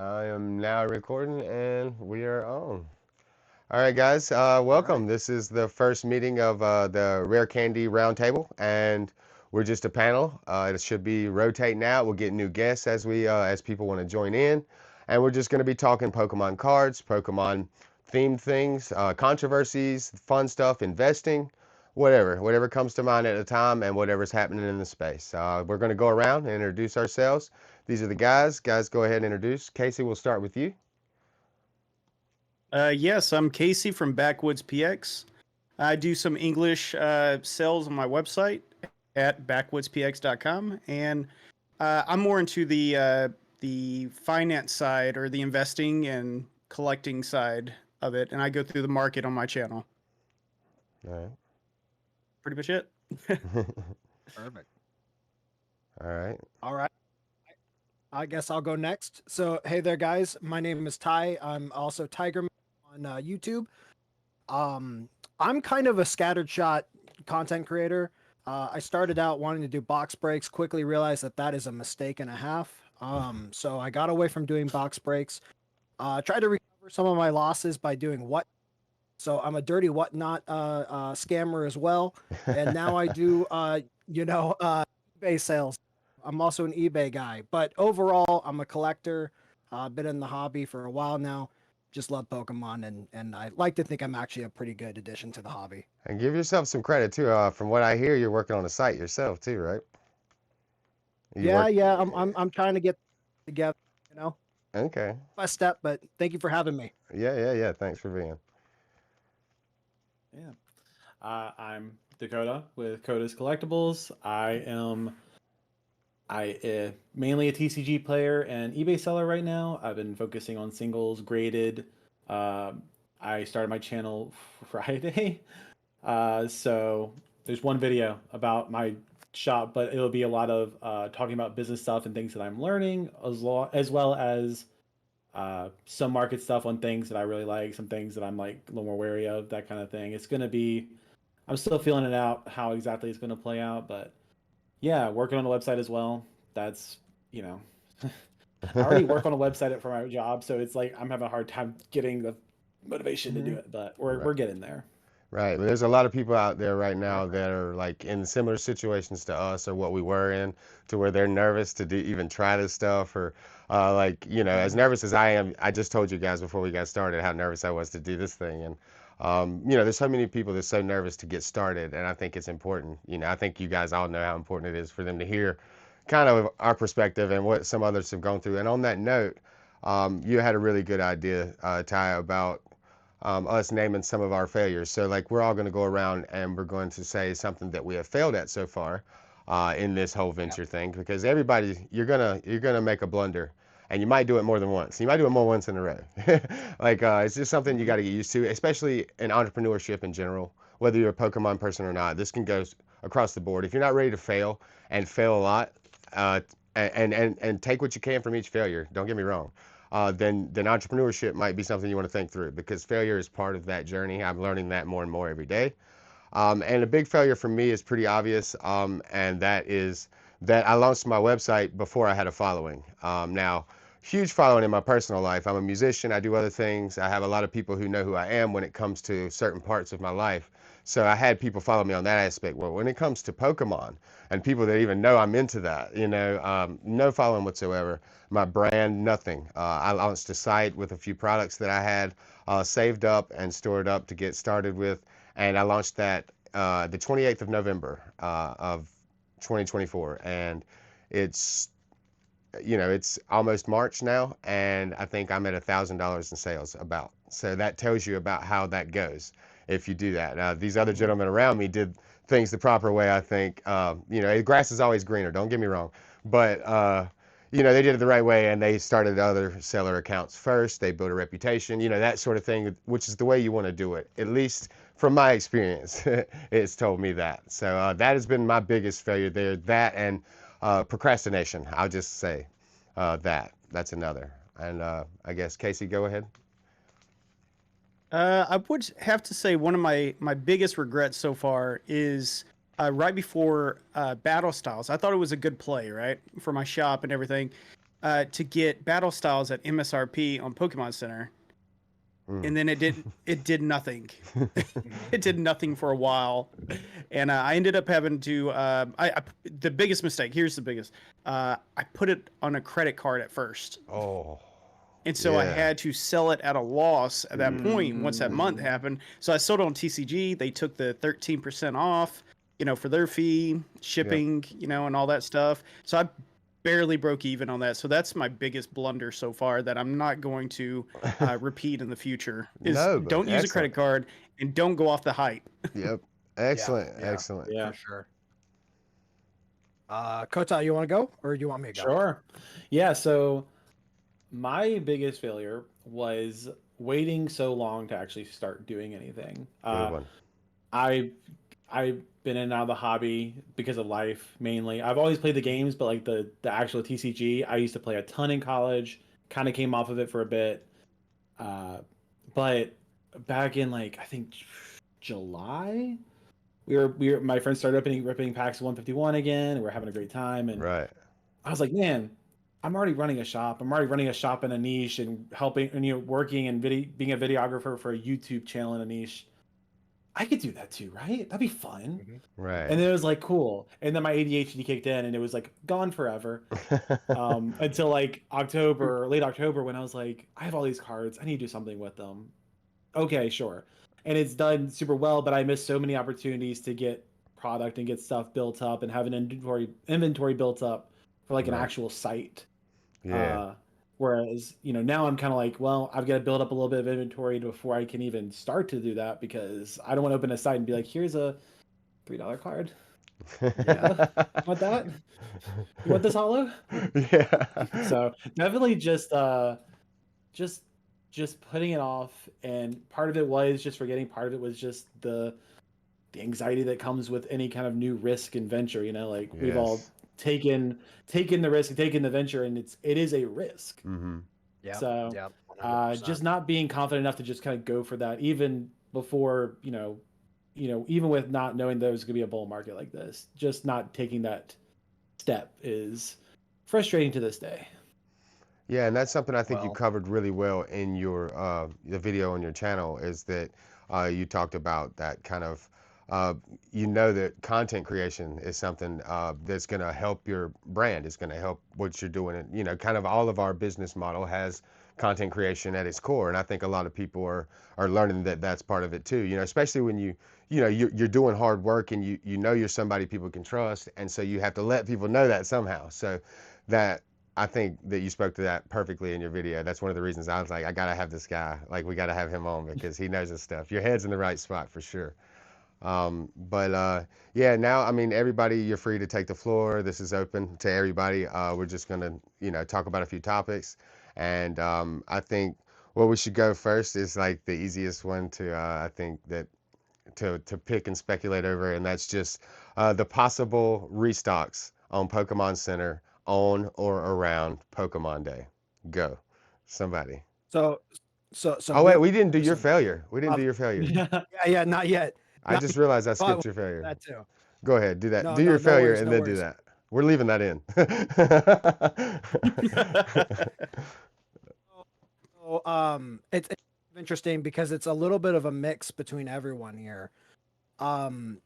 I am now recording and we are on. All right, guys, All right. welcome. This is the first meeting of the Rare Candy Roundtable, and we're just a panel. It should be rotating out. We'll get new guests as people want to join in, and we're just going to be talking Pokemon cards, Pokemon themed things, controversies, fun stuff, investing, whatever comes to mind at the time, and whatever's happening in the space. We're going to go around and introduce ourselves. These are the guys. Guys, go ahead and introduce. Casey, we'll start with you. Yes, I'm Casey from Backwoods PX. I do some English sales on my website at backwoodspx.com, and I'm more into the finance side or the investing and collecting side of it, and I go through the market on my channel. All Pretty much it. right. Perfect. All right. All right. I guess I'll go next. So, hey there, guys. My name is Ty. I'm also Tiger on YouTube. I'm kind of a scattered shot content creator. I started out wanting to do box breaks, quickly realized that that is a mistake and a half. So I got away from doing box breaks. Tried to recover some of my losses by doing what. So I'm a dirty whatnot scammer as well. And now I do, eBay sales. I'm also an eBay guy, but overall, I'm a collector. Been in the hobby for a while now. Just love Pokemon, and I like to think I'm actually a pretty good addition to the hobby. And give yourself some credit too. From what I hear, you're working on a site yourself too, right? You Yeah, work. yeah, I'm trying to get together, you know, Okay. by step. But thank you for having me. Yeah. Thanks for being. Yeah. I'm Dakota with Kota's Collectibles. I mainly a TCG player and eBay seller right now. I've been focusing on singles, graded. I started my channel Friday. So there's one video about my shop, but it'll be a lot of talking about business stuff and things that I'm learning, as well as some market stuff on things that I really like, some things that I'm like a little more wary of, that kind of thing. It's gonna be, I'm still feeling it out how exactly it's gonna play out, but yeah, working on the website as well. That's you know, I already work on a website for my job, so it's like I'm having a hard time getting the motivation to do it, but we're Right. we're getting there. Right. But there's a lot of people out there right Right. now that are like in similar situations to us or what we were in, to where they're nervous to even try this stuff or as Mhm. nervous as I am. I just told you guys before we got started how nervous I was to do this thing. And there's so many people that's so nervous to get started, and I think it's important. I think you guys all know how important it is for them to hear kind of our perspective and what some others have gone through. And on that note, you had a really good idea, Ty, about us naming some of our failures. So, like, we're all going to go around and we're going to say something that we have failed at so far in this whole Yep. venture thing, because everybody, you're gonna make a blunder, and you might do it more than once. You might do it more once in a row. Like, it's just something you Mhm. got to get used to, especially in entrepreneurship in general. Whether you're a Pokemon person or not, this can go across the board. If you're not ready to fail and fail a lot, uh, and take what you can from each failure. Don't get me wrong. Then entrepreneurship might be something you want to think through, because failure is part of that journey. I'm learning that more and more every day. And a big failure for me is pretty obvious, and that is that I launched my website before I had a following. Now, huge following in my personal life. I'm a musician. I do other things. I have a lot of people who know who I am when it comes to certain parts of my life. So I had people follow me on that aspect. Well, when it comes to Pokemon and people that even know I'm into that, no following whatsoever. My brand, nothing. I launched a site with a few products that I had saved up and stored up to get started with, and I launched that the 28th of November of 2024, and it's it's almost March now, and I think I'm at $1,000 in sales about. So that tells you about how that goes if you do that. These other Mhm. gentlemen around me did things the proper way, I think. Grass is always greener. Don't get me wrong, but they did it the right way, and they started other seller accounts first. They built a reputation, that sort of thing, which is the way you want to do it. At least from my experience, it's told me that. So that has been my biggest failure there. That and procrastination. I'll just say that's another. And I guess Casey, go ahead. I would have to say one of my biggest regrets so far is right before Battle Styles. I thought it was a good play, right, for my shop and everything. to get battle styles at MSRP on Pokemon Center, and then it did nothing. It did nothing for a while, and I ended up having to. The biggest mistake. Here's the biggest. I put it on a credit card at first. Oh, And so I yeah. had to sell it at a loss at that point once that month Mm. happened. So I sold it on TCG. They took the 13% off, for their fee, shipping, and all that stuff. So I barely broke even on that. So that's my biggest blunder so far that I'm not going to repeat in the future is No, but don't use a credit excellent. card and don't go off the hype. Yep. Excellent. yeah, Excellent. Yeah. for sure. Kota, you want to go or do you want me to go? Sure. Yeah. So my biggest failure was waiting so long to actually start doing anything. Good one. I've been in and out of the hobby because of life mainly. I've always played the games, but like the actual TCG, I used to play a ton in college. Kind of came off of it for a bit, but back in like I think July, we were my friends started ripping packs of 151 again, and we're having a great time. And Right. I was like, man, I'm already running a shop. I'm already running a shop in a niche and helping and working and being a videographer for a YouTube channel in a niche. I could do that too, right? That'd be fun. Right. And then it was like cool. And then my ADHD kicked in and it was like gone forever. Until like late October, when I was like, I have all these cards. I need to do something with them. Okay, sure. And it's done super well, but I missed so many opportunities to get product and get stuff built up and have an inventory built up for like an Right. actual site. Yeah. Whereas, now I'm kind of like, well, I've got to build up a little bit of inventory before I can even start to do that because I don't want to open a site and be like, here's a $3 card. Yeah. Want that? You want this hollow? Yeah. So definitely just putting it off, and part of it was just forgetting. Part of it was just the anxiety that comes with any kind of new risk and venture. Like we've all Yes. taken the risk and taken the venture, and it is a risk. Mm-hmm. Yeah. So Yeah. just not being confident enough to just kind of go for that, even before even with not knowing there was going to be a bull market like this, just not taking that step is frustrating to this day. Yeah, and that's something I think you Well, covered really well in your the video on your channel is that you talked about that kind of that content creation is something that's going to help your brand. It's going to help what you're doing. And kind of all of our business model has content creation at its core, and I think a lot of people are learning that that's part of it too. Especially when you're doing hard work and you're somebody people can trust, and so you have to let people know that somehow. So that I think that you spoke to that perfectly in your video. That's one of the reasons I was like, I gotta have this guy. Like, we gotta have him on because he knows his stuff. Your head's in the right spot for sure. But yeah, now I mean, everybody, you're free to take the floor. This is open to everybody. We're just gonna, talk about a few topics, and I think what we should go first is like the easiest one to, I think that to pick and speculate over, and that's just the possible restocks on Pokemon Center on or around Pokemon Day. Go, somebody. so so Oh wait, we didn't do your listen. failure. We didn't do your failure. Yeah, not yet. I Not just yet, realized I but we'll skipped your get failure. that too. Go ahead, do that. No, Do your no failure worries, and no then do worries. that. We're leaving that in. So, it's interesting because it's a little bit of a mix between everyone here. Um,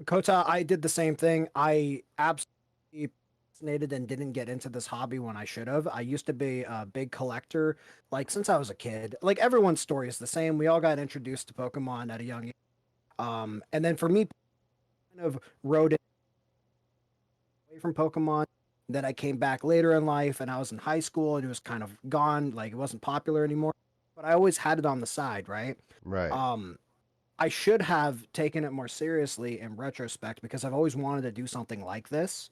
Kota, I did the same thing. I absolutely fascinated and didn't get into this hobby when I should have. I used to be a big collector, like since I was a kid. Like everyone's story is the same. We all got introduced to Pokemon at a young age. And then for me, kind of rode it away from Pokemon. Then I came back later in life and I was in high school and it was kind of gone, like it wasn't popular anymore. But I always had it on the side, right? Right. Um, I should have taken it more seriously in retrospect because I've always wanted to do something like this.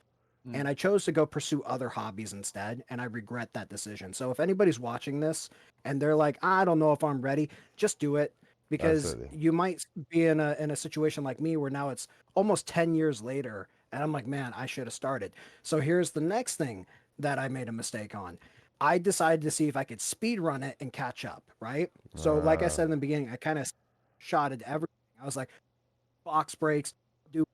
Mm. And I chose to go pursue other hobbies instead. And I regret that decision. So if anybody's watching this and they're like, I don't know if I'm ready, just do it because Absolutely. you might be in a situation like me where now it's almost 10 years later. And I'm like, man, I should have started. So here's the next thing that I made a mistake on. I decided to see if I could speed run it and catch up, right? So like I said in the beginning, I kind of shotted everything. I was like, box breaks, do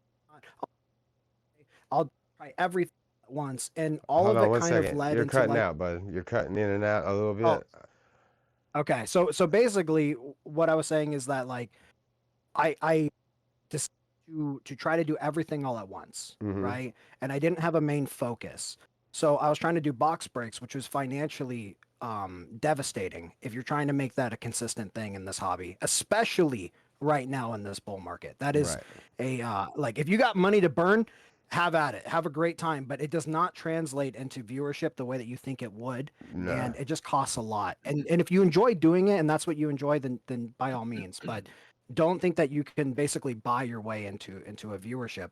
I'll try everything once, and all Hold of on it one kind of second. led You're into cutting like, out, bud. You're cutting in and out a little oh, bit. okay. So basically, what I was saying is that like I decided to try to do everything all at once, Mm-hmm. right? And I didn't have a main focus. So I was trying to do box breaks, which was financially devastating if you're trying to make that a consistent thing in this hobby, especially right now in this bull market. That is Right. a like if you got money to burn, have at it, have a great time, but it does not translate into viewership the way that you think it would, No. and it just costs a lot. And if you enjoy doing it and that's what you enjoy, then by all means, but don't think that you can basically buy your way into a viewership.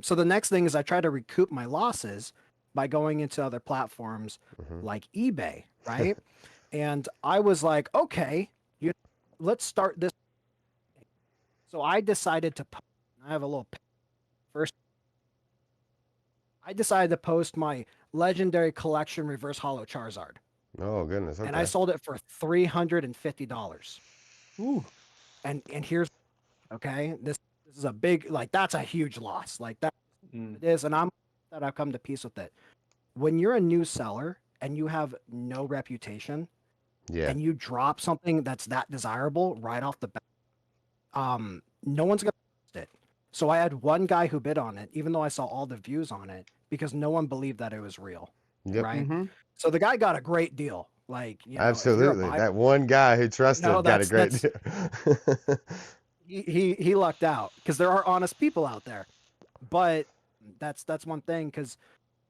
So the next thing is I try to recoup my losses by going into other platforms Mm-hmm. like eBay, right? And I was like, okay, you let's start this. So I decided to I have a little first. I decided to post my legendary collection reverse hollow Charizard, Oh goodness. and I Okay. sold it for $350. Ooh. And here's okay, this is a big like that's a huge loss. Like that Mm. it is, and I've come to peace with it. When you're a new seller and you have no reputation Yeah. and you drop something that's that desirable right off the bat, no one's gonna post it. So I had one guy who bid on it, even though I saw all the views on it, because no one believed that it was real. Yep. Right. Mm-hmm. So the guy got a great deal. Like, if you're a Absolutely. buyer, That one guy who trusted got a great that's deal. he lucked out because there are honest people out there. But that's one thing because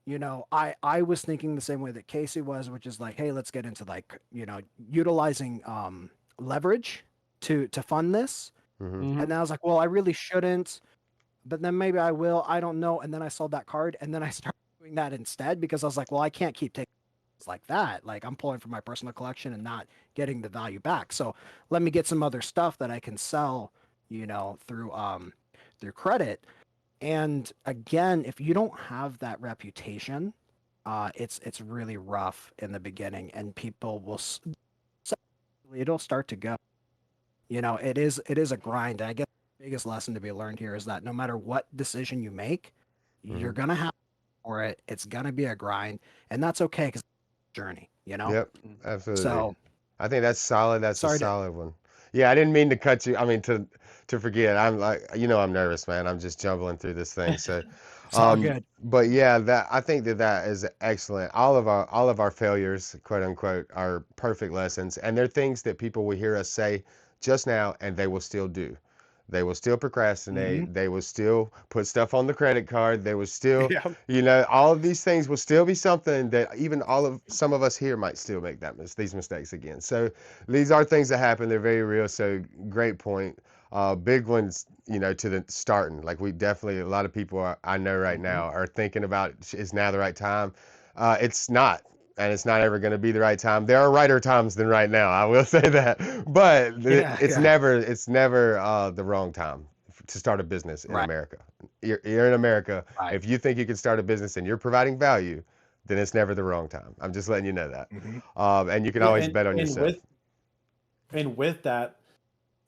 I was thinking the same way that Casey was, which is like, hey, let's get into like, utilizing leverage to fund this. Mm-hmm. Mm-hmm. And then I was like, well, I really shouldn't, but then maybe I will. I don't know. And then I sold that card, and then I started doing that instead because I was like, well, I can't keep taking things like that. Like I'm pulling from my personal collection and not getting the value back. So let me get some other stuff that I can sell, through credit. And again, if you don't have that reputation, it's really rough in the beginning, and people will it'll start to go. It is a grind. I guess the biggest lesson to be learned here is that no matter what decision you make, you're Mm-hmm. gonna have for it. It's gonna be a grind, and that's okay because it's a journey. Yep. Absolutely. So I think that's solid. That's a sorry to. solid one. Yeah, I didn't mean to cut you. I mean to forget. I'm like, I'm nervous, man. I'm just jumbling through this thing. So, It's all good. but yeah, that I think that is excellent. All of our failures, quote unquote, are perfect lessons, and they're things that people will hear us say just now, and they will still do. They will still procrastinate. They will still put stuff on the credit card. They will still, Yeah. all of these things will still be something that even some of us here might still make these mistakes again. So these are things that happen. They're very real. So great point. Big ones, to the starting. Like we definitely, a lot of people I know right now are thinking about is now the right time. It's not. And it's not ever going to be the right time. There are righter times than right now. I will say that, but Yeah, it's yeah. never the wrong time to start a business in Right, America. You're in America. right. If you think you can start a business and you're providing value, then it's never the wrong time. I'm just letting you know that. hmm And you can Yeah, always and bet on and yourself. with that,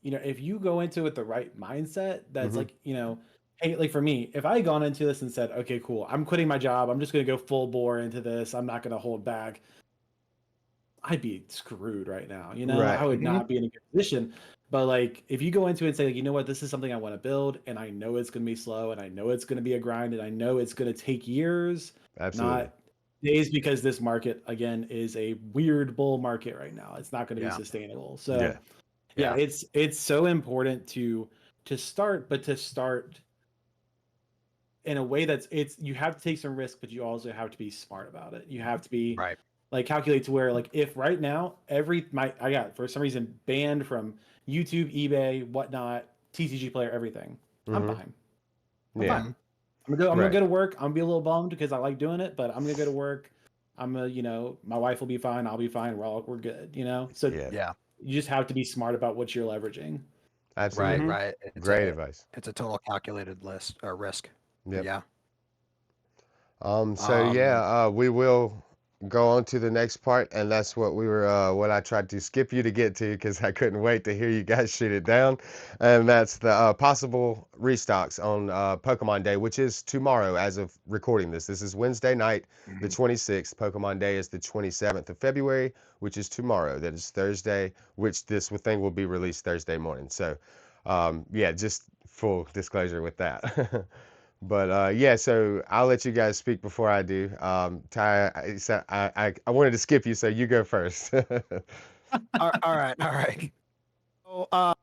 if you go into it with the right mindset, that's Mhm. like, hey, like for me, if I had gone into this and said, okay, cool, I'm quitting my job, I'm just gonna go full bore into this, I'm not gonna hold back, I'd be screwed right now. I Right. would hmm not be in a good position. But like, if you go into it and say, like, you know what, this is something I want to build, and I know it's gonna be slow, and I know it's gonna be a grind, and I know it's gonna take years, Absolutely. not days, because this market again is a weird bull market right now. It's not gonna be Yeah, sustainable. Yeah. So yeah, yeah, it's so important to start, but to start in a way it's you have to take some risk, but you also have to be smart about it. You have to be right. like calculate to where, like, if right now I got for some reason banned from YouTube, eBay, whatnot, TCG player, everything, I'm Mhm. fine. I'm Yeah. fine. hmm I'm gonna Right. go to work. I'm gonna be a little bummed because I like doing it, but I'm gonna go to work. I'm gonna, my wife will be fine. I'll be fine. We're good. So Yeah. Yeah, you just have to be smart about what you're leveraging. right, Absolutely. Mm-hmm. right. It's Great a advice. it's a total calculated list or risk. But Yep. yeah. So yeah, we will, go on to the next part, and that's what we were, what I tried to skip you to get to because I couldn't wait to hear you guys shoot it down, and that's the possible restocks on Pokemon Day, which is tomorrow as of recording this. This is Wednesday night, the 26th. Pokemon Day is the 27th of February, which is tomorrow. That is Thursday, which this thing will be released Thursday morning. So, yeah, just full disclosure with that. But yeah, so I'll let you guys speak before I do. Ty, I wanted to skip you, so you go first. All right, all right. So,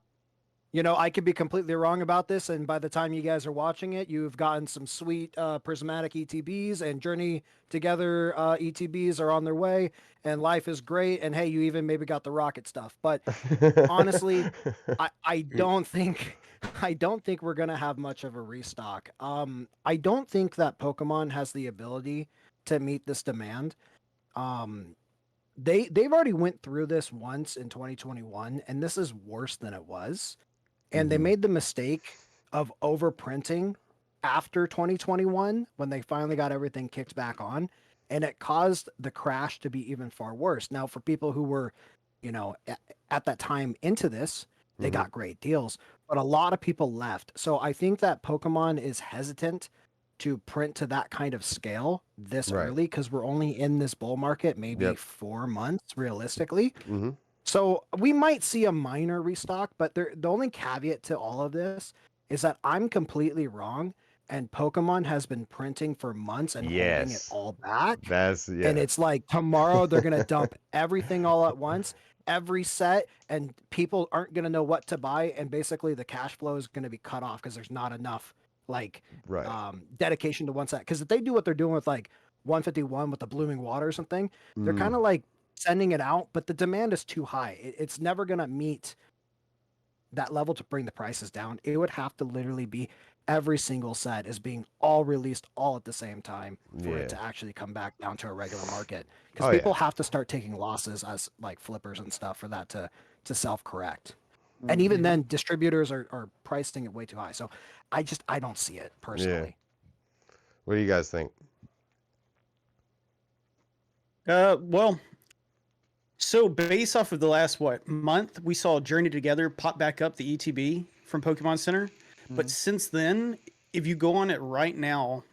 you know, I could be completely wrong about this, and by the time you guys are watching it, you've gotten some sweet prismatic ETBs and Journey Together ETBs are on their way, and life is great. And hey, you even maybe got the rocket stuff. But honestly, I don't think I don't think we're gonna have much of a restock. I don't think that Pokemon has the ability to meet this demand. Um, they've already went through this once in 2021, and this is worse than it was. And they Mhm. made the mistake of overprinting after 2021 when they finally got everything kicked back on, and it caused the crash to be even far worse. Now, for people who were, you know, at that time into this, they Mhm. got great deals, but a lot of people left. So I think that Pokemon is hesitant to print to that kind of scale this Right. early because we're only in this bull market maybe Yep. 4 months realistically. Mhm. So we might see a minor restock, but the only caveat to all of this is that I'm completely wrong, and Pokemon has been printing for months and holding it Yes. all back. That's And yeah. it's like tomorrow they're gonna dump everything all at once, every set, and people aren't gonna know what to buy, and basically the cash flow is gonna be cut off because there's not enough like Right. dedication to one set. Because if they do what they're doing with like 151 with the blooming water or something, they're kind Mm. of like sending it out, but the demand is too high. It's never gonna meet that level to bring the prices down. It would have to literally be every single set is being all released all at the same time for it Yeah. to actually come back down to a regular market. Because Oh people yeah. have to start taking losses as like flippers and stuff for that to self correct. And even Mhm. then, distributors are pricing it way too high. So I don't see it Yeah. personally. What do you guys think? Well, so based off of the last month, we saw Journey Together pop back up the ETB from Pokemon Center. But Mhm. since then, if you go on it right now,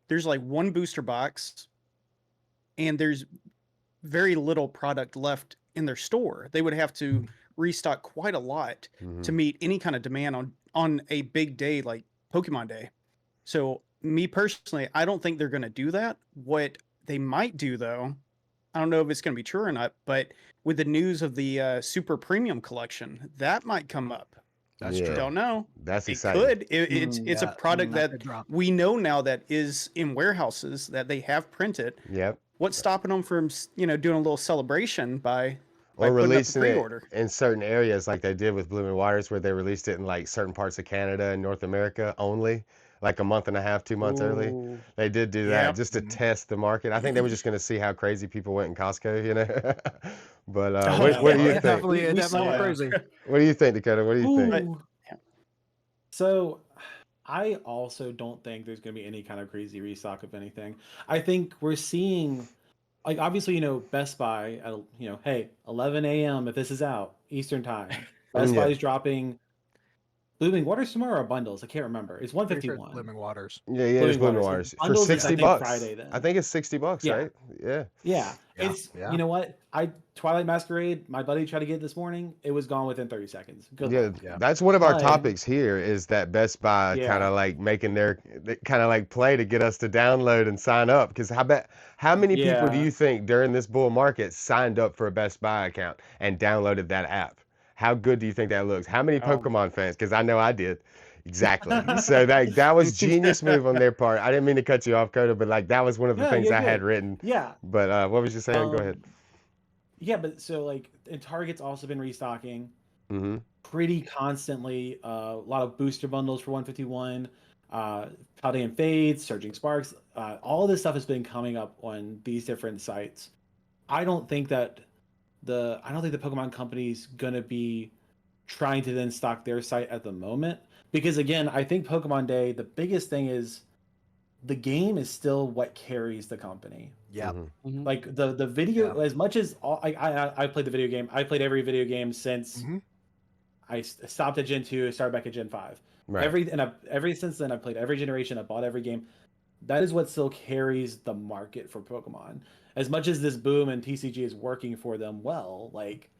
there's like one booster box, and there's very little product left in their store. They would have to restock quite a lot to Mhm. meet any kind of demand on a big day like Pokemon Day. So me personally, I don't think they're going to do that. What they might do though, I don't know if it's going to be true or not, but with the news of the super premium collection, that might come up. That's Yeah. true. Don't know. That's It exciting. could. It's a Yeah, product that that could drop. we know now that is in warehouses that they have printed. Yep. What's stopping them from doing a little celebration by Or putting up a releasing it pre-order? in certain areas like they did with Blooming Waters, where they released it in like certain parts of Canada and North America only, like a month and a half, 2 months early. Ooh, They did do that yep. just to Mhm. test the market. I think they were just going to see how crazy people went in Costco, you know. But Oh what yeah, do you It think? definitely we it we definitely saw went it. Yeah. crazy. What do you think, Dakota? What do you think? But Ooh. So I also don't think there's going to be any kind of crazy restock of anything. I think we're seeing, like, obviously, Best Buy, at, hey, 11 a.m. if this is out, Eastern time. Best Buy Yeah. is dropping Blooming Waters tomorrow or bundles. I can't remember. It's Pretty sure it's 151. Blooming Waters. Yeah, it's Blooming Blooming Waters. So Waters for bundles is, I 60 think, bucks. Friday I then. think it's 60 bucks, Yeah. right? Yeah. Yeah. Yeah, It's, yeah. you know what? Twilight Masquerade, my buddy tried to get it this morning. It was gone within 30 seconds. Good Yeah, luck. Yeah. that's one of our But, topics here is that Best Buy kind yeah. of like making their kind of like play to get us to download and sign up. Because how many people do Yeah. you think during this bull market signed up for a Best Buy account and downloaded that app? How good do you think that looks? How many oh, Pokemon fans? Because I know I did. Exactly. So that was genius move on their part. I didn't mean to cut you off, Coda, but like that was one of the No, things you're I had good. written. Yeah. But what was you saying? Go ahead. Um, yeah, but so like, and Target's also been restocking Mm-hmm. pretty constantly. A lot of booster bundles for 151, Paldean Fades, Surging Sparks. All this stuff has been coming up on these different sites. I don't think that I don't think the Pokemon company's gonna be trying to then stock their site at the moment because again, I think Pokemon Day, the biggest thing is the game is still what carries the company. Yeah. Mhm. Like the video, Yeah. as much as I played the video game, I played every video game since hmm I stopped at Gen 2, started back at Gen 5. Right. Every since then I've played every generation, I bought every game. That is what still carries the market for Pokemon. As much as this boom and TCG is working for them well, like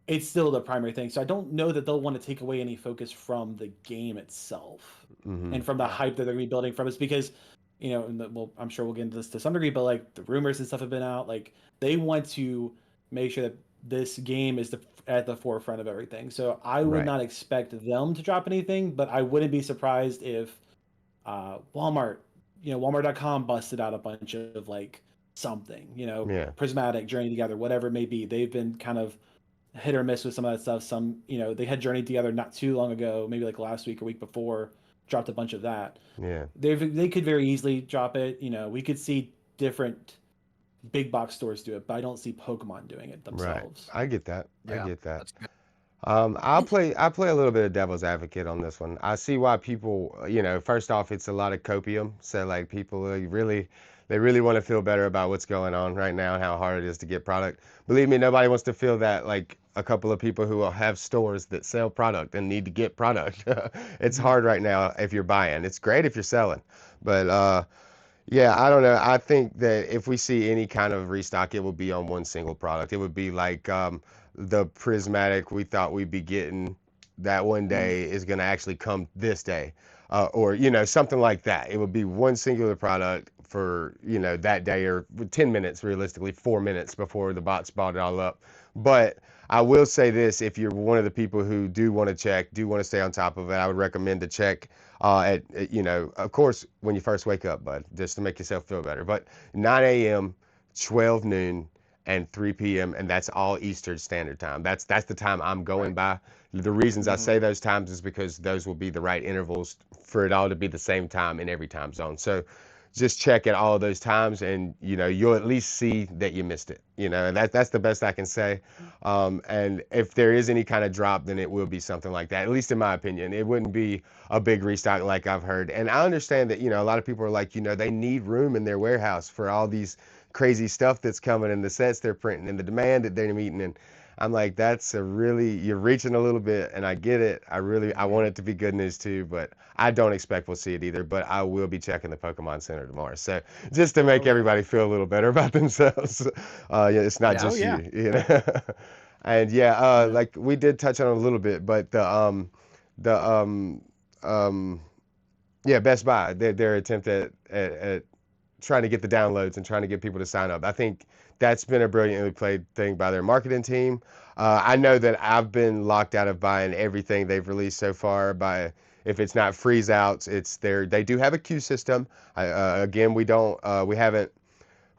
it's still the primary thing. So I don't know that they'll want to take away any focus from the game itself Mhm. and from the Yeah. hype that they're gonna be building from. It's because, you know, well, I'm sure we'll get into this to some degree, but like the rumors and stuff have been out. Like they want to make sure that this game is at the forefront of everything. So I would Right. not expect them to drop anything, but I wouldn't be surprised if Walmart, Walmart.com busted out a bunch of like something, Yeah. Prismatic, Journey Together, whatever it may be. They've been kind of hit or miss with some of that stuff. Some, they had Journey Together not too long ago, maybe like last week or week before, dropped a bunch of that. Yeah. They could very easily drop it. We could see different big box stores do it, but I don't see Pokemon doing it Right. themselves. I get that. I Yeah. get that. That's good. I play a little bit of devil's advocate on this one. I see why people, first off, it's a lot of copium. So like people they really want to feel better about what's going on right now and how hard it is to get product. Believe me, nobody wants to feel that like a couple of people who will have stores that sell product and need to get product. It's Mhm. hard right now if you're buying. It's great if you're selling. But yeah, I don't know. I think that if we see any kind of restock, it will be on one single product. It would be like the prismatic we thought we'd be getting that one day is going to actually come this day, or something like that. It would be one singular product for that day, or 10 minutes, realistically 4 minutes before the bots bought it all up. But I will say this: if you're one of the people who do want to check, do want to stay on top of it, I would recommend to check of course, when you first wake up, bud, just to make yourself feel better. But 9 a.m., 12 noon, and 3 p.m., and that's all Eastern Standard Time. That's the time I'm going by. The reasons I say those times is because those will be the right intervals for it all to be the same time in every time zone. So just check at all those times, and you'll at least see that you missed it. And that's the best I can say. And if there is any kind of drop, then it will be something like that. At least in my opinion, it wouldn't be a big restock like I've heard. And I understand that a lot of people are like they need room in their warehouse for all these crazy stuff that's coming and the sets they're printing and the demand that they're meeting. And I'm like, you're reaching a little bit, and I get it. I want it to be good news too, but I don't expect we'll see it either. But I will be checking the Pokemon Center tomorrow. So just to make Oh, yeah. everybody feel a little better about themselves, it's not Yeah. just Oh, yeah. you. And yeah, Yeah. like we did touch on it a little bit, but the um, yeah, Best Buy, their attempt at trying to get the downloads and trying to get people to sign up. I think that's been a brilliantly played thing by their marketing team. I know that I've been locked out of buying everything they've released so far by if it's not freeze outs, it's they do have a queue system. Again, we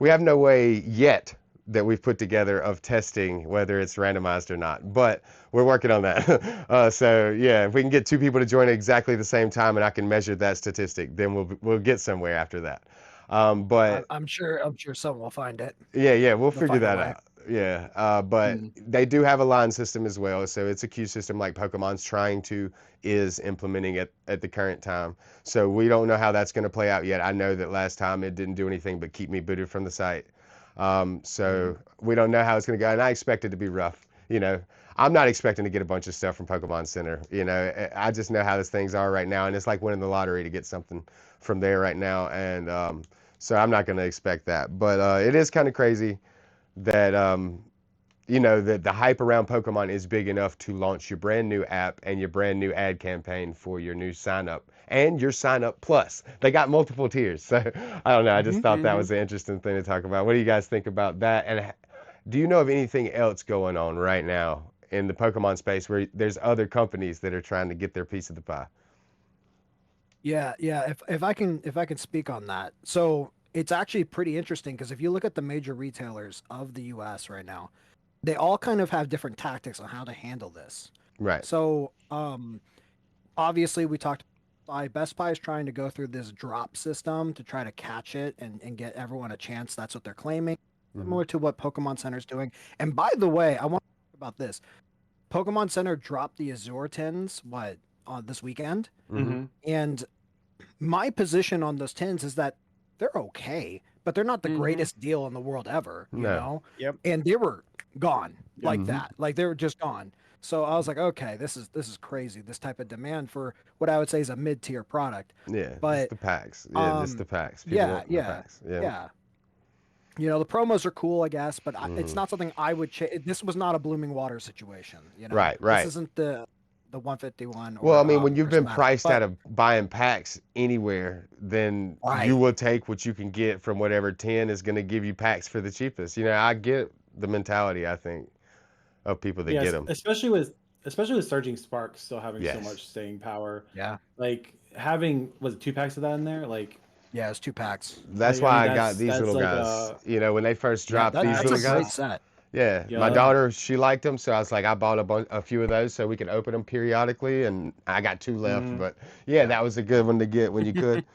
have no way yet that we've put together of testing whether it's randomized or not, but we're working on that. So yeah, if we can get two people to join at exactly the same time and I can measure that statistic, then we'll get somewhere after that. But I'm sure. I'm sure someone will find it. yeah, we'll They'll figure find a that way. out. Yeah, but Mhm. they do have a line system as well, so it's a queue system like Pokemon's trying to is implementing at the current time. So we don't know how that's going to play out yet. I know that last time it didn't do anything but keep me booted from the site. So we don't know how it's going to go, and I expect it to be rough. I'm not expecting to get a bunch of stuff from Pokemon Center. I just know how these things are right now, and it's like winning the lottery to get something from there right now, and so I'm not going to expect that. But it is kind of crazy that that the hype around Pokemon is big enough to launch your brand new app and your brand new ad campaign for your new sign up and your sign up plus. They got multiple tiers. So I don't know. I just hmm thought that Mhm. was an interesting thing to talk about. What do you guys think about that? And do you know of anything else going on right now in the Pokemon space where there's other companies that are trying to get their piece of the pie? Yeah. Yeah. If I can speak on that, so it's actually pretty interesting because if you look at the major retailers of the U.S. right now, they all kind of have different tactics on how to handle this. Right. So, obviously, we talked. Best Buy is trying to go through this drop system to try to catch it and get everyone a chance. That's what they're claiming, Hmm. similar to what Pokemon Center is doing. And by the way, I want to talk about this. Pokemon Center dropped the Azure tins what on this weekend, Hmm. Mhm. and my position on those tins is that they're okay, but they're not the Mhm. greatest deal in the world ever, you No. know? Yep. And they were gone like Mhm. that. Like they were just gone. So I was like, okay, this is crazy. This type of demand for what I would say is a mid-tier product. Yeah, this But the packs. Yeah, this the packs. People yeah, want the yeah, packs. Yeah. yeah. You know, the promos are cool, I guess, but it's Mhm. not something I would this was not a blooming water situation, you know. Right, This right. isn't the 151 Well, I or mean, when you've been prismatic. priced But out of buying packs anywhere, then you right. will take what you can get from whatever 10 is going to give you packs for the cheapest. You know, I get the mentality, I think, of people that get Yes, them. especially with Surging Sparks still having so Yes. much staying power. Yeah. Like having was it 2 packs of that in there? Yeah, it's 2 packs. That's I why mean I got these that's little like guys. You know, when they first Yeah, dropped these that's a little nice. great guys. set. Yeah, my Yup. daughter, she liked them, so I was like, I bought a few of those so we could open them periodically, and I got 2 left. Mhm. But yeah, Yeah. that was a good one to get when you could.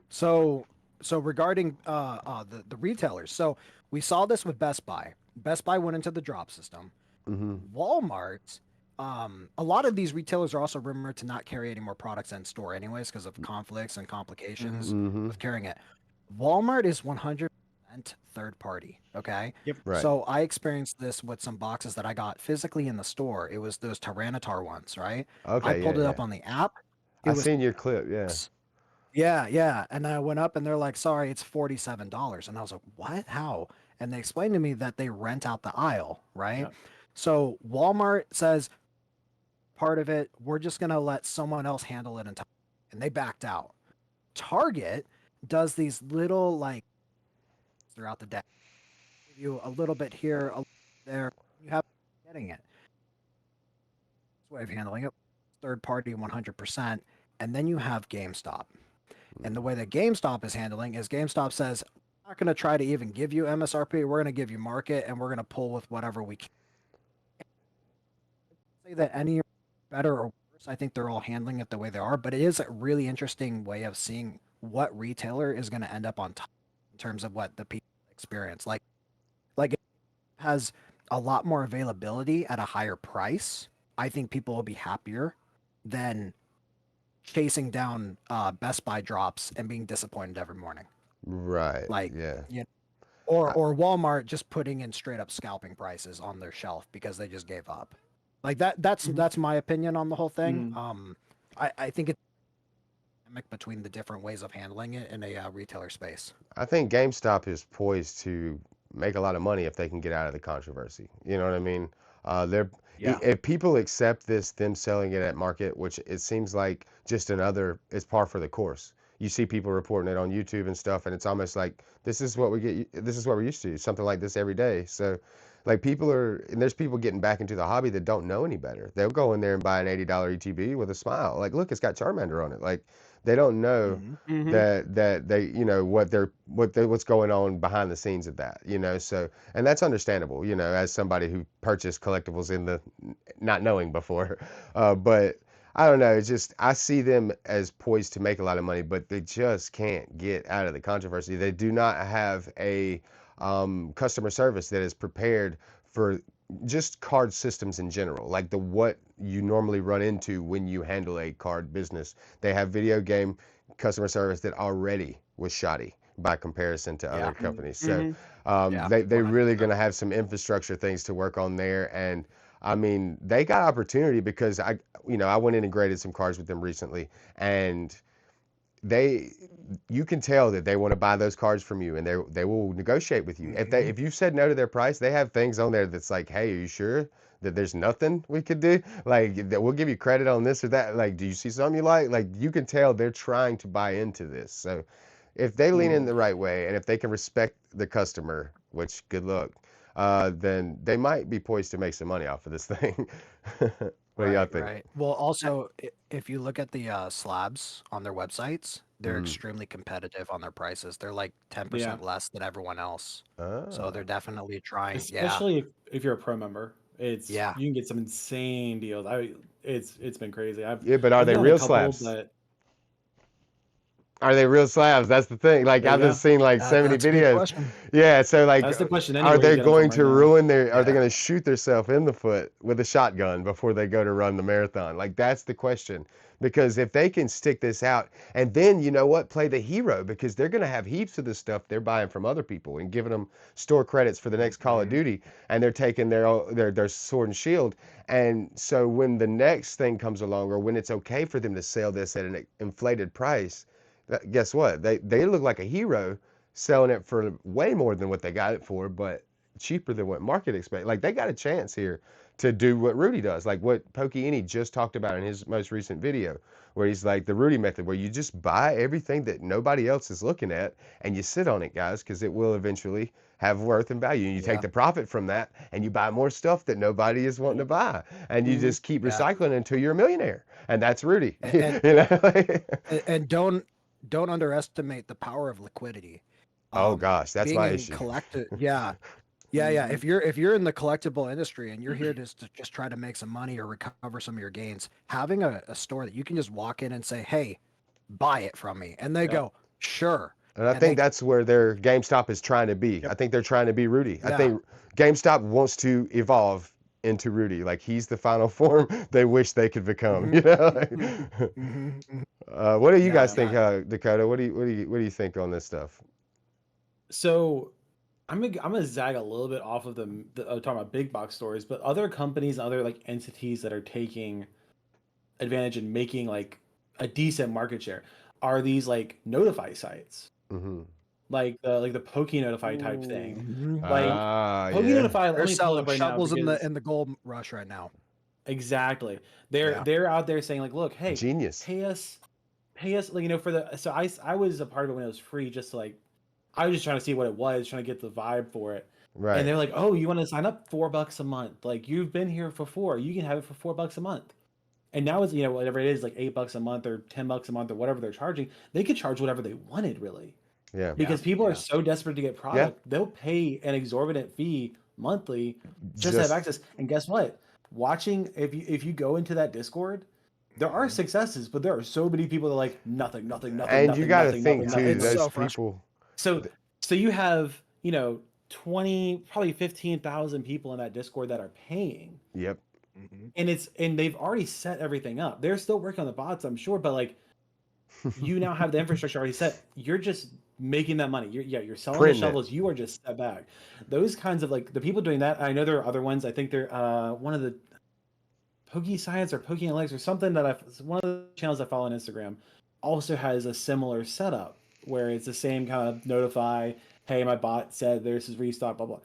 So regarding the retailers, so we saw this with Best Buy. Best Buy went into the drop system. Hmm. Walmart, a lot of these retailers are also rumored to not carry any more products in store anyways because of conflicts and complications Hmm. with carrying it. Walmart is 100% third party, okay? Yep. Right. So I experienced this with some boxes that I got physically in the store. It was those Tyranitar ones, right? I Okay. pulled Yeah. it Yeah. up on the app. It I was seen your clip. Yeah. yeah, yeah. And I went up and they're like, sorry, it's $47. And I was like, what? How? And they explained to me that they rent out the aisle, right? Yeah. So Walmart says part of it, we're just going to let someone else handle it. And they backed out. Target does these little like throughout the day. Give you a little bit here, a little there. You have getting it. Way of handling it. Third party 100%. And then you have GameStop. And the way that GameStop is handling is GameStop says, we're not going to try to even give you MSRP. We're going to give you market and we're going to pull with whatever we can. Say that any better or worse. I think they're all handling it the way they are, but it is a really interesting way of seeing what retailer is going to end up on top in terms of what the people experience. Like it has a lot more availability at a higher price. I think people will be happier than chasing down Best Buy drops and being disappointed every morning. Right. Like, Yeah. you know, I, or Walmart just putting in straight up scalping prices on their shelf because they just gave up. Like Mhm. that's my opinion on the whole thing. Mhm. I think it's dynamic between the different ways of handling it in a retailer space. I think GameStop is poised to make a lot of money if they can get out of the controversy. You know what I mean? They're Yeah. if people accept this, them selling it at market, which it seems like just another, it's par for the course. You see people reporting it on YouTube and stuff, and it's almost like this is what we get. This is what we're used to. Something like this every day. So, like people are, and there's people getting back into the hobby that don't know any better. They'll go in there and buy an $80 ETB with a smile. Like, look, it's got Charmander on it. Like, they don't know Hmm. Mhm. that they what's going on behind the scenes of that, so, and that's understandable, as somebody who purchased collectibles in the not knowing before. But I don't know, it's just I see them as poised to make a lot of money, but they just can't get out of the controversy. They do not have a customer service that is prepared for just card systems in general, like the what you normally run into when you handle a card business. They have video game customer service that already was shoddy by comparison to other Yeah. companies. So Mhm. Yeah. they really 100%. going to have some infrastructure things to work on there. And I mean, they got opportunity because I went in and graded some cards with them recently, and they you can tell that they want to buy those cards from you, and they will negotiate with you. Hmm. If you said no to their price, they have things on there that's like, hey, are you sure that there's nothing we could do, like that we'll give you credit on this or that, like do you see something you like you can tell they're trying to buy into this. So if they lean in Mhm. the right way and if they can respect the customer, which good luck, then they might be poised to make some money off of this thing. What do y'all Right, think? right. Well, also, if you look at the slabs on their websites, they're Mm. extremely competitive on their prices. They're like Yeah. 10% less than everyone else. So they're Ah. definitely trying. Yeah, Especially if you're a pro member, it's yeah. you can get some insane deals. It's been crazy. Yeah, but are I've they done a real couple, slabs? but Are they real slabs? That's the thing. Like There you I've just go. seen like so many That's a good videos. question. Yeah, so like, That's the question are anywhere you they get them from going right to now. ruin their? Are they Yeah. going to shoot themselves in the foot with a shotgun before they go to run the marathon? Like that's the question. Because if they can stick this out, and then you know what, play the hero, because they're going to have heaps of this stuff they're buying from other people and giving them store credits for the next Call of Mhm. Duty, and they're taking their sword and shield. And so when the next thing comes along, or when it's okay for them to sell this at an inflated price, guess what? They look like a hero selling it for way more than what they got it for, but cheaper than what market expect. Like they got a chance here to do what Rudy does, like what Pokey Any just talked about in his most recent video, where he's like the Rudy method, where you just buy everything that nobody else is looking at and you sit on it, guys, because it will eventually have worth and value. And you take Yeah. the profit from that and you buy more stuff that nobody is wanting to buy, and you Mhm. just keep Yeah. recycling until you're a millionaire. And that's Rudy. And You know? and don't underestimate the power of liquidity. Oh gosh, that's Being my in issue. yeah. Mhm. If you're in the collectible industry and you're here to just try to make some money or recover some of your gains, having a store that you can just walk in and say, "Hey, buy it from me," and they Yep. go, "Sure," And I and think they that's where their GameStop is trying to be. Yep. I think they're trying to be Rudy. I yeah. think GameStop wants to evolve into Rudy. Like he's the final form they wish they could become. hmm You know. hmm What do you Yeah, guys Yeah. think, yeah. Dakota? What do you think on this stuff? So I'm gonna zag a little bit off of talking about big box stores, but other companies, other like entities that are taking advantage and making like a decent market share are these like notify sites, Hmm. like the Pokey Notify type thing. hmm Like Ah, Pokey yeah. Notify, let They're me pull it selling up right now shovels because in the gold rush right now. exactly they're Yeah. they're out there saying like, look, hey, Genius. pay us like for the so I was a part of it when it was free just to like I was just trying to see what it was, trying to get the vibe for it. And Right. they're like, "Oh, you want to sign up $4 a month? Like you've been here for four, you can have it for $4 a month." And now it's whatever it is, like $8 a month or $10 a month or whatever they're charging. They could charge whatever they wanted, really, Yeah. Yeah. because people are Yeah. so desperate to get Yeah. product, they'll pay an exorbitant fee monthly just to have Just access. And guess what? Watching if you go into that Discord, there are successes, but there are so many people that are like nothing, nothing, nothing, and you nothing, got to nothing, think nothing, Yeah. nothing, too. It's nothing. Those so frustrating. people. So th- so you have, 20, probably 15,000 people in that Discord that are paying. Yep. hmm And they've already set everything up. They're still working on the bots, I'm sure, but like you now have the infrastructure already set. You're just making that money. You're selling the Printing it. shovels, you are just set back. Those kinds of like the people doing that, I know there are other ones. I think they're one of the Pokey Science or Pokey Analytics or something that one of the channels I follow on Instagram also has a similar setup where it's the same kind of notify, hey, my bot said this is restock, blah blah.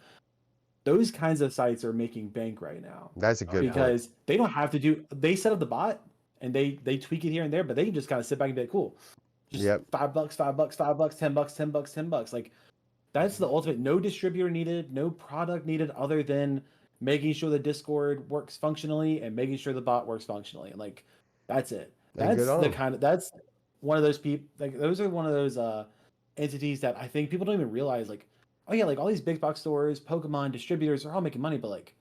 Those kinds of sites are making bank right now That's a Oh good yeah. point. because they don't have to they set up the bot and they tweak it here and there, but they can just kind of sit back and be like, cool, just Yep. $5, $5, $5, $10, $10, $10. Like that's the ultimate. No distributor needed, no product needed other than making sure the Discord works functionally and making sure the bot works functionally. And like that's it. And good on 'em. That's one of those people, like those are one of those entities that I think people don't even realize, like, oh yeah, like all these big box stores, Pokemon distributors are all making money, but like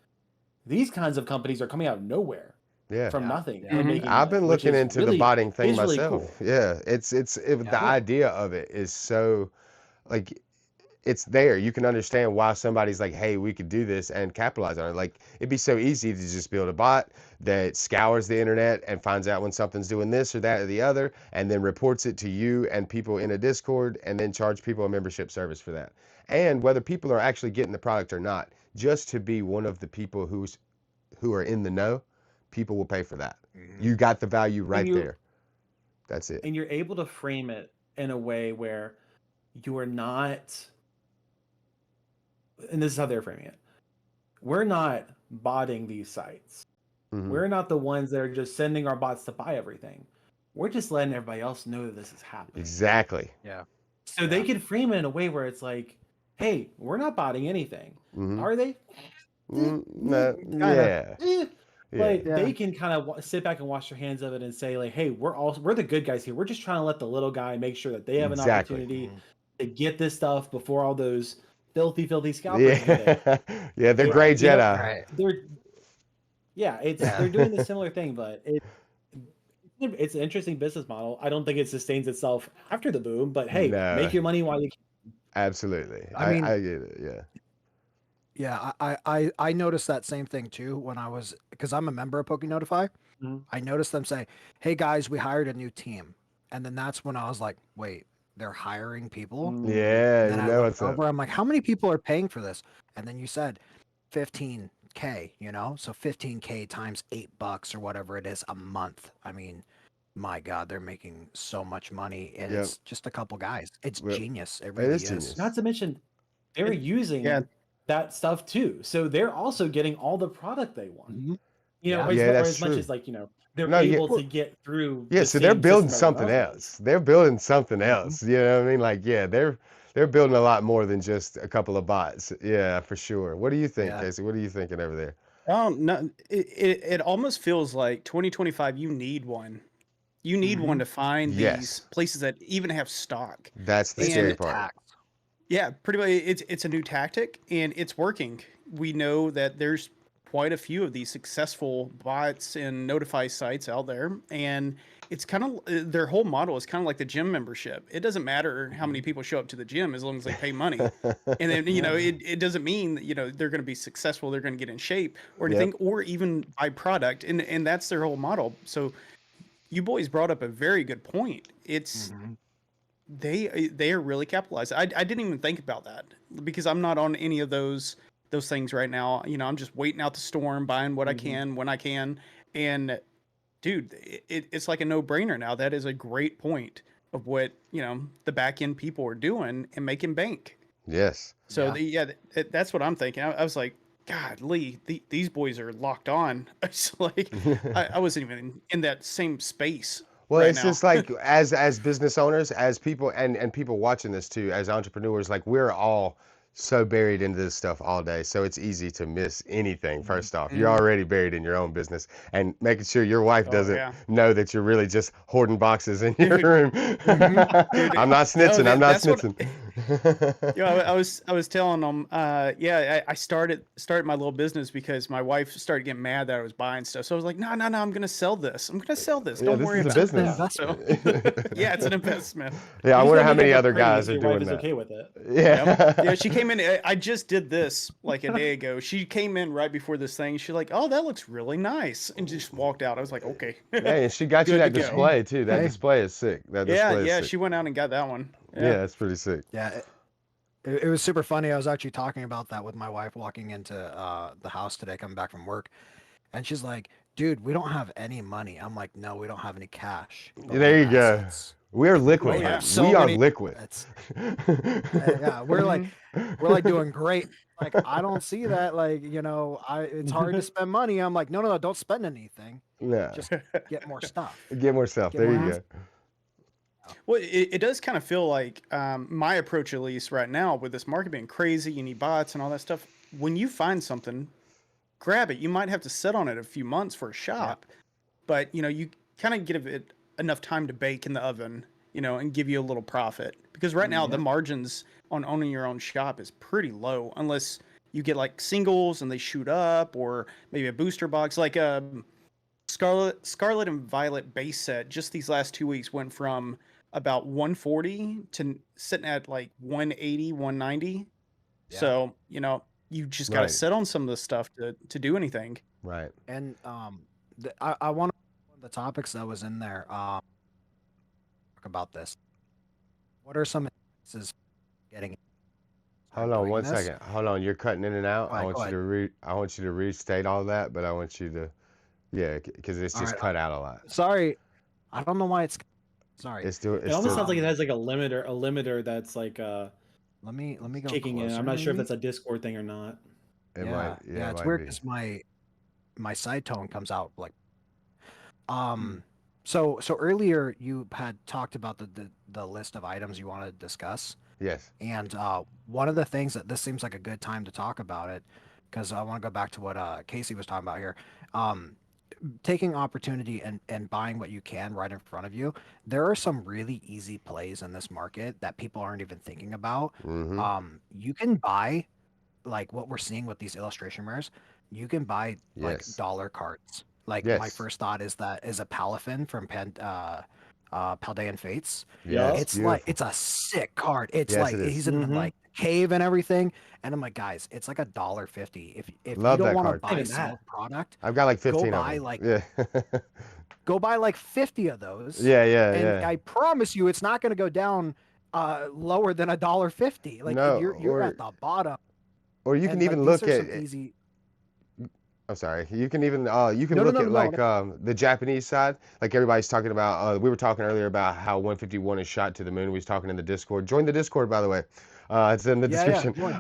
these kinds of companies are coming out of nowhere Yeah. from Yeah. nothing Yeah. and Mhm. making I've money, been which looking is into the botting thing really myself. cool. Yeah, the Yeah. Yeah. idea of it is so like it's there. You can understand why somebody's like, hey, we could do this and capitalize on it. Like it'd be so easy to just build a bot that scours the internet and finds out when something's doing this or that or the other, and then reports it to you and people in a Discord, and then charge people a membership service for that. And whether people are actually getting the product or not, just to be one of the people who are in the know, people will pay for that. hmm You got the value And right you there. That's it. and you're able to frame it in a way where you are not, and this is how they're framing it, we're not botting these sites. Hmm. We're not the ones that are just sending our bots to buy everything. We're just letting everybody else know that this is happening. Exactly. Yeah. So they Yeah. can frame it in a way where it's like, hey, we're not botting anything. Hmm. Are they? No, Kinda. yeah, Eh. yeah. But they can kind of sit back and wash their hands of it and say like, hey, we're the good guys here. We're just trying to let the little guy make sure that they have an Exactly. opportunity Mhm. to get this stuff before all those filthy scalpers get it. Yeah, yeah. The It gray you know Jedi. Right. they're yeah, Yeah. they're doing the similar thing, but It's an interesting business model. I don't think it sustains itself after the boom, but hey, No, make your money while you can. absolutely. I mean, I get it. Yeah. yeah, I noticed that same thing too when I was, because I'm a member of PokeNotify. Mhm. I noticed them say, "Hey guys, we hired a new team," and then that's when I was like, "Wait, they're hiring people?" Yeah, And then you I know looked what's up. over. I'm like, "How many people are paying for this?" And then you said 15K. So 15K times $8 or whatever it is a month. I mean, my God, they're making so much money, and Yep. it's just a couple guys. It's Well, genius. It it really is is. genius. Not to mention, they're And yeah, using that stuff too. So they're also getting all the product they want. Mhm. You know, Yeah. as, Yeah, or that's as much true. as they're No, yeah, able Well, to get through yeah. the So they're same building system everyone something else is. else. They're building something mhm. else. You know what I mean? Like, yeah, they're building a lot more than just a couple of bots. Yeah, for sure. What do you think, Yeah. Casey? What are you thinking over there? oh no, it almost feels like 2025. You need one. You need one Mhm. to find these Yes, places that even have stock. that's the It's a new scary And part. tax. yeah, pretty much it's a new tactic and it's working. We know that there's quite a few of these successful bots and notify sites out there, and it's kind of their whole model is kind of like the gym membership. It doesn't matter how many people show up to the gym as long as they pay money. And then, Yeah. it doesn't mean that, they're going to be successful, they're going to get in shape or Yep. anything, or even buy product. And that's their whole model. So you boys brought up a very good point. It's Mhm. they are really capitalized. I didn't even think about that because I'm not on any of those things right now. I'm just waiting out the storm, buying what I Mhm. can when I can. And dude, it's like a no-brainer now. That is a great point of what, the back end people are doing and making bank. Yes. So Yeah. that's what I'm thinking. I was like, God, Lee, these boys are locked on. It's like I wasn't even in that same space Well, right it's now. just like as business owners, as people and people watching this too, as entrepreneurs, like we're all so buried into this stuff all day. So it's easy to miss anything. Mhm. First off, you're Mhm. already buried in your own business and making sure your wife Oh doesn't yeah, know that you're really just hoarding boxes in your dude. room. Mhm. I'm not No, snitching. I'm not that's what. snitching. I was telling them, yeah, I started my little business because my wife started getting mad that I was buying stuff. So I was like, no, no, no, I'm gonna sell this. I'm gonna sell this. Yeah, Don't this worry is a It's about just it. an business. So investment. yeah, it's an investment. Yeah, I You just wonder gotta how make many up a other phrase guys so are your wife doing is that. okay with it. Yep. Yeah, she Yeah. came in. I just did this like a day ago. She came in right before this thing. She's like, "Oh, that looks really nice," and just walked out. I was like, "Okay, Hey, and she got you good to that go." Hey, display too. That hey. display is sick. That Yeah, display is yeah. sick. She went out and got that one. Yeah. Yeah, that's pretty sick. Yeah. It was super funny. I was actually talking about that with my wife walking into the house today, coming back from work, and she's like, "Dude, we don't have any money." I'm like, "No, we don't have any cash, but we There have you go. assets. We are We liquid, Oh have yeah. honey. so We are many liquid. assets." Yeah, Hmm. we're like doing great. Like, I don't see that. Like, it's hard to spend money. I'm like, no, no, no, don't spend anything. No, Just get more stuff. get more stuff. Get There more you Hmm. assets. go. Well, it does kind of feel like my approach, at least right now, with this market being crazy, you need bots and all that stuff. When you find something, grab it. You might have to sit on it a few months for a Yeah. shop, but you kind of give it enough time to bake in the oven, and give you a little profit. Because right now the Yeah. margins on owning your own shop is pretty low, unless you get like singles and they shoot up, or maybe a booster box, like Scarlet and Violet base set. Just these last 2 weeks went from about 140 to sitting at like 180, 190. Yeah. So you just got to Right, sit on some of this stuff to do anything. right. And I want to one of the topics that was in there. Talk about this. What are some advices getting Hold start on doing one this? second. Hold on. You're cutting in and out. Go ahead. Go ahead. I want you to restate all that, but I want you to yeah, because it's All just right. cut out a lot. Sorry. I don't know why it's sorry. It It's almost still sounds like it Um, has like a limiter that's like let me go kicking in. I'm closer, not sure if maybe. that's a Discord thing or not. yeah, it It's might weird be. because my side tone comes out like Mm. so earlier you had talked about the list of items you want to discuss, Yes. and one of the things that this seems like a good time to talk about it, because I want to go back to what Casey was talking about here. Um, Taking opportunity and buying what you can right in front of you. There are some really easy plays in this market that people aren't even thinking about. Mm-hmm. You can buy like what we're seeing with these illustration rares. You can buy like Yes. dollar cards. Like my Yes. first thought is a Palafin from Paldean Fates. Yes. It's like Beautiful. it's a sick card. It's Yes, like it is. he's in like cave and everything. And I'm like, guys, it's like $1.50. If you Love don't that want to card. buy Even sell that. product, I've got like go 15 of buy them. like Yeah. go buy like 50 of those. Yeah, yeah, And yeah. I promise you, it's not going to go down lower than $1.50. Like No, you're at the bottom. or you can And like even these look are some at. easy. I'm sorry. You can even No, no, look no, at no, no. like the Japanese side. Like everybody's talking about. We were talking earlier about how 151 is shot to the moon. We was talking in the Discord. Join the Discord, by the way. It's in the Yeah, description. join.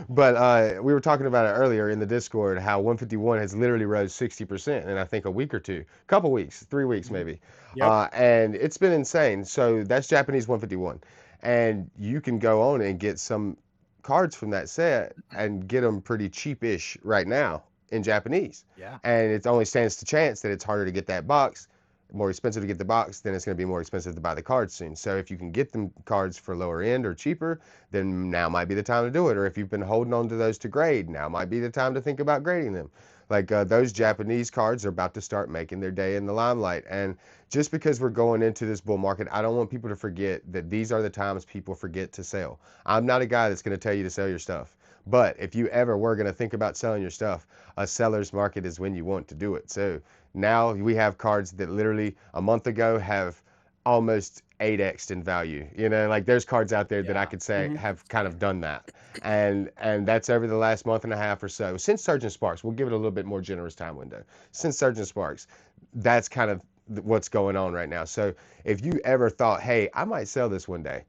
But we were talking about it earlier in the Discord how 151 has literally rose 60% in I think a week or two, couple weeks, 3 weeks maybe. Yep. And it's been insane. So that's Japanese 151, and you can go on and get some cards from that set and get them pretty cheapish right now in Japanese. Yeah. And it only stands to chance that it's harder to get that box, more expensive to get the box, then it's going to be more expensive to buy the cards soon. So if you can get them cards for lower end or cheaper, then now might be the time to do it. Or if you've been holding on to those to grade, now might be the time to think about grading them. Like those Japanese cards are about to start making their day in the limelight. And just because we're going into this bull market, I don't want people to forget that these are the times people forget to sell. I'm not a guy that's going to tell you to sell your stuff. But if you ever were going to think about selling your stuff, a seller's market is when you want to do it. So now we have cards that literally a month ago have almost 8x'd in value. You know, like there's cards out there that I Yeah. could say Mhm. have kind of done that. And that's over the last month and a half or so. Since Sergeant Sparks, we'll give it a little bit more generous time window. Since Sergeant Sparks, that's kind of what's going on right now. So if you ever thought, hey, I might sell this one day,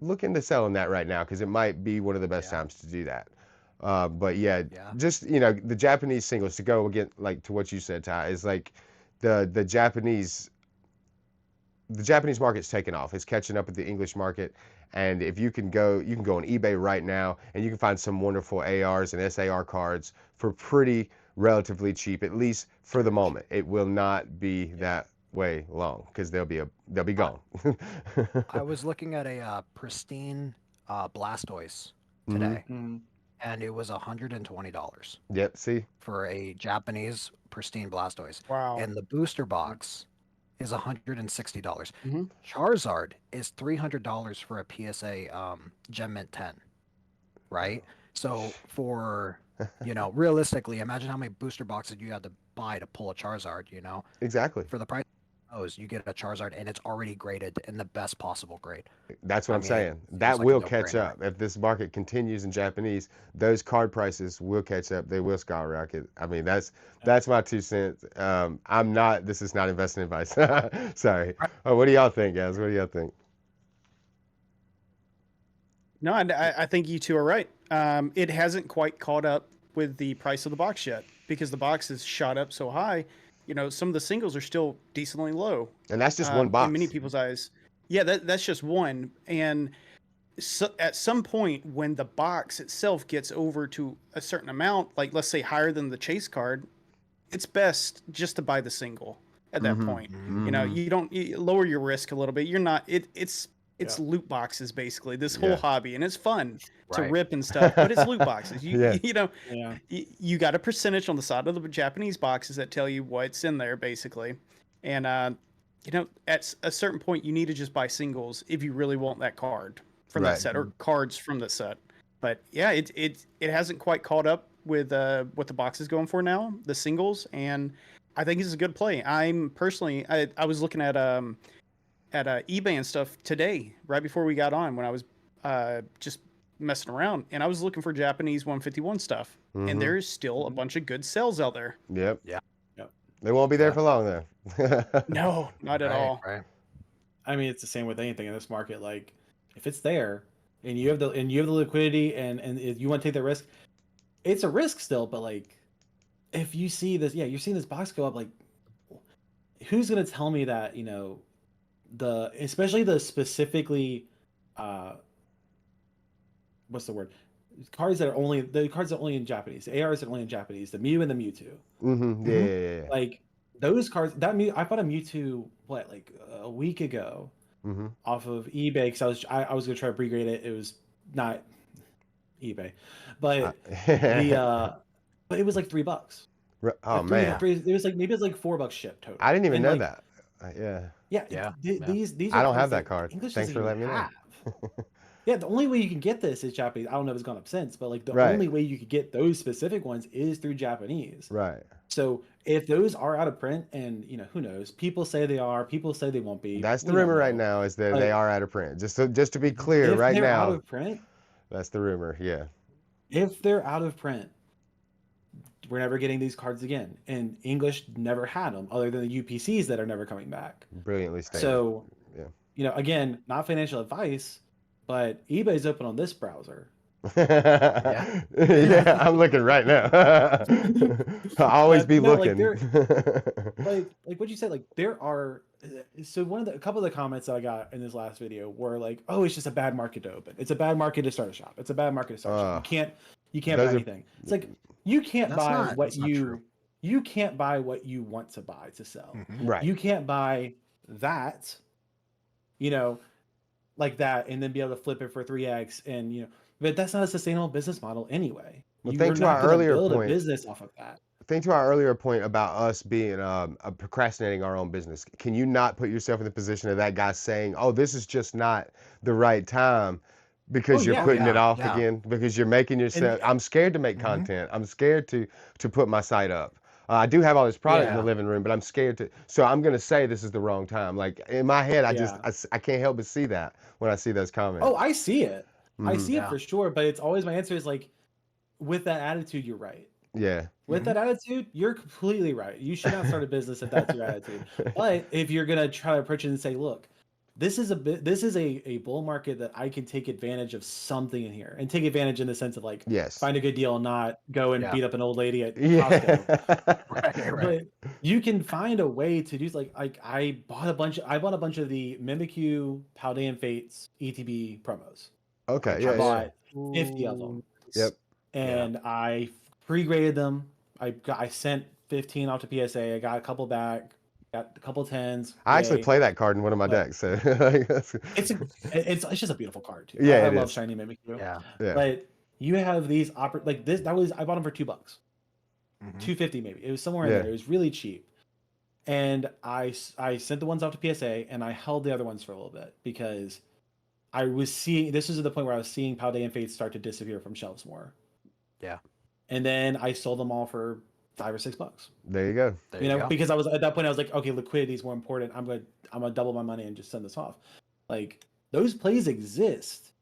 look into selling that right now because it might be one of the best Yeah. times to do that. But yeah, Yeah. just the Japanese singles to go again, like to what you said, Ty, is like the Japanese market's taking off. It's catching up with the English market. And if you can go on eBay right now and you can find some wonderful ARs and SAR cards for pretty relatively cheap, at least for the moment. It will not be that way long because they'll be I, gone. I was looking at a pristine Blastoise Hmm. today, and it was $120 Yep. See. for a Japanese pristine Blastoise. Wow. And the booster box is $160. Mhm. Charizard is $300 for a PSA Gem Mint 10, right? So for realistically, imagine how many booster boxes you had to buy to pull a Charizard, Exactly. for the price of those, you get a Charizard and it's already graded in the best possible grade. That's what I I'm mean, it saying. feels That like a will catch no-brainer. up. If this market continues in Japanese, those card prices will catch up. They will skyrocket. I mean, that's my 2 cents. I'm not. This is not investment advice. Sorry. What do y'all think, guys? What do y'all think? No, I think you two are right. It hasn't quite caught up with the price of the box yet because the box has shot up so high. Some of the singles are still decently low And that's just one in many box. people's eyes. Yeah, that's just one. And so at some point, when the box itself gets over to a certain amount, like let's say higher than the chase card, it's best just to buy the single at that Mm-hmm. point. Mm-hmm. You lower your risk a little bit. You're not it's Yeah. loot boxes basically. This whole Yeah. hobby, and it's fun to Right. rip and stuff, but it's loot boxes. Yeah. Yeah. You got a percentage on the side of the Japanese boxes that tell you what's in there basically, and at a certain point you need to just buy singles if you really want that card from that Right. set or cards from the set. But yeah, it hasn't quite caught up with what the box is going for now, the singles, and I think it's a good play. I'm personally, I was looking at eBay and stuff today, right before we got on, when I was just messing around, and I was looking for Japanese 151 stuff, and Mm-hmm. there's still a bunch of good sales out there. Yep. Yeah. Yep. They won't be there Yeah. for long though. No, not at all. Right. I mean, it's the same with anything in this market. Like, if it's there and you have the liquidity and if you want to take that risk, it's a risk still. But like, if you see this, yeah, you're seeing this box go up. Like, who's gonna tell me that especially the specifically, what's the word? Cards that are only in Japanese, the ARs that are only in Japanese, the Mew and the Mewtwo. Mm-hmm. Yeah, yeah, yeah. Like those cards, I bought a Mewtwo like a week ago Mm-hmm. off of eBay because I was gonna try to regrade it. It was not eBay, but but it was like $3. Oh Three, man, it was like maybe it's like $4 ship total. I didn't even And know like, that. Yeah, yeah, Yeah, yeah. these I are don't have cards that that card. English Thanks doesn't for even letting me know. have. Yeah, the only way you can get this is Japanese. I don't know if it's gone up since, but like the Right, only way you could get those specific ones is through Japanese. right. So if those are out of print, and who knows? People say they are, people say they won't be. That's the We don't rumor right know. now is that they But are out of print. Just to be Mhm. clear, if right they're out now, of print, that's the rumor. Yeah, we're never getting these cards again. And English never had them, other than the UPCs that are never coming back. brilliantly stated. So, Yeah. again, not financial advice, but eBay's open on this browser. Yeah. Yeah, I'm looking right now. I'll always But be no, like looking. there, like what you said, like there are. So a couple of the comments that I got in this last video were like, "Oh, it's just a bad market to open. It's a bad market to start a shop. It's a bad market to start a shop. You can't buy Those are anything." It's like you can't That's buy not. what That's not true. you can't buy what you want to buy to sell. Mhm. right. You can't buy that, you know, like that, and then be able to flip it for 3x, and but that's not a sustainable business model anyway. Well, You're think to our not going to earlier build a point. business off of that. Think to our earlier point about us being procrastinating our own business. Can you not put yourself in the position of that guy saying, "Oh, this is just not the right time," Oh because you're Oh yeah, putting it yeah. off Yeah. again because you're making and yourself. I'm scared to make Hmm. content. I'm scared to put my site up. I do have all this product in the yeah, living room, but I'm scared to. So I'm gonna say this is the wrong time. Like in my head, yeah. I can't help but see that when I see those Oh, comments. I see it. I Hmm. see it Yeah. for sure, but it's always my answer is like, with that attitude, you're right. Yeah. With Hmm. that attitude, you're completely right. You should not start a business if that's your attitude. But if you're gonna try to approach it and say, look, this is a bull market that I can take advantage of something in here, and take advantage in the sense of like Yes. find a good deal and not go and Yeah. beat up an old lady at Yeah. Costco. Right. Right. But you can find a way to do like I bought a bunch of the Mimikyu Paldean Fates ETB promos. Okay. I Yeah. Yeah. bought 50 of Ooh, them, nice. Yep. Yeah. and I pre-graded them. I sent 15 off to PSA. I got a couple back, got a couple tens. I actually Yay! play that card in one of my But decks. So like, it's a it's just a beautiful card too. yeah, I it love is. shiny Mimikyu. Yeah. Yeah. But you have these like this. That was I bought them for $2, Hmm. 250 maybe. It was somewhere in Yeah. there. It was really cheap. And I sent the ones off to PSA, and I held the other ones for a little bit because I was seeing this was at the point where I was seeing Paldean Fates start to disappear from shelves more. Yeah. And then I sold them all for $5 or $6. There you go. There you go. Because I was at that point I was like, okay, liquidity is more important. I'm gonna double my money and just send this off. Like those plays exist.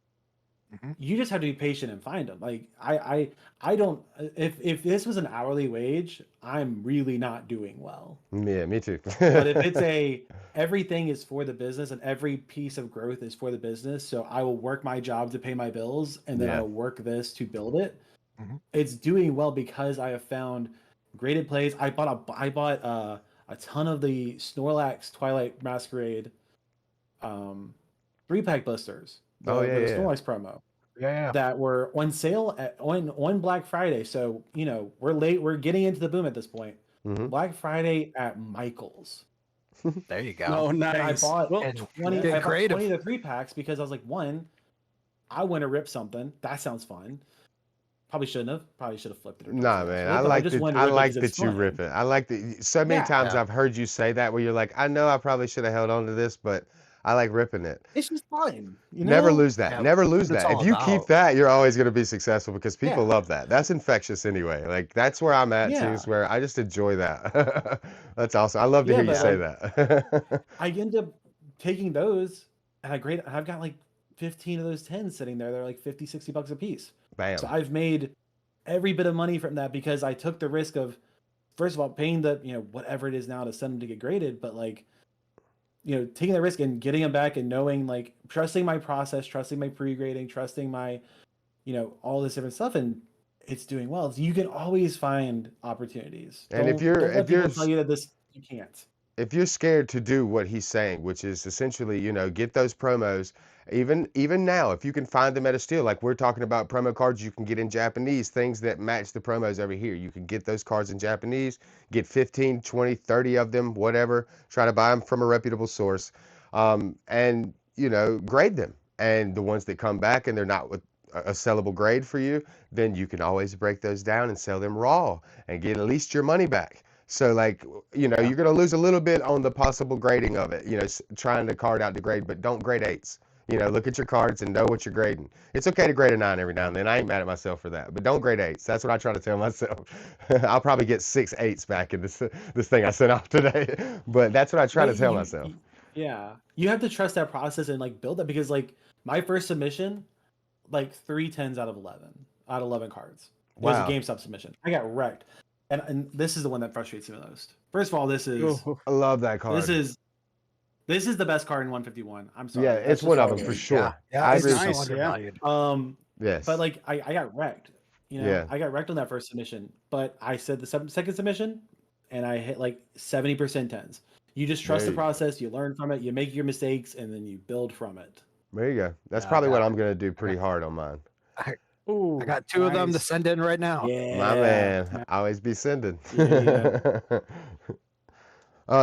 Mhm. You just have to be patient and find them. Like I don't if this was an hourly wage, I'm really not doing well. Yeah, me too. But if it's everything is for the business and every piece of growth is for the business, so I will work my job to pay my bills and then Yeah. I'll work this to build it. Mhm. It's doing well because I have found graded plays. I bought a ton of the Snorlax Twilight Masquerade 3-pack blisters. Oh, yeah, The yeah. Snorlax promo Yeah. that were on sale on Black Friday. So, we're late. We're getting into the boom at this point. Mhm. Black Friday at Michael's. There you go. Oh, And I nice. bought Well, 20. get I bought creative. 20 of the 3-packs because I was like, one, I want to rip something. That sounds fun. Probably shouldn't have. Probably should have flipped it. Or done Nah, something man. else with it, but I just wanted to I rip it like 'cause it's that you fun. rip it. I like that. So many Yeah, times Yeah. I've heard you say that where you're like, I know I probably should have held on to this, but I like ripping it. it's just fun. Never lose that. Yeah, Never lose what it's that. If all you keep about. that, you're always going to be successful because people Yeah, love that. That's infectious anyway. Like that's where I'm at too, yeah, is where I just enjoy that. That's awesome. I love to yeah. hear you But say that. I end up taking those, and I've got like 15 of those 10s sitting there. They're like 50, $60 a piece. So Bam. I've made every bit of money from that because I took the risk of, first of all, paying the whatever it is now to send them to get graded, but like taking the risk and getting them back and knowing, like, trusting my process, trusting my pre-grading, trusting my all this different stuff, and it's doing well. So you can always find opportunities. And Don't let people tell you that you can't. if you're scared to do what he's saying, which is essentially, get those promos, even now, if you can find them at a steal, like we're talking about promo cards you can get in Japanese, things that match the promos over here. You can get those cards in Japanese, get 15, 20, 30 of them, whatever, try to buy them from a reputable source, and, grade them. And the ones that come back and they're not a sellable grade for you, then you can always break those down and sell them raw and get at least your money back. So like, you know, you're gonna lose a little bit on the possible grading of it, you know, trying to card out the grade, but don't grade eights. You know, look at your cards and know what you're grading. It's okay to grade a 9 every now and then. I ain't mad at myself for that, but don't grade eights. That's what I try to tell myself. I'll probably get 6 8s back in this thing I sent off today, but that's what I try to But tell myself. yeah, you have to trust that process and like build that, because like my first submission, like 3 10s out of 11 cards. It was a Wow. GameStop submission. I got wrecked, and this is the one that frustrates me the most. First of all, this is Ooh. I love that card. this is the best card in 151. I'm sorry. Yeah, That's it's just one of what them it for is. sure. Yeah, I it's agree nice, with so you. yeah. undervalued. Yes. But like I got wrecked. You know, Yeah. I got wrecked on that first submission. But I said the second submission, and I hit like 70% tens. You just trust the There you- process. You learn from it. You make your mistakes, and then you build from it. There you go. That's Yeah, I probably what got- I'm gonna do pretty hard on mine. Ooh, I got 2 of them to nice. send in right now. Yeah, My man, I always be sending. Yeah.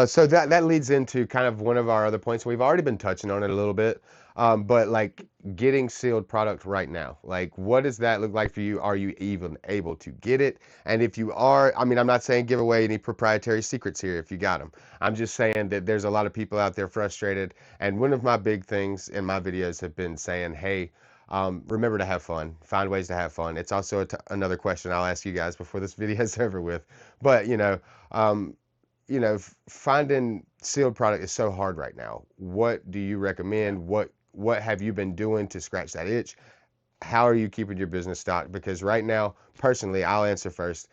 So that leads into kind of one of our other points. We've already been touching on it a little bit, but like getting sealed product right now, like what does that look like for you? Are you even able to get it? And if you are, I mean, I'm not saying give away any proprietary secrets here if you got them. I'm just saying that there's a lot of people out there frustrated. And one of my big things in my videos have been saying, hey, remember to have fun. Find ways to have fun. It's also another question I'll ask you guys before this video is over with. But finding sealed product is so hard right now. What do you recommend? What have you been doing to scratch that itch? How are you keeping your business stocked? Because right now, personally, I'll answer first.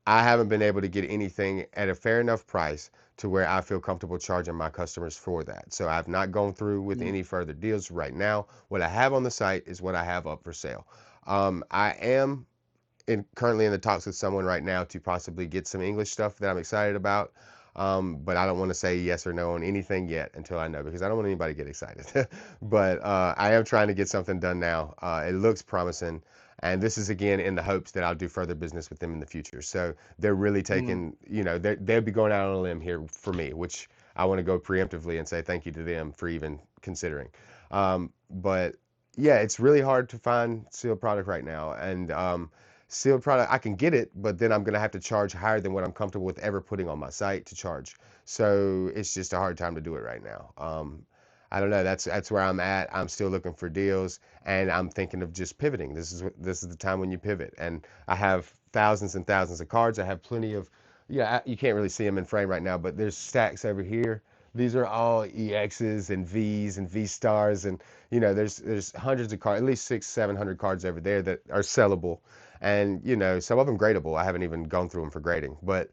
I haven't been able to get anything at a fair enough price to where I feel comfortable charging my customers for that. So I've not gone through with any further deals right now. What I have on the site is what I have up for sale. I am currently in the talks with someone right now to possibly get some English stuff that I'm excited about. But I don't want to say yes or no on anything yet until I know, because I don't want anybody to get excited. But I am trying to get something done now. It looks promising. And this is again in the hopes that I'll do further business with them in the future. So they're really taking, they'll be going out on a limb here for me, which I want to go preemptively and say thank you to them for even considering. But yeah, it's really hard to find sealed product right now. And sealed product, I can get it, but then I'm going to have to charge higher than what I'm comfortable with ever putting on my site to charge. So it's just a hard time to do it right now. I don't know. That's where I'm at. I'm still looking for deals, and I'm thinking of just pivoting. This is the time when you pivot. And I have thousands and thousands of cards. I have plenty of, you can't really see them in frame right now, but there's stacks over here. These are all EXs and Vs and V stars, and there's hundreds of cards, at least 600-700 cards over there that are sellable, and some of them gradable. I haven't even gone through them for grading, but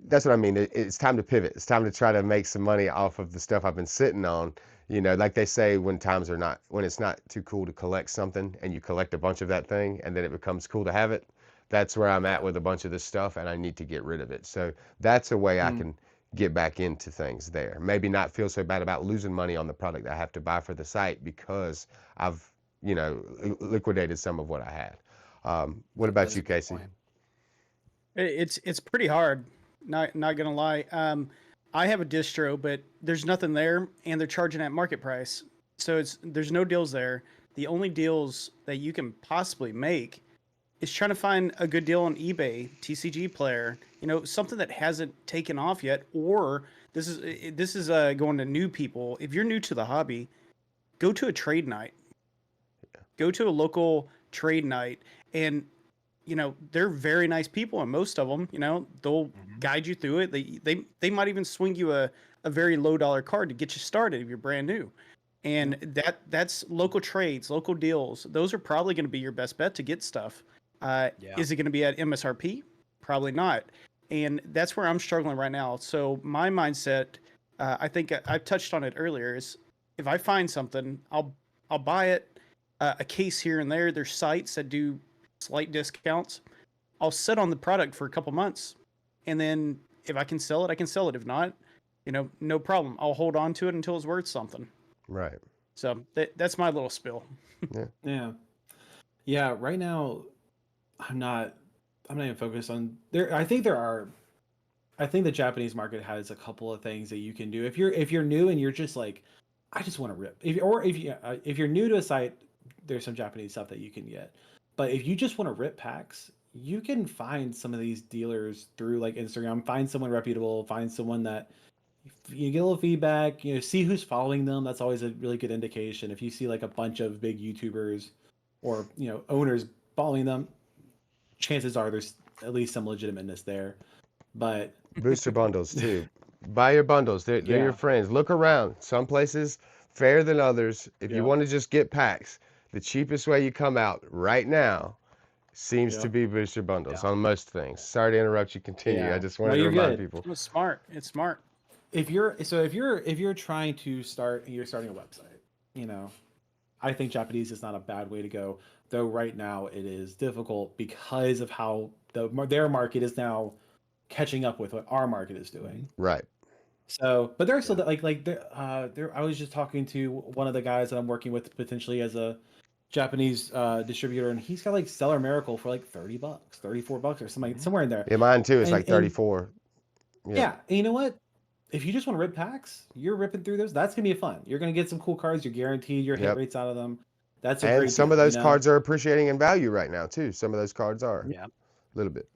that's what I mean. It's time to pivot. It's time to try to make some money off of the stuff I've been sitting on. Like they say, when it's not too cool to collect something, and you collect a bunch of that thing, and then it becomes cool to have it. That's where I'm at with a bunch of this stuff, and I need to get rid of it. So that's a way I can get back into things there. Maybe not feel so bad about losing money on the product I have to buy for the site, because I've, liquidated some of what I had. What about you, Casey? It's pretty hard. Not gonna lie. I have a distro, but there's nothing there, and they're charging at market price. So there's no deals there. The only deals that you can possibly make is trying to find a good deal on eBay, TCG Player, something that hasn't taken off yet, or this is going to new people. If you're new to the hobby, go to a trade night. Go to a local trade night, and they're very nice people, and most of them, they'll guide you through it. They might even swing you a very low dollar card to get you started if you're brand new. And that's local trades, local deals. Those are probably going to be your best bet to get stuff. Is it going to be at MSRP? Probably not. And that's where I'm struggling right now. So my mindset, I think I touched on it earlier, is if I find something, I'll buy it. A case here and there. There's sites that do slight discounts. I'll sit on the product for a couple months, and then if I can sell it, I can sell it. If not, no problem. I'll hold on to it until it's worth something. Right. So that's my little spill. Yeah. Right now, I'm not even focused on there. I think the Japanese market has a couple of things that you can do if you're new and you're just like, I just want to rip. If you're new to a site, there's some Japanese stuff that you can get. But if you just want to rip packs, you can find some of these dealers through like Instagram. Find someone reputable. Find someone that you get a little feedback. See who's following them. That's always a really good indication. If you see like a bunch of big YouTubers or owners following them, chances are there's at least some legitimateness there. But Booster bundles too. Buy your bundles. They're Yeah. your friends. Look around. Some places fairer than others. If you Yep. want to just get packs, the cheapest way you come out right now seems to Yep. be booster bundles on most things. Sorry to interrupt you. Continue. Yeah. I just No, wanted to you're remind good. people. It's smart. It's smart. if you're trying to start, you're starting a website, I think Japanese is not a bad way to go, though right now it is difficult because of how their market is now catching up with what our market is doing. Right. So, but there's still I was just talking to one of the guys that I'm working with potentially as a Japanese distributor, and he's got like Stellar Miracle for like $30, $34 or something, somewhere in there. Yeah, mine too. It's And- like 34. Yeah, and you know what? If you just want to rip packs, you're ripping through those. That's gonna be fun. You're gonna get some cool cards. You're guaranteed your hit Yep. rates out of them. That's a And great some deal, of those cards are appreciating in value right now too. Some of those cards are. Yeah. A little bit.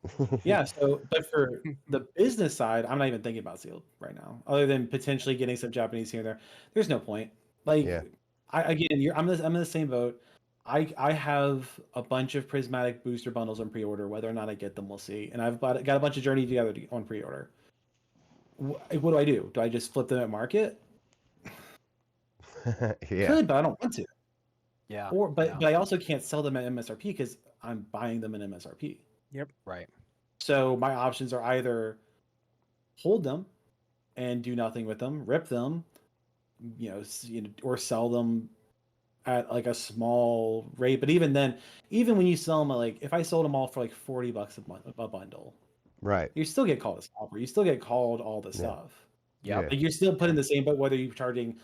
Yeah. So, but for the business side, I'm not even thinking about sealed right now, other than potentially getting some Japanese here and there. There's no point. Like, Yeah. I'm in the same boat. I have a bunch of prismatic booster bundles on pre-order. Whether or not I get them, we'll see. And I've got a bunch of Journey Together on pre-order. What do I do? Do I just flip them at market? Yeah. Could, but I don't want to. Yeah. But I also can't sell them at MSRP because I'm buying them in MSRP. Right. So my options are either hold them and do nothing with them, rip them, or sell them at like a small rate. But even then, even when you sell them, like if I sold them all for like $40 a bundle, Right. you still get called a scalper. You still get called all the Yeah. stuff. Yeah. Like you're still put in the same boat whether you're charging.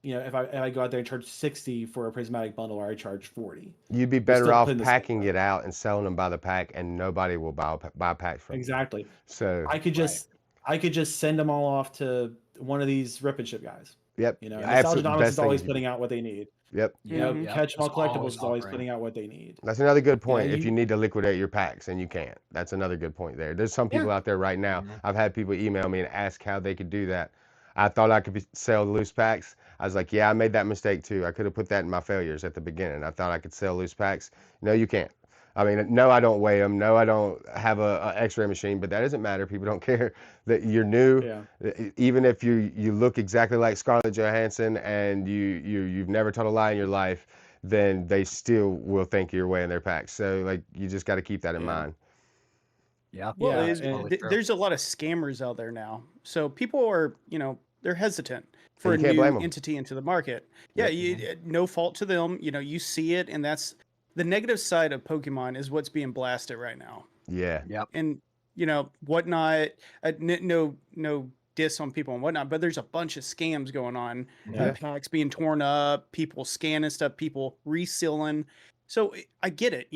If I go out there and charge 60 for a prismatic bundle, or I charge 40. You'd be better still off putting the same packing boat. it out and selling them by the pack, and nobody will buy packs from you. Exactly. So I could just send them all off to one of these rip and ship guys. yep. Nostalgia Dominance best is thing always you putting out what they need. Yep. Mhm. Catch All It's Collectibles always is always offering. putting out what they need. That's another good point. If you- you need to liquidate your packs and you can't, that's another good point there. There's some people out there right now. Mhm. I've had people email me and ask how they could do that. I thought I could sell loose packs. I was like, yeah, I made that mistake too. I could have put that in my failures at the beginning. I thought I could sell loose packs. No, you can't. I mean, no, I don't weigh them. No, I don't have a X-ray machine, but that doesn't matter. People don't care that you're new. Yeah. Even if you look exactly like Scarlett Johansson and you've never told a lie in your life, then they still will think you're weighing their packs. So like you just got to keep that in Yeah. mind. Yeah. Well, Yeah, it's- and- there's a lot of scammers out there now. So people are, they're hesitant for a you can't new blame 'em. entity into the market. Yeah, no fault to them. You see it, and that's the negative side of Pokemon is what's being blasted right now. Yeah. And whatnot. No diss on people and whatnot, but there's a bunch of scams going on. Yeah. Packs being torn up, people scanning stuff, people resealing. So I get it.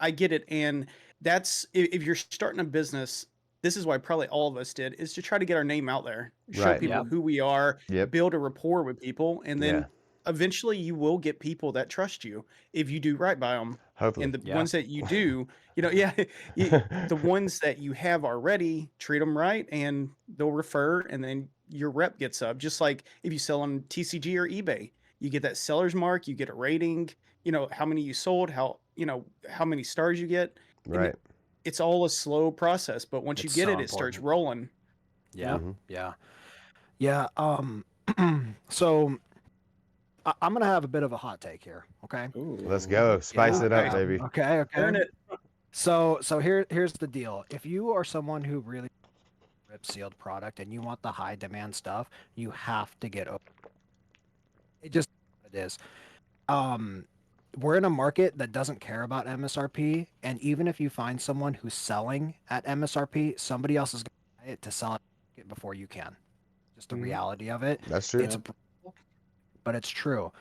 I get it, and that's if you're starting a business. This is why probably all of us did, is to try to get our name out there, show Right. people Yep. who we are, Yep. build a rapport with people, and then Yeah. eventually you will get people that trust you if you do right by them. Hopefully. And the Yeah. ones that you do, the ones that you have already, treat them right, and they'll refer, and then your rep gets up. Just like if you sell on TCG or eBay, you get that seller's mark, you get a rating, how many you sold, how many stars you get. And Right. it's all a slow process, but once you It's get so it, it starts important. rolling. Yeah. Mhm. Yeah. Yeah. So I'm gonna have a bit of a hot take here. Okay. Let's go. Spice it up, Okay. baby. Okay. Earn it. So here's the deal. If you are someone who really rip sealed product and you want the high demand stuff, you have to get open. It just it is. We're in a market that doesn't care about MSRP, and even if you find someone who's selling at MSRP, somebody else is going to buy it to sell it before you can. Just the Mhm. reality of it. That's true. It's brutal, but it's true.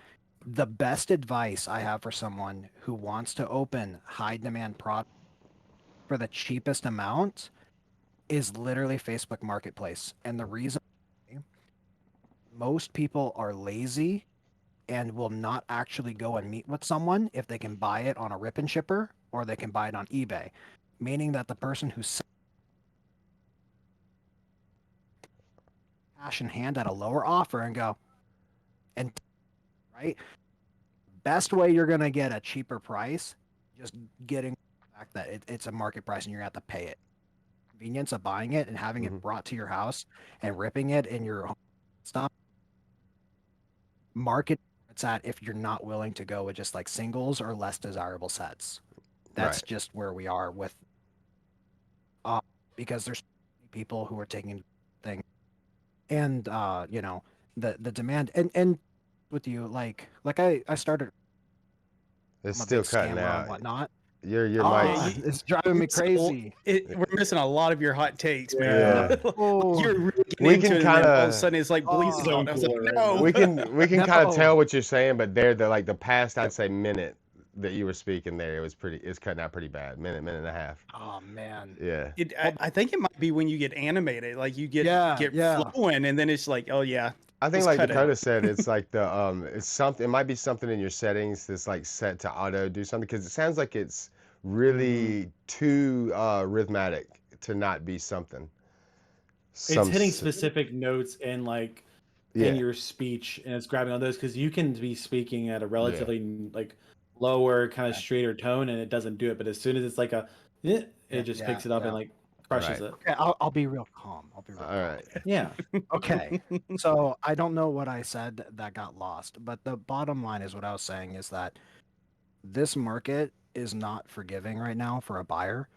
The best advice I have for someone who wants to open high demand product for the cheapest amount is literally Facebook Marketplace. And the reason most people are lazy and will not actually go and meet with someone if they can buy it on a rip and shipper or they can buy it on eBay, meaning that the person who's cash in hand at a lower offer and go and right, best way you're gonna get a cheaper price, just getting the fact that it's a market price and you're gonna have to pay it. Convenience of buying it and having Mhm. it brought to your house and ripping it in your home stuff. Market it's at if you're not willing to go with just like singles or less desirable sets. That's Right. just where we are with because there's people who are taking things and the demand and with you like I started It's I'm a still big cutting scammer on out. whatnot. Your Yeah, mic's It's driving me crazy. we're missing a lot of your hot takes, man. yeah. Oh, You're really getting We into can it, and then kind all of a of sudden it's like bleeding oh, out. I was like, Right no. now. we can kind of no. tell what you're saying, but there the past I'd Yep. say minute that you were speaking there, it's cutting out pretty bad. Minute and a half. Oh man. Yeah. Well, I think it might be when you get animated, like you yeah, get yeah. flowing, and then it's like, oh yeah, I think let's like cut it. Dakota said, it's like it's something. It might be something in your settings that's like set to auto do something because it sounds like it's really too rhythmatic to not be something. It's Some, hitting specific notes and like in yeah, your speech, and it's grabbing on those because you can be speaking at a yeah, relatively like lower, kind of straighter tone, and it doesn't do it. But as soon as it's like it Yeah, just yeah, picks it up and yeah. like crushes right. it. Okay, I'll be real calm. I'll be real All calm. right. Yeah. Okay. So I don't know what I said that got lost, but the bottom line is what I was saying is that this market is not forgiving right now for a buyer.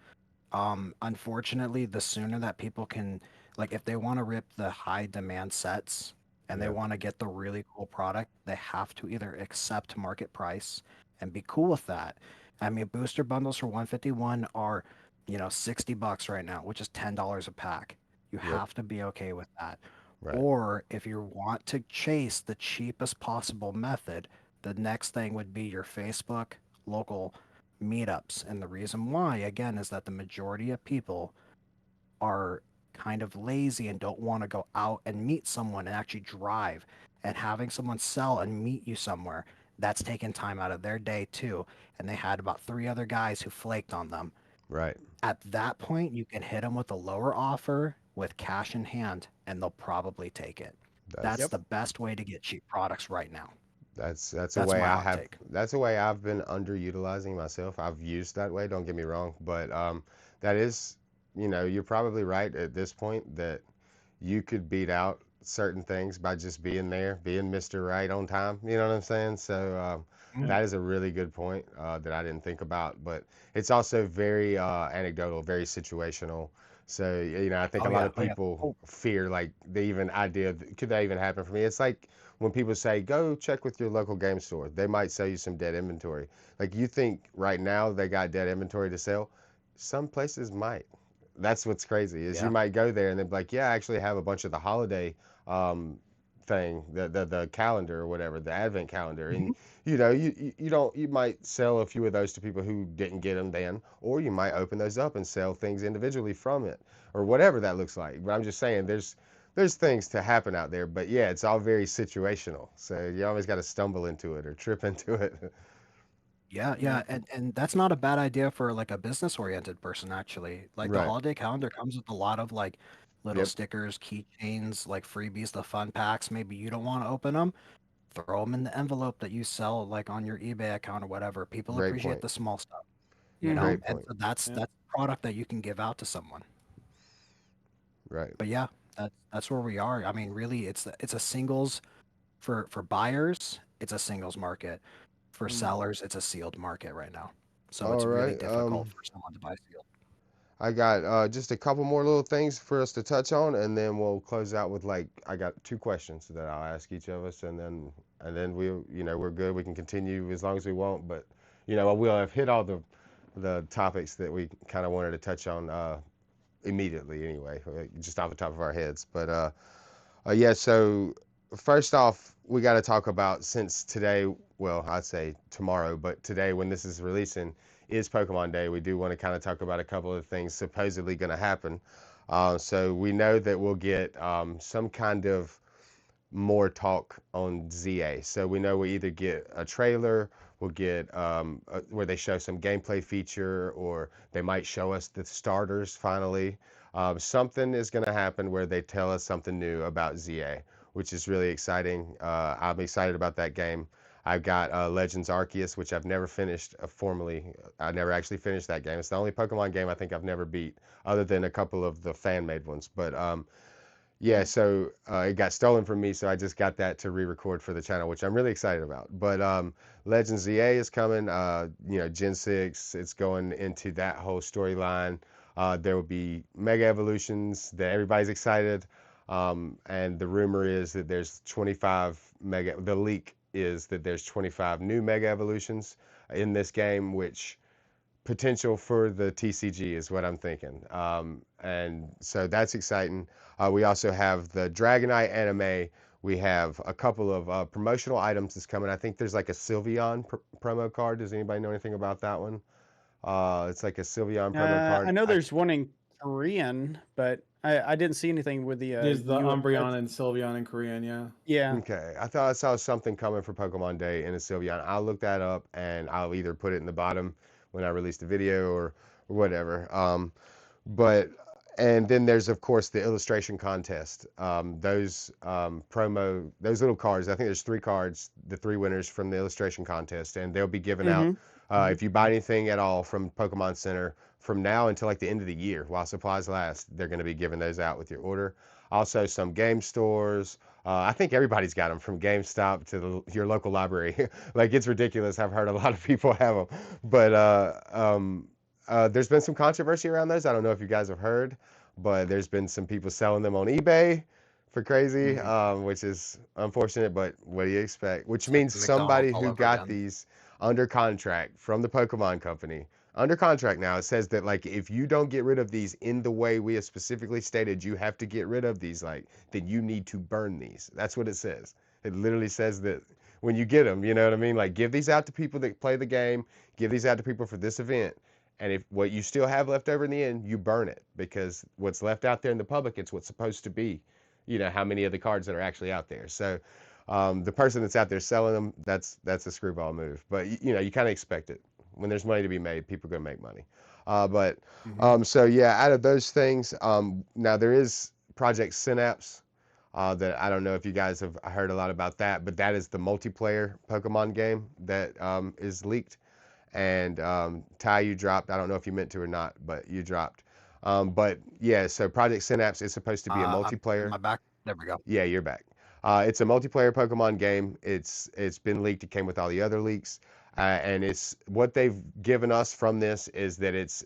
Unfortunately, the sooner that people can, like, if they want to rip the high demand sets and they Yeah. want to get the really cool product, they have to either accept market price and be cool with that. I mean, booster bundles for 151 are, $60 right now, which is $10 a pack. You Yep. have to be okay with that. Right. Or if you want to chase the cheapest possible method, the next thing would be your Facebook local meetups. And the reason why, again, is that the majority of people are kind of lazy and don't want to go out and meet someone and actually drive. And having someone sell and meet you somewhere, that's taking time out of their day too. And they had about three other guys who flaked on them. Right. At that point, you can hit them with a lower offer with cash in hand, and they'll probably take it. That's That's Yep. the best way to get cheap products right now. that's a That's way my hot take. that's a way I've been underutilizing myself. I've used that way, don't get me wrong, but that is, you're probably right at this point that you could beat out certain things by just being there, being Mr. Right on time. You know what I'm saying? So Mm. that is a really good point that I didn't think about. But it's also very anecdotal, very situational. So I think a Oh lot yeah, of oh yeah. people Oh, fear like the even idea of, could that even happen for me? It's like when people say go check with your local game store. They might sell you some dead inventory. Like you think right now they got dead inventory to sell. Some places might. That's what's crazy is you yeah. might go there and they're like, yeah, I actually have a bunch of the holiday um, thing, the calendar or whatever, the advent calendar, and Mhm. you don't you might sell a few of those to people who didn't get them then, or you might open those up and sell things individually from it, or whatever that looks like. But I'm just saying, there's things to happen out there, but yeah, it's all very situational. So you always got to stumble into it or trip into it. Yeah, Yeah. yeah, and that's not a bad idea for like a business-oriented person actually. Like the Right. holiday calendar comes with a lot of like little Yep. stickers, keychains, like freebies, the fun packs. Maybe you don't want to open them, throw them in the envelope that you sell like on your eBay account or whatever. People Great appreciate point. the small stuff, Hmm. Great and point. so that's Yeah. that's a product that you can give out to someone. Right. But yeah, that's where we are. I mean, really, it's a singles for buyers, it's a singles market. For Mm. sellers, it's a sealed market right now. So All it's really right. difficult for someone to buy sealed. I got just a couple more little things for us to touch on, and then we'll close out with like I got two questions that I'll ask each of us, and then we're good. We can continue as long as we want, but we'll have hit all the topics that we kind of wanted to touch on immediately anyway, just off the top of our heads. But yeah, so first off, we got to talk about since today, well, I'd say tomorrow, but today when this is releasing is Pokemon Day. We do want to kind of talk about a couple of things supposedly going to happen. So we know that we'll get some kind of more talk on ZA. So we know we either get a trailer, we'll get where they show some gameplay feature, or they might show us the starters finally. Something is going to happen where they tell us something new about ZA, which is really exciting. I'm excited about that game. I've got Legends Arceus, which I've never finished formally. I never actually finished that game. It's the only Pokemon game I think I've never beat, other than a couple of the fan-made ones. But yeah, so it got stolen from me, so I just got that to re-record for the channel, which I'm really excited about. But Legends ZA is coming, Gen 6, it's going into that whole storyline. There will be Mega Evolutions that everybody's excited. And the rumor is that there's 25 the leak is that there's 25 new Mega Evolutions in this game, which potential for the TCG is what I'm thinking. And so that's exciting. We also have the Dragonite anime. We have a couple of promotional items that's coming. I think there's like a Sylveon promo card. Does anybody know anything about that one? It's like a Sylveon promo card. I know there's one in Korean, but I didn't see anything with the There's the US. Umbreon and Sylveon in Korean, yeah. Yeah. Okay, I thought I saw something coming for Pokemon Day in a Sylveon. I'll look that up and I'll either put it in the bottom when I release the video or whatever. But and then there's of course the illustration contest. Those little cards. I think there's 3 cards, the 3 winners from the illustration contest, and they'll be given out if you buy anything at all from Pokemon Center from now until like the end of the year while supplies last. They're going to be giving those out with your order. Also, some game stores. I think everybody's got them from GameStop to your local library. Like it's ridiculous. I've heard a lot of people have them, but there's been some controversy around those. I don't know if you guys have heard, but there's been some people selling them on eBay for crazy, which is unfortunate. But what do you expect? Which means somebody who got these under contract from the Pokemon Company. Under contract now, it says that like if you don't get rid of these in the way we have specifically stated, you have to get rid of these. Like then you need to burn these. That's what it says. It literally says that when you get them, you know what I mean? Like give these out to people that play the game. Give these out to people for this event. And if what you still have left over in the end, you burn it because what's left out there in the public, it's what's supposed to be. You know how many of the cards that are actually out there. So the person that's out there selling them, that's a screwball move. But you know you kind of expect it. When there's money to be made, people are going to make money. So yeah, out of those things, now there is Project Synapse that I don't know if you guys have heard a lot about that, but that is the multiplayer Pokemon game that is leaked. And Ty, you dropped. I don't know if you meant to or not, but you dropped. But yeah, so Project Synapse is supposed to be a multiplayer. Am I back? There we go. Yeah, you're back. It's a multiplayer Pokemon game. It's been leaked. It came with all the other leaks. And it's what they've given us from this is that it's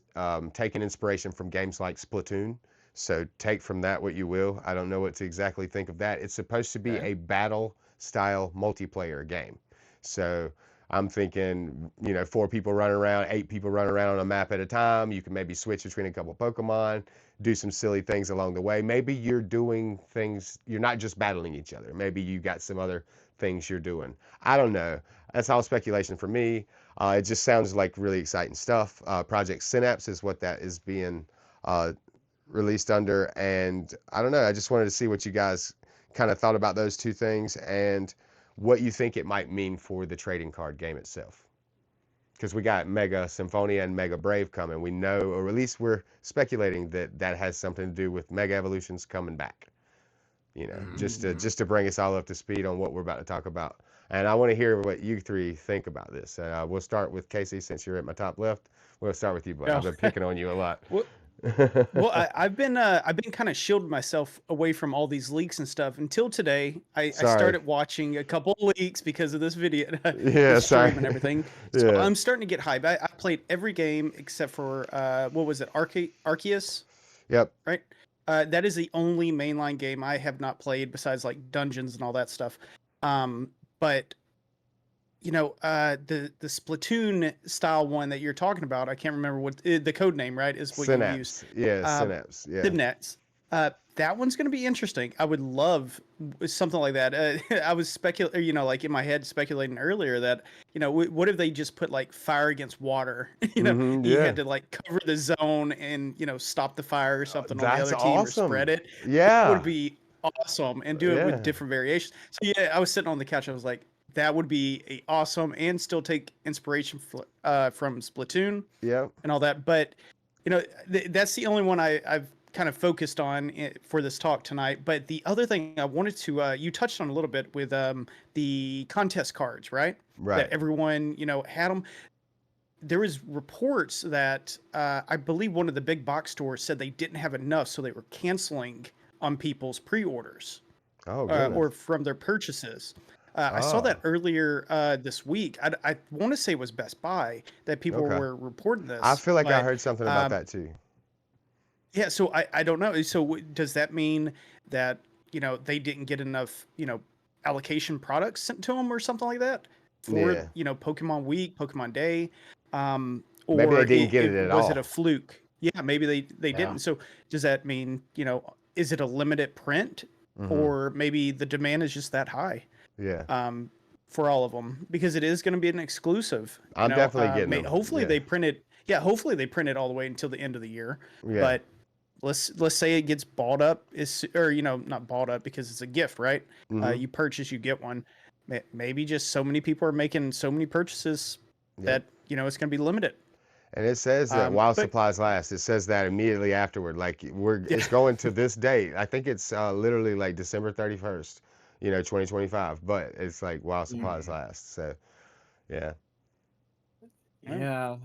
taken inspiration from games like Splatoon. So take from that what you will. I don't know what to exactly think of that. It's supposed to be a battle style multiplayer game. So I'm thinking, 4 people running around, 8 people running around on a map at a time. You can maybe switch between a couple Pokemon, do some silly things along the way. Maybe you're doing things, you're not just battling each other. Maybe you got some other things you're doing. I don't know. That's all speculation for me. It just sounds like really exciting stuff. Project Synapse is what that is being released under. And I don't know. I just wanted to see what you guys kind of thought about those 2 things and what you think it might mean for the trading card game itself. Because we got Mega Symphonia and Mega Brave coming. We know, or at least we're speculating that that has something to do with Mega Evolutions coming back. Just to bring us all up to speed on what we're about to talk about. And I want to hear what you 3 think about this. We'll start with Casey since you're at my top left. We'll start with you, buddy. I've been picking on you a lot. Well, I've been kind of shielding myself away from all these leaks and stuff until today. I started watching a couple leaks because of this video, this stream and everything. So I'm starting to get hype. I played every game except for what was it, Arceus? Yep. Right. That is the only mainline game I have not played besides like dungeons and all that stuff. But the Splatoon style one that you're talking about, I can't remember what the code name, right? Is what Synapse. you used. Yeah, Synapse. Yeah. Synapse. That one's going to be interesting. I would love something like that. I was like in my head speculating earlier that, what if they just put like fire against water? You had to like cover the zone and, stop the fire or something on the other team or spread it. Yeah. That would be awesome, and do it with different variations. So yeah, I was sitting on the couch. I was like, that would be awesome, and still take inspiration from Splatoon Yeah. and all that. But that's the only one I've kind of focused on for this talk tonight. But the other thing I wanted to you touched on a little bit with the contest cards, right? Right. That everyone had them. There was reports that I believe one of the big box stores said they didn't have enough, so they were canceling on people's pre-orders Oh, or from their purchases. I saw that earlier this week. I want to say it was Best Buy that people were reporting this. I feel like I heard something about that too. Yeah, so I don't know. So does that mean that they didn't get enough allocation products sent to them or something like that for Pokemon Week, Pokemon Day? Or maybe they didn't get it at all. Was it a fluke? Yeah, maybe they didn't. So does that mean is it a limited print, or maybe the demand is just that high? Yeah. For all of them, because it is going to be an exclusive. I'm definitely getting them. Hopefully they print it. Yeah, hopefully they print it all the way until the end of the year. Yeah. But let's say it gets bought up, or not bought up because it's a gift, right? You purchase, you get one. Maybe just so many people are making so many purchases that it's going to be limited. And it says that while supplies last, it says that immediately afterward. Like it's going to this date. I think it's literally like December 31st, 2025. But it's like while supplies last. So, yeah. Yeah,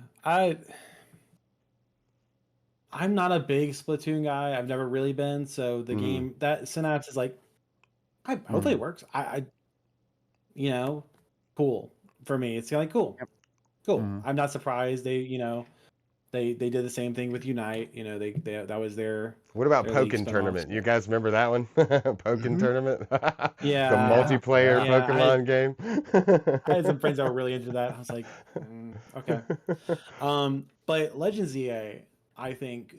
I'm not a big Splatoon guy. I've never really been. So the game that Synapse is like, hopefully it works. Cool for me. It's like cool. Yep. Cool. I'm not surprised. They did the same thing with Unite. They that was their. What about Pokken Tournament? You guys remember that one? Pokken Tournament? Yeah. The multiplayer Pokemon game. I had some friends that were really into that. I was like, okay. But Legends EA, I think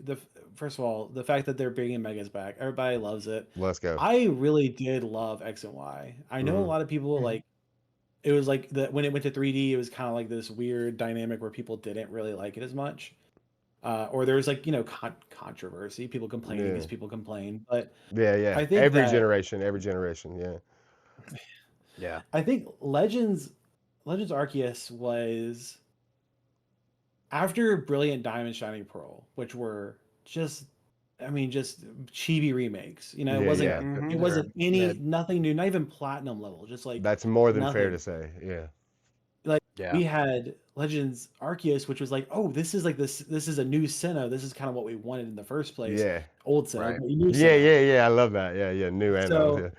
first of all, the fact that they're bringing Megas back, everybody loves it. Let's go. I really did love X and Y. I know a lot of people like. It was like when it went to 3D, it was kind of like this weird dynamic where people didn't really like it as much. Or there's like, controversy, people complaining because people complain. But yeah. I think every generation, yeah. Yeah. I think Legends Arceus was after Brilliant Diamond, Shining Pearl, which were just chibi remakes. It wasn't it wasn't nothing new, not even platinum level, just like that's more than nothing. fair to say. Yeah. Like we had Legends Arceus, which was like, oh, this is a new Sinnoh. This is kind of what we wanted in the first place. Yeah. Old Sinnoh. Right. New Sinnoh. Yeah. I love that. Yeah. New and old. Yeah.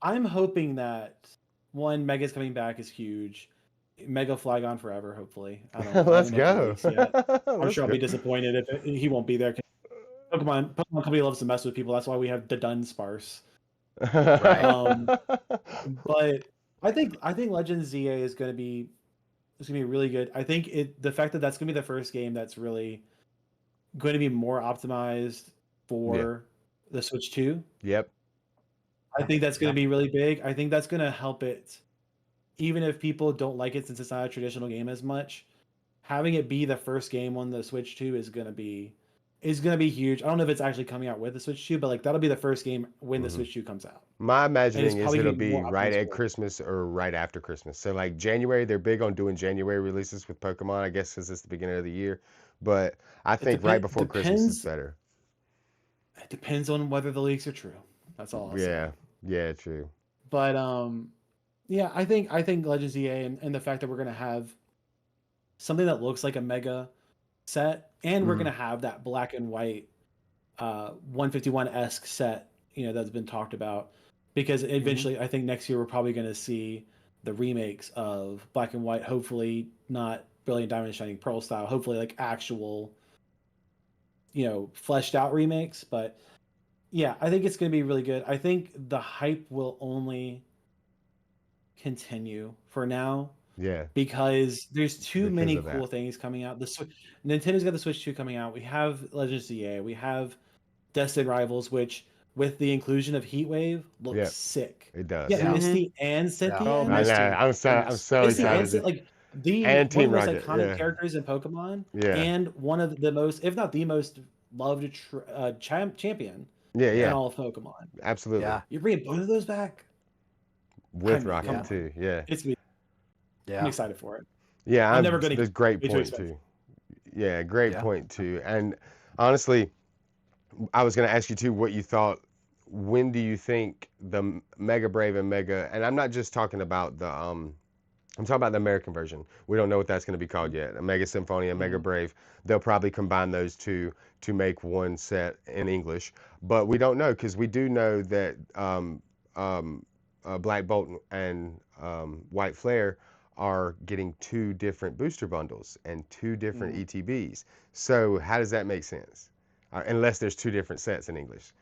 I'm hoping that Mega's coming back is huge. Mega Flygon forever, hopefully. I don't know. Let's go. I'm sure I'll be disappointed if he won't be there. Pokemon Company loves to mess with people. That's why we have the Dunsparce. Right. But I think Legends ZA is gonna be really good. I think the fact that that's gonna be the first game that's really going to be more optimized for the Switch 2. Yep. I think that's going to be really big. I think that's going to help it, even if people don't like it since it's not a traditional game as much. Having it be the first game on the Switch 2 is going to be huge. I don't know if it's actually coming out with the Switch 2, but like that'll be the first game when the Switch 2 comes out. My imagining is it'll be right at Christmas or right after Christmas. So like January, they're big on doing January releases with Pokemon, I guess, since it's the beginning of the year. But I think right before Christmas is better. It depends on whether the leaks are true. That's all I'll say. Yeah, true. But yeah, I think Legends EA and the fact that we're gonna have something that looks like a Mega set, and we're gonna have that black and white 151-esque set, that's been talked about, because eventually I think next year we're probably gonna see the remakes of Black and White, hopefully not Brilliant Diamond and Shining Pearl style, hopefully like actual fleshed out remakes. But yeah, I think it's gonna be really good. I think the hype will only continue for now. Yeah. Because there's too many cool things coming out. Nintendo's got the Switch 2 coming out. We have Legends EA. We have Destined Rivals, which with the inclusion of Heatwave looks sick. It does. Yeah, Misty and Cynthia. Oh, I know. I'm so excited. Like one of the most iconic characters in Pokemon, and one of the most, if not the most loved champion Yeah, and yeah, all of Pokemon. absolutely. Yeah. You're bringing both of those back? With Come Rocket on. too. Yeah, It's I'm Yeah. excited for it. yeah. I'm never gonna get That's great way too point expensive. too. Yeah, great Yeah. point too. And honestly, I was going to ask you too what you thought. When do you think the Mega Brave and Mega? And I'm not just talking about the I'm talking about the American version. We don't know what that's going to be called yet. A Mega Symphonia, Mega Mhm. Brave. They'll probably combine those two to make one set in English. But we don't know because we do know that um, Black Bolt and White Flare are getting two different booster bundles and two different Mhm. ETBs. So how does that make sense? Unless there's two different sets in English.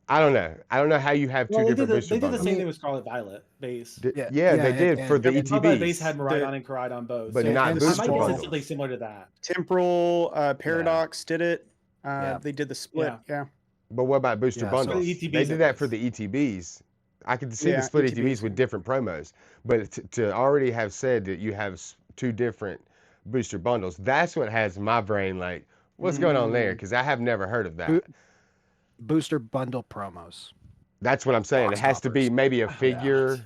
I don't know. I don't know how you have two Well, different booster they did the I bundles. same mean, thing with Scarlet Violet base. yeah, Yeah, yeah, they did for the and Scarlet Violet base ETBs, had Miraidon and Koraidon both, but so not and I booster might guess Temporal. it's something bundles. similar to that. Temporal, Paradox did it. Yeah. They did the split. Yeah. Yeah. But what about booster Yeah. For the So bundles? They ETBs did at that for least. the ETBs. I could see the Yeah. split ETBs ETBs. with different promos, but to already have said that you have two different booster bundles, that's what has my brain like, what's going on there? Mm. Because I have never heard of bo- that. booster bundle promos, That's what I'm saying. It box has to be toppers. maybe a Yeah. figure,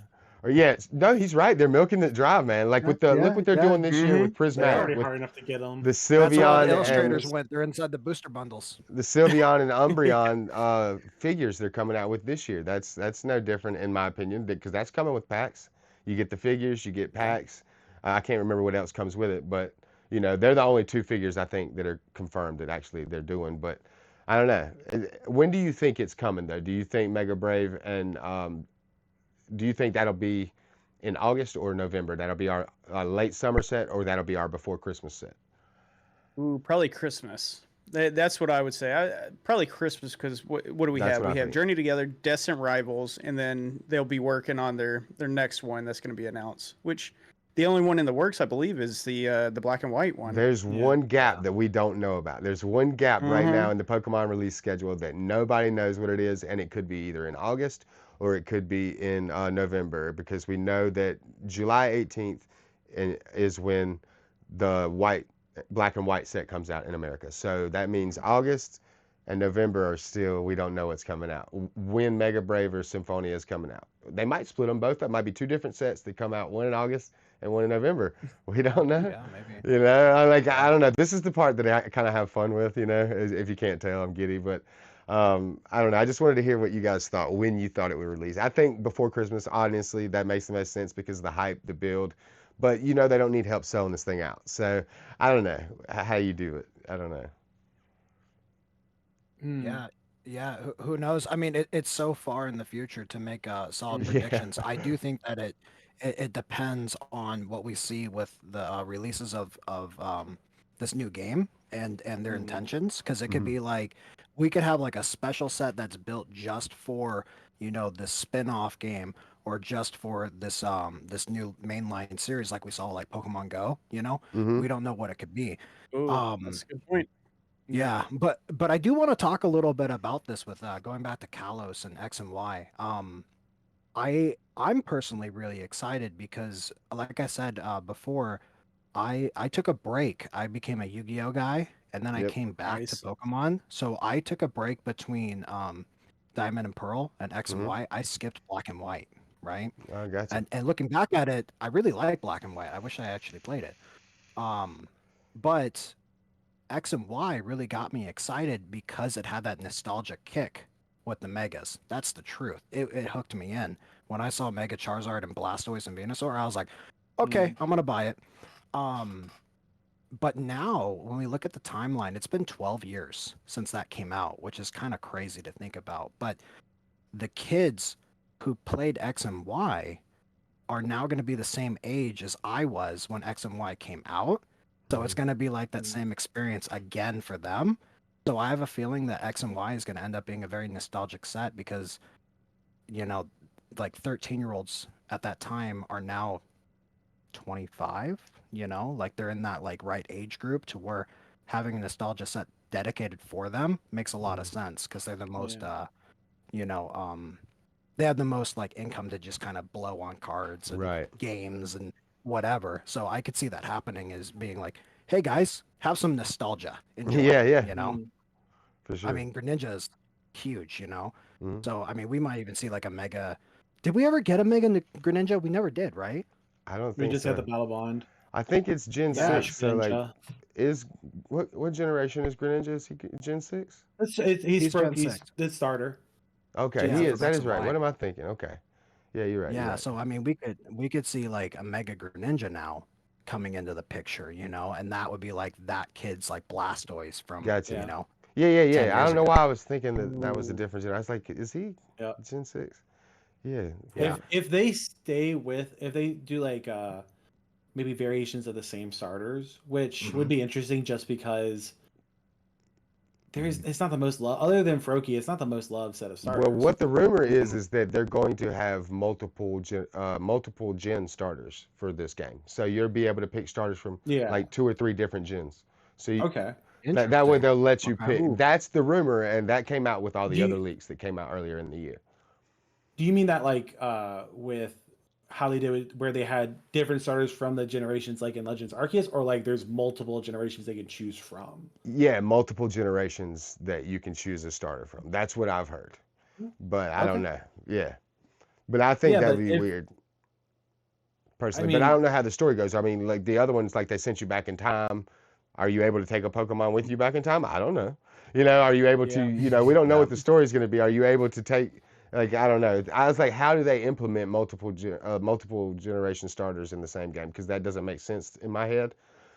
or yeah, no, he's right. They're milking it dry, man. Like Yeah. with the look Yeah. what they're Yeah. doing this year with Mm-hmm. They're Prismatic, already with hard enough to get them. the That's how the Sylveon and illustrators went. They're inside the booster bundles. the Sylveon and Umbreon figures they're coming out with this year. That's no different in my opinion because that's coming with packs. You get the figures, you get Yeah. packs. I can't remember what else comes with it, but you know they're the only two figures I think that are confirmed that actually they're doing. But I don't know. When do you think it's coming though? Do you think Mega Brave and do you think that'll be in August or November? That'll be our late summer set or that'll be our before Christmas set? Ooh, probably Christmas. That's what I would say. Probably Christmas because what do we That's have? what I We have think. Journey Together, Descent Rivals, and then they'll be working on their next one that's going to be announced. Which the only one in the works, I believe, is the black and white one. There's Yeah. one gap Yeah. that we don't know about. There's one gap right Mm-hmm. now in the Pokemon release schedule that nobody knows what it is, and it could be either in August or it could be in November because we know that July 18th is when the black and white set comes out in America. So that means August and November are still, we don't know what's coming out. When Mega Brave or Symphonia is coming out. They might split them both. That might be two different sets that come out, one in August and one in November. We don't know. Yeah. Maybe. You know, I'm like, Yeah. I don't know. This is the part that I kind of have fun with, you know, if you can't tell, I'm giddy. But I don't know. I just wanted to hear what you guys thought when you thought it would release. I think before Christmas, honestly, that makes the most sense because of the hype, the build. But, you know, they don't need help selling this thing out. So I don't know how you do it. I don't know. Mm. Yeah. Yeah. Who knows? I mean, it's so far in the future to make solid Yeah. predictions. I do think that it depends on what we see with the releases of this new game and their Mhm. intentions, because it could Mhm. be like we could have like a special set that's built just for this spin-off game, or just for this new mainline series like we saw like Pokemon Go. Mm-hmm. We don't know what it could be. Oh, Um, that's a good point. yeah, but I do want to talk a little bit about this with going back to Kalos and X and Y. I'm personally really excited because, like I said before, I took a break. I became a Yu-Gi-Oh guy, and then I Yep. came back to Nice. Pokemon. So I took a break between Diamond and Pearl and X and Mm-hmm. Y. I skipped Black and White, right? I got you. And looking back at it, I really like Black and White. I wish I actually played it. Um, but X and Y really got me excited because it had that nostalgic kick with the Megas. That's the truth. It hooked me in. When I saw Mega Charizard and Blastoise and Venusaur, I was like, okay, I'm gonna buy it. Um, but now when we look at the timeline, it's been 12 years since that came out, which is kind of crazy to think about. But the kids who played X and Y are now going to be the same age as I was when X and Y came out. So it's going to be like that Mhm. same experience again for them. So I have a feeling that X and Y is going to end up being a very nostalgic set because, you know, like 13-year-olds at that time are now 25, like they're in that like right age group to where having a nostalgia set dedicated for them makes a lot of sense because they're the most Yeah. you know, they have the most like income to just kind of blow on cards and Right. games and whatever. So I could see that happening as being like, hey guys, have some nostalgia, enjoy. Yeah, yeah, You know, Mm. for I sure. mean, Greninja's huge, you know. Mhm. So I mean, we might even see like a mega. Did we ever get a mega Greninja? We never did, right? I don't We think just got the so. battle bond, I think it's Gen the Yeah. 6. Ash So like, Ninja. is what generation is Greninja? Is he Gen 6? He's Gen He's 6. the starter. Okay, Gen Yeah, he for is. six. That X is and right. Y. What am I thinking? Okay. Yeah, you're right. You're Yeah, right. so I mean, we could see like a Mega Greninja now coming into the picture, you know, and that would be like that kid's like Blastoise from, Gotcha. you Yeah. know, Yeah, yeah, 10 yeah. I years don't know ago. why I was thinking that that was a Ooh. difference. I was like, is he Yeah. Gen 6? Yeah. Yeah. If they stay with, if they do like maybe variations of the same starters, which would Hmm. be interesting just because it's not the most love other than Froakie, it's not the most loved set of Well, starters. what the rumor Hmm. is that they're going to have multiple gen starters for this game. So you'll be able to pick starters from Yeah. like 2 or 3 different gens. So Okay. that way Interesting. they'll let you Okay. pick. Ooh. That's the rumor, and that came out with all Do the other you leaks that came out earlier in the year. do you mean that like with how they did it where they had different starters from the generations like in Legends Arceus, or like there's multiple generations they can choose from? Yeah, multiple generations that you can choose a starter from. That's what I've heard, but I don't Okay. know. Yeah, but I think Yeah, that'd but be if weird I personally. But I mean, don't know how the story goes. I mean, like the other ones, like they sent you back in time. Are you able to take a Pokemon with you back in time? I don't know. Are you able to? yeah. We don't know Yeah. what the story is going to be. Are you able to take? Like I don't know. I was like, how do they implement multiple generation starters in the same game? Because that doesn't make sense in my head.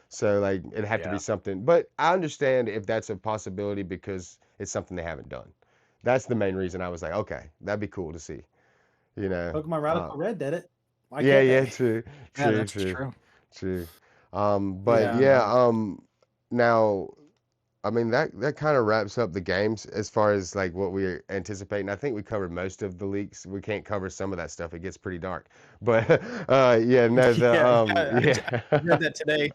So like it'd have to be Yeah. something. But I understand if that's a possibility because it's something they haven't done. That's the main reason I was like, okay, that'd be cool to see. You know. Pokemon Uh, Radical Red did it. Why yeah, can't yeah, they? true, Yeah, true, that's true, true. true. But Yeah. yeah, Yeah. now I mean that kind of wraps up the games as far as like what we're anticipating. I think we covered most of the leaks. We can't cover some of that stuff. It gets pretty dark. But yeah, no, Yeah, yeah. I read that today.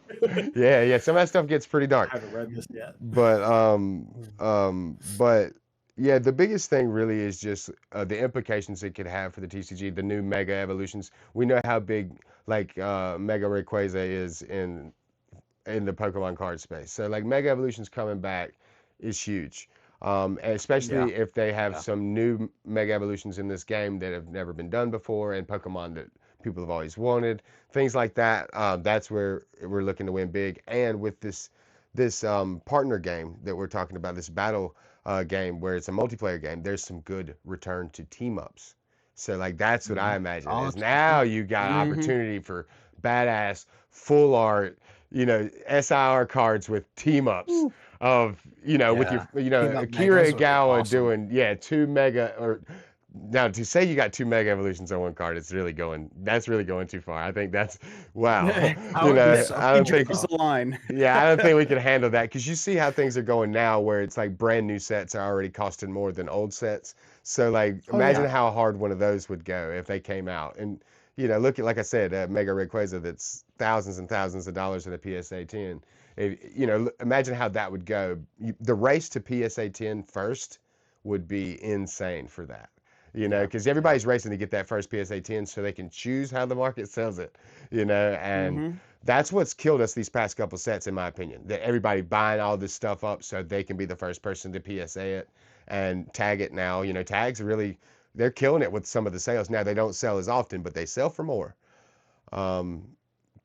Yeah, yeah, some of that stuff gets pretty I dark. haven't read this yet. But yeah, the biggest thing really is just the implications it could have for the TCG, the new Mega Evolutions. We know how big like Mega Rayquaza is in the Pokemon card space. So like Mega Evolutions coming back is huge. And Yeah. especially if they have Yeah. some new Mega Evolutions in this game that have never been done before and Pokemon that people have always wanted, things like that. That's where we're looking to win big. And with this partner game that we're talking about, this battle game where it's a multiplayer game, there's some good return to team ups. So like that's what Hmm. I imagine Oh, is that's true. now you got Hmm. opportunity for badass full art SIR cards with team ups Ooh. of, with your, Yeah. Team up Akira megas would be Igawa awesome. doing, yeah, 2 mega or now to say you got 2 mega evolutions on one card, that's really going too far. I think that's, wow. That would be so I He don't cool think, draws though. the line. yeah, I don't think we can handle that because you see how things are going now where it's like brand new sets are already costing more than old sets. So like Oh yeah. imagine how hard one of those would go if they came out. And look at like I said, Mega Rayquaza that's thousands and thousands of dollars in a PSA 10. Imagine how that would go. The race to PSA 10 first would be insane for that. Yeah. Because Yeah. everybody's racing to get that first PSA 10 so they can choose how the market sells it. And Hmm. that's what's killed us these past couple sets, in my opinion. That everybody buying all this stuff up so they can be the first person to PSA it and tag it now. Tags really, they're killing it with some of the sales. Now, they don't sell as often, but they sell for more. Um,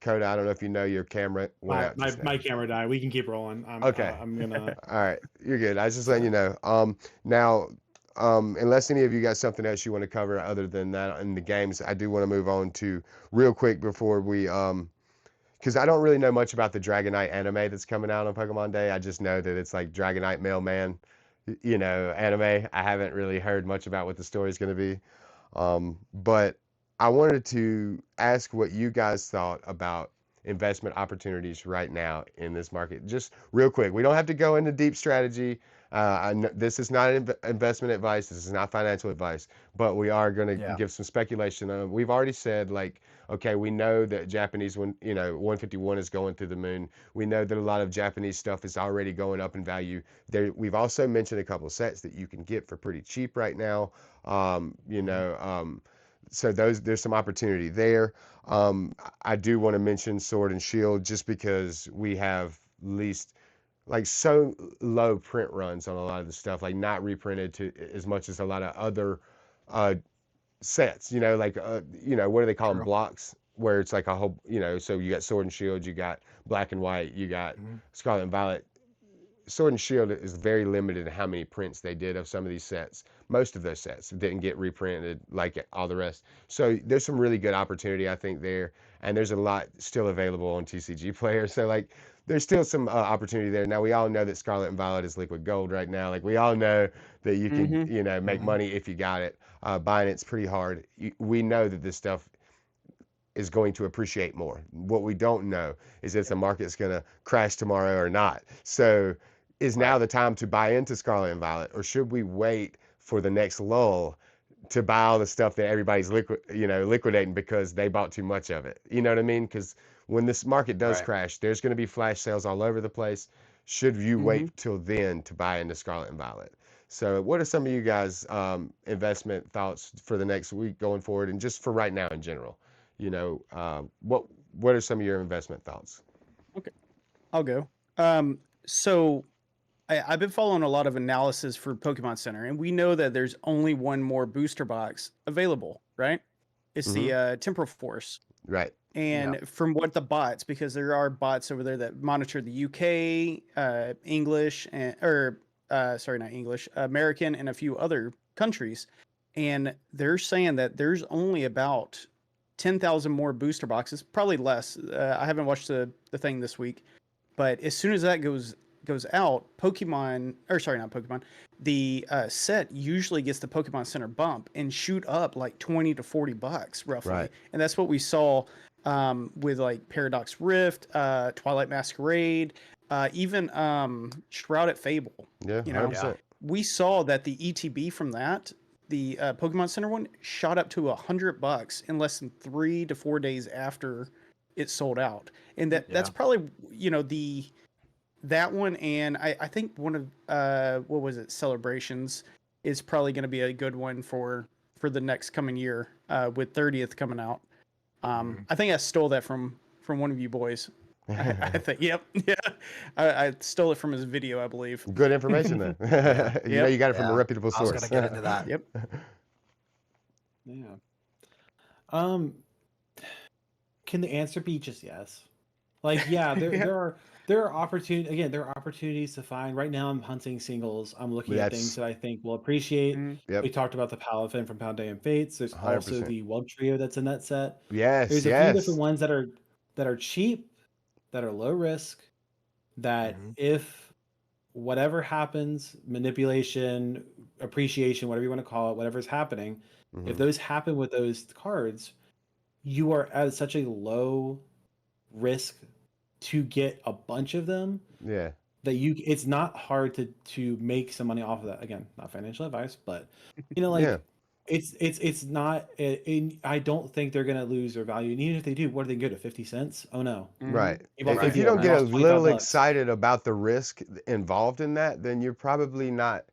Coda, I don't know if you know your camera went My out my just now. my camera died. We can keep rolling. Okay. I'm gonna. All right. You're good. I was just letting you know. Now, unless any of you got something else you want to cover other than that in the games, I do want to move on to real quick before we because I don't really know much about the Dragonite anime that's coming out on Pokemon Day. I just know that it's like Dragonite Mailman, anime. I haven't really heard much about what the story is going to be. But I wanted to ask what you guys thought about investment opportunities right now in this market. Just real quick, we don't have to go into deep strategy. This is not investment advice. This is not financial advice, but we are going to Yeah. give some speculation. We've already said like, okay, we know that Japanese 151 is going through the moon. We know that a lot of Japanese stuff is already going up in value. We've also mentioned a couple of sets that you can get for pretty cheap right now. Mhm. So there's some opportunity there. I do want to mention Sword and Shield just because we have least like so low print runs on a lot of the stuff, like not reprinted to as much as a lot of other uh, sets. Like what do they call them? True. Blocks, where it's like a whole. So you got Sword and Shield, you got Black and White, you got Mhm. Scarlet and Violet. Sword and Shield is very limited in how many prints they did of some of these sets. Most of those sets didn't get reprinted like all the rest. So there's some really good opportunity, I think, there. And there's a lot still available on TCG Player. So, like, there's still some opportunity there. Now, we all know that Scarlet and Violet is liquid gold right now. Like, we all know that you could, Mm-hmm. make Mhm. money if you got it. Buying it's pretty hard. We know that this stuff is going to appreciate more. What we don't know is if the market's going to crash tomorrow or not. So, is now Right. the time to buy into Scarlet and Violet, or should we wait for the next lull to buy all the stuff that everybody's liquidating because they bought too much of it? You know what I mean? Because when this market does Right. crash, there's going to be flash sales all over the place. Should you Mm-hmm. wait till then to buy into Scarlet and Violet? So, what are some of you guys' investment thoughts for the next week going forward, and just for right now in general? What are some of your investment thoughts? Okay, I'll go. So I've been following a lot of analysis for Pokemon Center, and we know that there's only one more booster box available, right? It's Mm-hmm. the Temporal Force. Right. And Yeah. from what the bots, because there are bots over there that monitor the UK, English, sorry, not English, American, and a few other countries, and they're saying that there's only about 10,000 more booster boxes, probably less. I haven't watched the thing this week, but as soon as that goes out, Pokemon, or sorry, not Pokemon, the set usually gets the Pokemon Center bump and shoot up like 20 to $40 roughly, Right. and that's what we saw with like Paradox Rift, Twilight Masquerade, even Shrouded Fable. Yeah. You Hundred know, Yeah. percent. we saw that the ETB from that, the Pokemon Center one, shot up to $100 in less than 3 to 4 days after it sold out, and that's Yeah. probably the that one, and I think one of what was it, Celebrations, is probably going to be a good one for the next coming year with 30th coming out. Mhm. I think I stole that from one of you boys. I think, yep, yeah, I stole it from his video, I believe. Good information then. Yeah. You Yep, got it from a Yeah. reputable I was gonna source. get into that. yep. Yeah. Um, can the answer be just yes? Like, yeah, there Yeah. there are opportunities. Again, there are opportunities to find. Right now, I'm hunting singles. I'm looking at things That's that I think will appreciate. Mm, yep. We talked about the Palafin from Pound Day and Fates. There's Hundred also percent. the Wug Trio that's in that set. Yes. There's a few different Yes. ones that are cheap, that are low risk, that Mhm. if whatever happens, manipulation, appreciation, whatever you want to call it, whatever's happening, if Hmm. those happen with those cards, you are at such a low risk to get a bunch of them Yeah. that it's not hard to make some money off of that. Again, not financial advice, but Yeah. like it's not I don't think they're gonna lose their value. And even if they do, what are they good at 50 cents? Oh no. mhm. Right. You bought If 50 you of them, don't you get a lost 25 little bucks. excited about the risk involved in that, then you're probably not.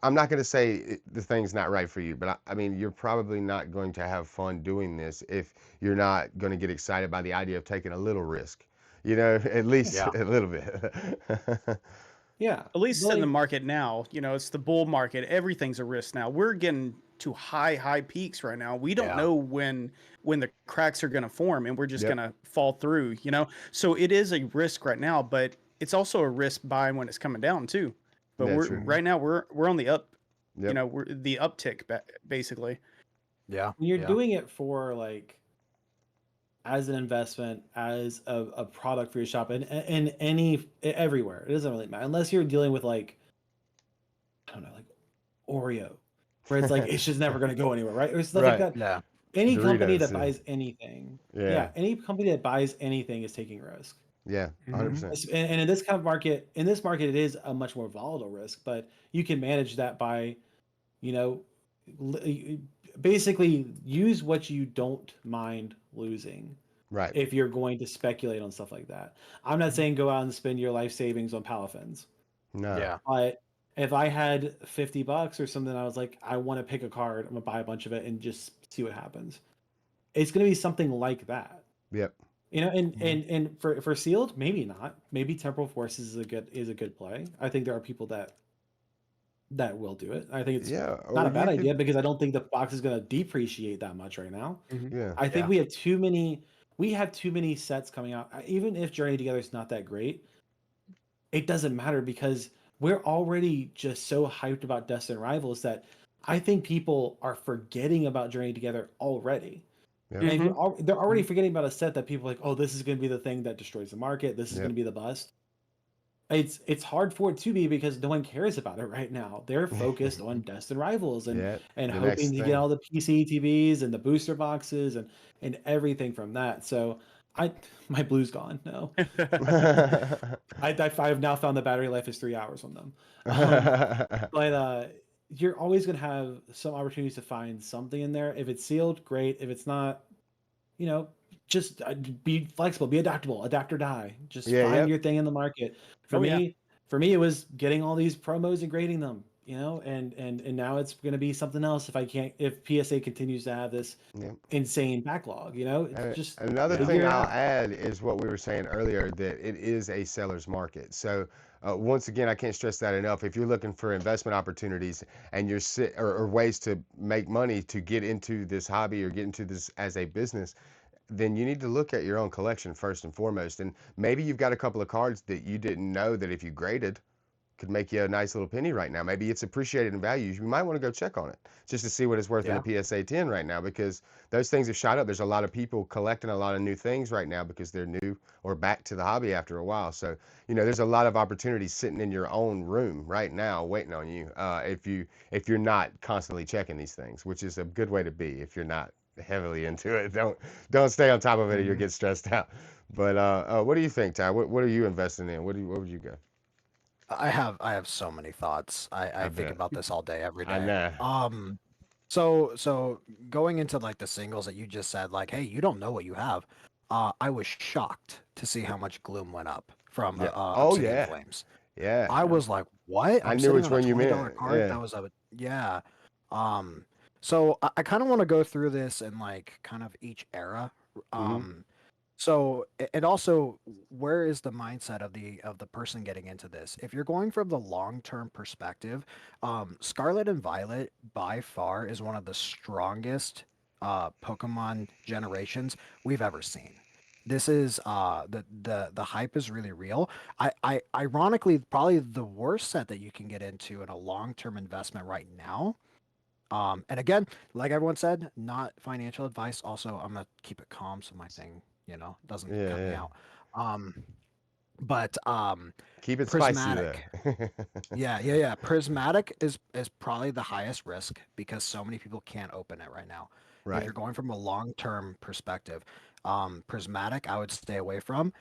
I'm not going to say the thing's not right for you, but I mean, you're probably not going to have fun doing this if you're not going to get excited by the idea of taking a little risk. At least Yeah. a little bit. Yeah. At But least in the like market now, it's the bull market. Everything's a risk now. We're getting to high peaks right now. We don't Yeah. know when the cracks are going to form, and we're just Yep. going to fall through. So it is a risk right now, but it's also a risk buying when it's coming down too. But Yeah, we're true. Mhm. right now we're on the up. Yep. We're the uptick basically. Yeah. when you're Yeah. doing it for like as an investment, as a product for your shop, and everywhere, it doesn't really matter unless you're dealing with like I don't know, like Oreo, where it's like it's just never going to go anywhere, right? Or stuff like Right. that. Yeah. Any company Doritos. that buys anything, Yeah. yeah, any company that buys anything is taking risk. Yeah. Mhm. 100%. And in this kind of market, it is a much more volatile risk, but you can manage that by, you know, basically use what you don't mind losing Right. if you're going to speculate on stuff like that. I'm not saying go out and spend your life savings on Palafins, No. Yeah. but if I had $50 or something, I was like, I want to pick a card, I'm gonna buy a bunch of it and just see what happens. It's gonna be something like that. Yep. You know, and Mhm. for sealed, maybe not. Maybe Temporal Forces is a good play. I think there are people that will do it. I think it's Yeah, not or a bad you could, idea because I don't think the box is going to depreciate that much right now. Mhm. yeah, I think Yeah. we have too many sets coming out. Even if Journey Together is not that great, it doesn't matter because we're already just so hyped about Destined Rivals that I think people are forgetting about Journey Together already. yeah, And if Mhm. they're already Mhm. forgetting about a set that people are like, oh, this is going to be the thing that destroys the market. This is yeah, going to be the bust. It's hard for it to be because no one cares about it right now. They're focused on Destined Rivals yeah. and The hoping next to get thing. all the PC TVs and the booster boxes and everything from that. So I my blue's gone. No, I've now found the battery life is 3 hours on them. Um, but you're always gonna have some opportunities to find something in there. If it's sealed, great. If it's not, you know, just be flexible, be adaptable, adapt or die. Just Yeah, find yep. your thing in the market. For Oh yeah. me, it was getting all these promos and grading them, you know, and now it's going to be something else if PSA continues to have this Yep. insane backlog, you know, it's And just another Yeah. thing figure it I'll out. add is what we were saying earlier, that it is a seller's market. So once again, I can't stress that enough. If you're looking for investment opportunities and or ways to make money to get into this hobby or get into this as a business, then you need to look at your own collection first and foremost. And maybe you've got a couple of cards that you didn't know that if you graded could make you a nice little penny right now. Maybe it's appreciated in value. You might want to go check on it just to see what it's worth in Yeah. a PSA 10 right now, because those things have shot up. There's a lot of people collecting a lot of new things right now because they're new or back to the hobby after a while. So, there's a lot of opportunities sitting in your own room right now waiting on you, if you're not constantly checking these things, which is a good way to be if you're not heavily into it. Don't stay on top of it or you'll Mhm. get stressed out. But what do you think, Ty? What are you investing in? What would you go? I have so many thoughts. I I think bet. about this all day, every I day. know. So going into like the singles that you just said, like, hey, you don't know what you have. I was shocked to see how much Gloom went up from Yeah. Oh Obsidian yeah. Flames. Yeah. I Yeah. was like, what? I I'm knew sitting which on a one you $20 meant. card Yeah. that was a yeah. Um, so I kind of want to go through this in like kind of each era. Mhm. Um, and also, where is the mindset of the person getting into this? If you're going from the long-term perspective, Scarlet and Violet by far is one of the strongest Pokemon generations we've ever seen. This is the hype is really real. I ironically probably the worst set that you can get into in a long-term investment right now. And again, like everyone said, not financial advice. Also, I'm gonna keep it calm so my thing, doesn't Yeah, cut me yeah. out. Um, but Keep it spicy though. Prismatic, yeah. Prismatic is probably the highest risk because so many people can't open it right now. If Right. you're going from a long-term perspective, Prismatic, I would stay away from.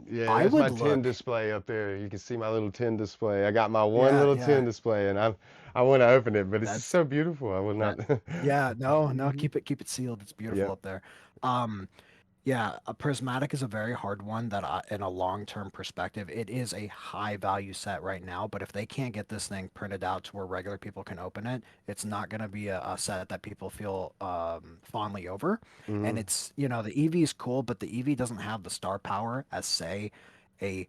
Yeah, I there's my would tin look, display up there. You can see my little tin display. I got my one yeah, little yeah. tin display, and I want to open it, but it's just That's so beautiful. I will that. not. Yeah, no, Mhm. keep it sealed. It's beautiful Yep. up there. Um, Yeah, a prismatic is a very hard one that in a long-term perspective, it is a high value set right now, but if they can't get this thing printed out to where regular people can open it, it's not going to be a set that people feel fondly over. And Mhm. it's, the EV is cool, but the EV doesn't have the star power as, say, a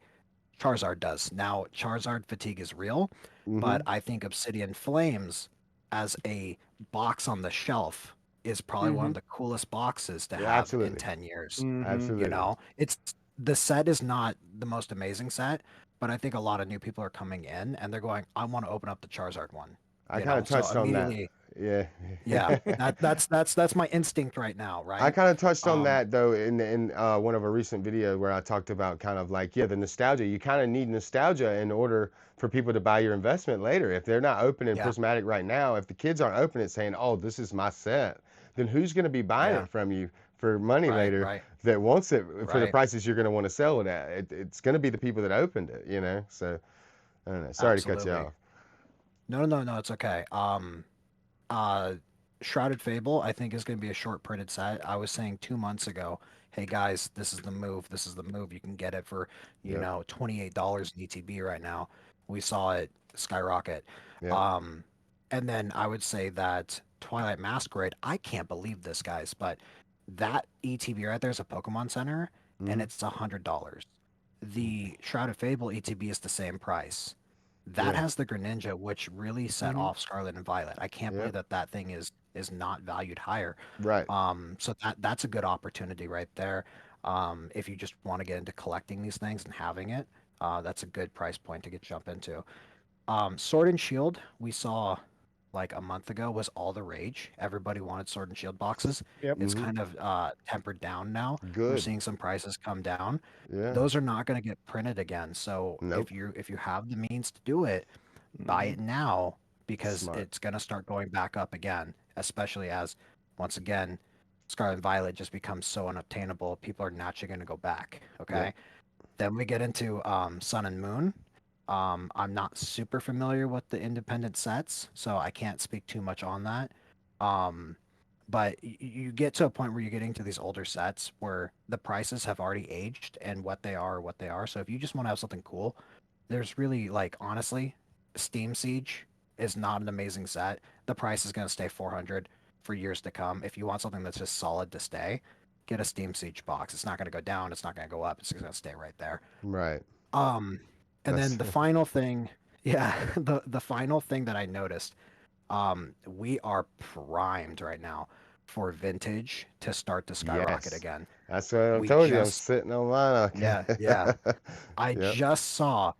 Charizard does. Now, Charizard fatigue is real, but Mhm. I think Obsidian Flames as a box on the shelf is probably one of Mhm. the coolest boxes to Yeah, have in absolutely. 10 years. Mhm. Absolutely. It's the set is not the most amazing set, but I think a lot of new people are coming in and they're going, I want to open up the Charizard one, I kind of So touched on that. immediately, Yeah. yeah, that's my instinct right now, I right? kind of touched on Um, that though in one of a recent videos where I talked about kind of like, yeah, the nostalgia. You kind of need nostalgia in order for people to buy your investment later. If they're not opening yeah, Prismatic right now, if the kids aren't opening it saying, "Oh, this is my set," then who's going to be buying yeah, it from you for money right, later right, that wants it for the right, prices you're going to want to sell it at? It's going to be the people that opened it. So I don't know. Sorry to cut you absolutely. off. No, it's okay. Uh, Shrouded Fable, I think, is going to be a short printed set. I was saying 2 months ago, hey guys, this is the move. This is the move. You can get it for, Yep. $28 in ETB right now. We saw it skyrocket. Yep. Um, and then I would say that Twilight Masquerade, I can't believe this, guys, but that ETB right there is a Pokemon Center. and Mhm. it's $100. The Shroud of Fable ETB is the same price. That Yeah. has the Greninja, which really set Mhm. off Scarlet and Violet. I can't believe Yep. that that thing is not valued higher. Right. So that's a good opportunity right there. If you just want to get into collecting these things and having it, that's a good price point to get jump into. Sword and Shield, we saw like a month ago was all the rage. Everybody wanted Sword and Shield boxes. Yep. It's Mhm. kind of tempered down now. We're Good. seeing some prices come down. Yeah. Those are not going to get printed again. So Nope. if you have the means to do it, buy Mhm. it now because Smart. it's going to start going back up again, especially as once again Scarlet and Violet just becomes so unobtainable. People are naturally going to go back. Yep. Okay. Then we get into Sun and Moon. I'm not super familiar with the independent sets, so I can't speak too much on that. Um, but you get to a point where you're getting to these older sets where the prices have already aged and what they are. So if you just want to have something cool, there's really like honestly, Steam Siege is not an amazing set. The price is going to stay 400 for years to come. If you want something that's just solid to stay, get a Steam Siege box. It's not going to go down. It's not going to go up. It's going to stay right there. Right. Um, and That's then the final thing, yeah, the final thing that I noticed, we are primed right now for vintage to start to skyrocket yes. again. That's what I We told you. I'm just, sitting on mine. yeah, Okay. yeah. I Yep. just saw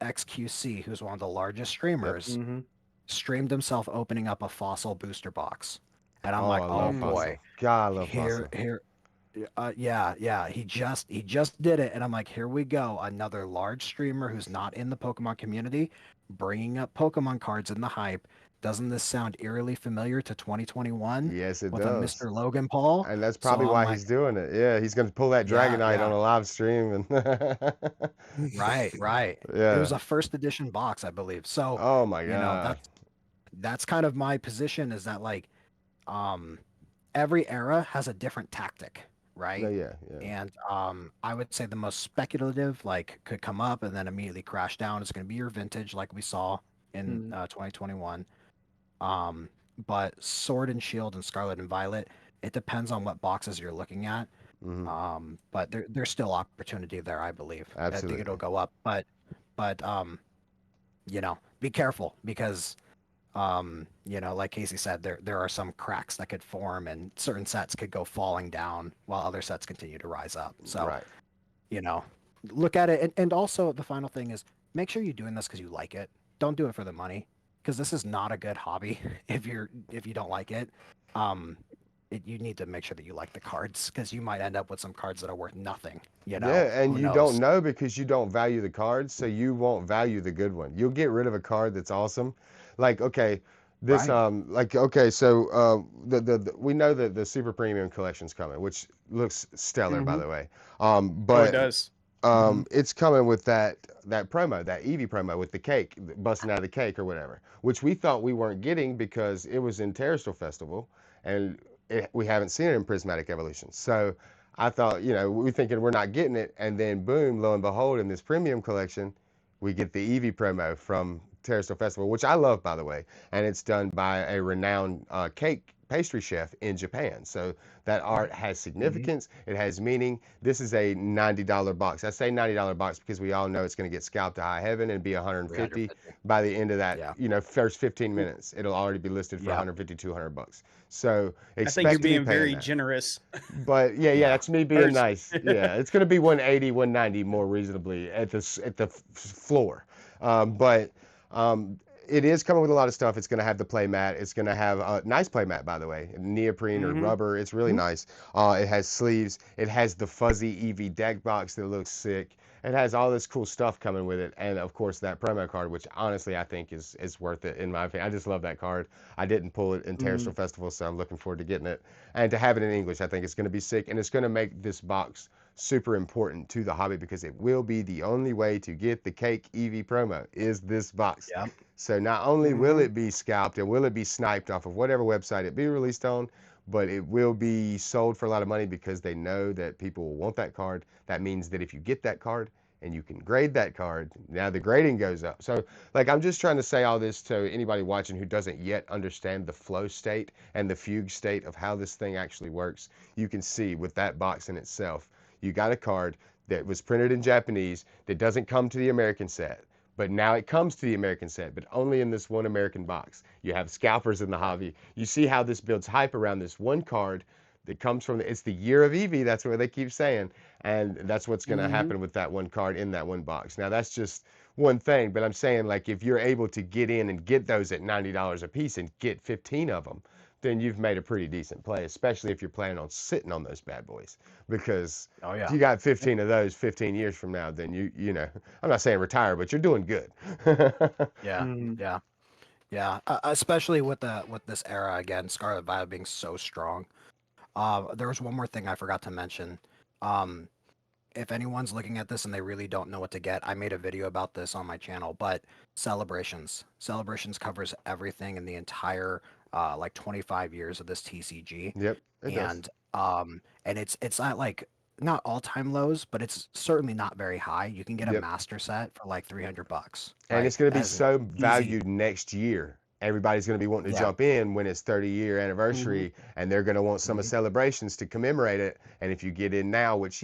XQC, who's one of the largest Yep. streamers, Mhm. streamed himself opening up a fossil booster box. And I'm Oh, like, I oh love Mm. boy, fossil. God, I love here, fossil. here, yeah, yeah. He just did it, and I'm like, here we go, another large streamer who's not in the Pokemon community, bringing up Pokemon cards in the hype. Doesn't this sound eerily familiar to 2021 Yes, it with a does. Mr. Logan Paul? And that's So probably I'm why like, he's doing it. Yeah, he's going to pull that yeah, Dragonite on yeah, a live stream and right, right. It yeah. was a first edition box, I believe. So, Oh my you know, God. that's kind of my position is that like um every era has a different tactic, No, right? yeah, yeah. And I would say the most speculative, like, could come up and then immediately crash down is going to be your vintage, like we saw in Mhm. 2021. Um, but Sword and Shield and Scarlet and Violet, it depends on what boxes you're looking at. Hmm. But there's still opportunity there, I believe. I think it'll Absolutely. go up, but be careful because like Casey said, there are some cracks that could form and certain sets could go falling down while other sets continue to rise up. So, Right. you know, look at it. And also the final thing is make sure you're doing this because you like it. Don't do it for the money because this is not a good hobby if you don't like it. Um, you need to make sure that you like the cards because you might end up with some cards that are worth nothing. Yeah, and Who you don't knows? know because you don't value the cards, so you won't value the good one. You'll get rid of a card that's awesome. Like, okay, this Right. like okay, so the we know that the super premium collection's coming, which looks stellar by Mhm. the way. Oh, it But does. Hmm. it's coming with that promo, that Eevee promo with the cake busting out of the cake or whatever, which we thought we weren't getting because it was in Terrestrial Festival, and we haven't seen it in Prismatic Evolution. So I thought, we were thinking we're not getting it, and then boom, lo and behold, in this premium collection, we get the Eevee promo from Terrestrial Festival, which I love, by the way, and it's done by a renowned cake pastry chef in Japan. So that art has Hmm. significance. It has meaning. This is a $90 box. I say $90 box because we all know it's going to get scalped to high heaven and be 150 350. by the end of that, Yeah. first 15 minutes. It'll already be listed for Yeah. 150, 200 bucks. So I think you're expect to be being paying very that. generous. But yeah, yeah, Yeah. that's me being Pers- nice. Yeah, it's going to be 180, 190 more reasonably at the floor. But um, it is coming with a lot of stuff. It's going to have the play mat. It's going to have a nice play mat, by the way, neoprene or Mhm. rubber. It's really Mhm. nice. It has sleeves. It has the fuzzy EV deck box that looks sick. It has all this cool stuff coming with it, and of course that promo card, which honestly I think is worth it in my opinion. I just love that card. I didn't pull it in Mhm. Terrestrial Festival, so I'm looking forward to getting it. And to have it in English, I think it's going to be sick, and it's going to make this box super important to the hobby because it will be the only way to get the Cake EV promo is this box. Yep. So not only will Mhm. it be scalped and will it be sniped off of whatever website it be released on, but it will be sold for a lot of money because they know that people will want that card. That means that if you get that card and you can grade that card, now the grading goes up. So like I'm just trying to say all this to anybody watching who doesn't yet understand the flow state and the fugue state of how this thing actually works. You can see with that box in itself, You got a card that was printed in Japanese that doesn't come to the American set. But now it comes to the American set, but only in this one American box. You have scalpers in the hobby. You see how this builds hype around this one card that comes from it's the year of Eevee. That's what they keep saying, and that's what's going to happen with that one card in that one box. Now that's just one thing, but I'm saying like if you're able to get in and get those at $90 a piece and get 15 of them, then you've made a pretty decent play, especially if you're planning on sitting on those bad boys. Because Oh if yeah. you got 15 of those 15 years from now, then you know, I'm not saying retire, but you're doing good. Yeah. Yeah. Yeah. Especially with this era again, Scarlet Violet being so strong. There was one more thing I forgot to mention. Um, if anyone's looking at this and they really don't know what to get, I made a video about this on my channel, but Celebrations covers everything in the entire like 25 years of this TCG. Yep, it does. And it's not like not all-time lows, but it's certainly not very high. You can get a Yep. master set for like $300, And right? it's going to be That is an so easy. valued next year. Everybody's going to be wanting to Yeah. jump in when it's 30-year anniversary, and they're going to want some of Mhm. celebrations to commemorate it. And if you get in now, which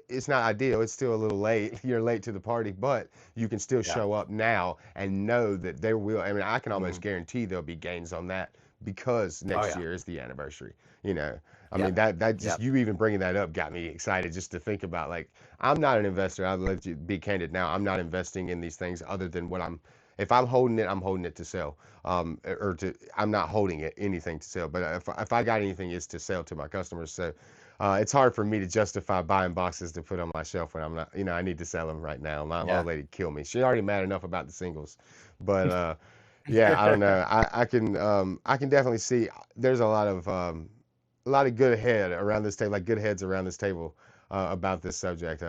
it's not ideal, it's still a little late. You're late to the party, but you can still Yeah. show up now and know that there will. I mean, I can almost Mhm. guarantee there'll be gains on that because Oh next yeah. year is the anniversary. You know, I Yep. mean that just Yep. you even bringing that up got me excited just to think about like I'm not an investor. I'll let you be candid now. I'm not investing in these things other than what I'm if I'm holding it, I'm holding it to sell. Or to I'm not holding it anything to sell. But if I got anything, it's to sell to my customers. So it's hard for me to justify buying boxes to put on my shelf when I'm not. You know, I need to sell them right now. My Yeah. old lady kill me. She's already mad enough about the singles, but yeah, I don't know. I can definitely see there's a lot of good head around this table, like good heads around this table about this subject.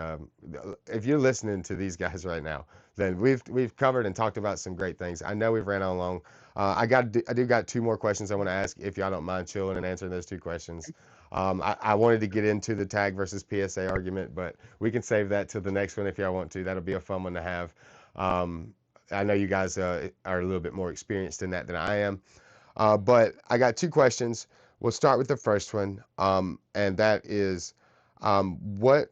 If you're listening to these guys right now, then we've covered and talked about some great things. I know we've ran on long. I do got two more questions I want to ask if y'all don't mind chilling and answering those two questions. I wanted to get into the tag versus PSA argument, but we can save that till the next one if y'all want to. That'll be a fun one to have. Um, I know you guys are a little bit more experienced in that than I am. But I got two questions. We'll start with the first one, and that is, um, what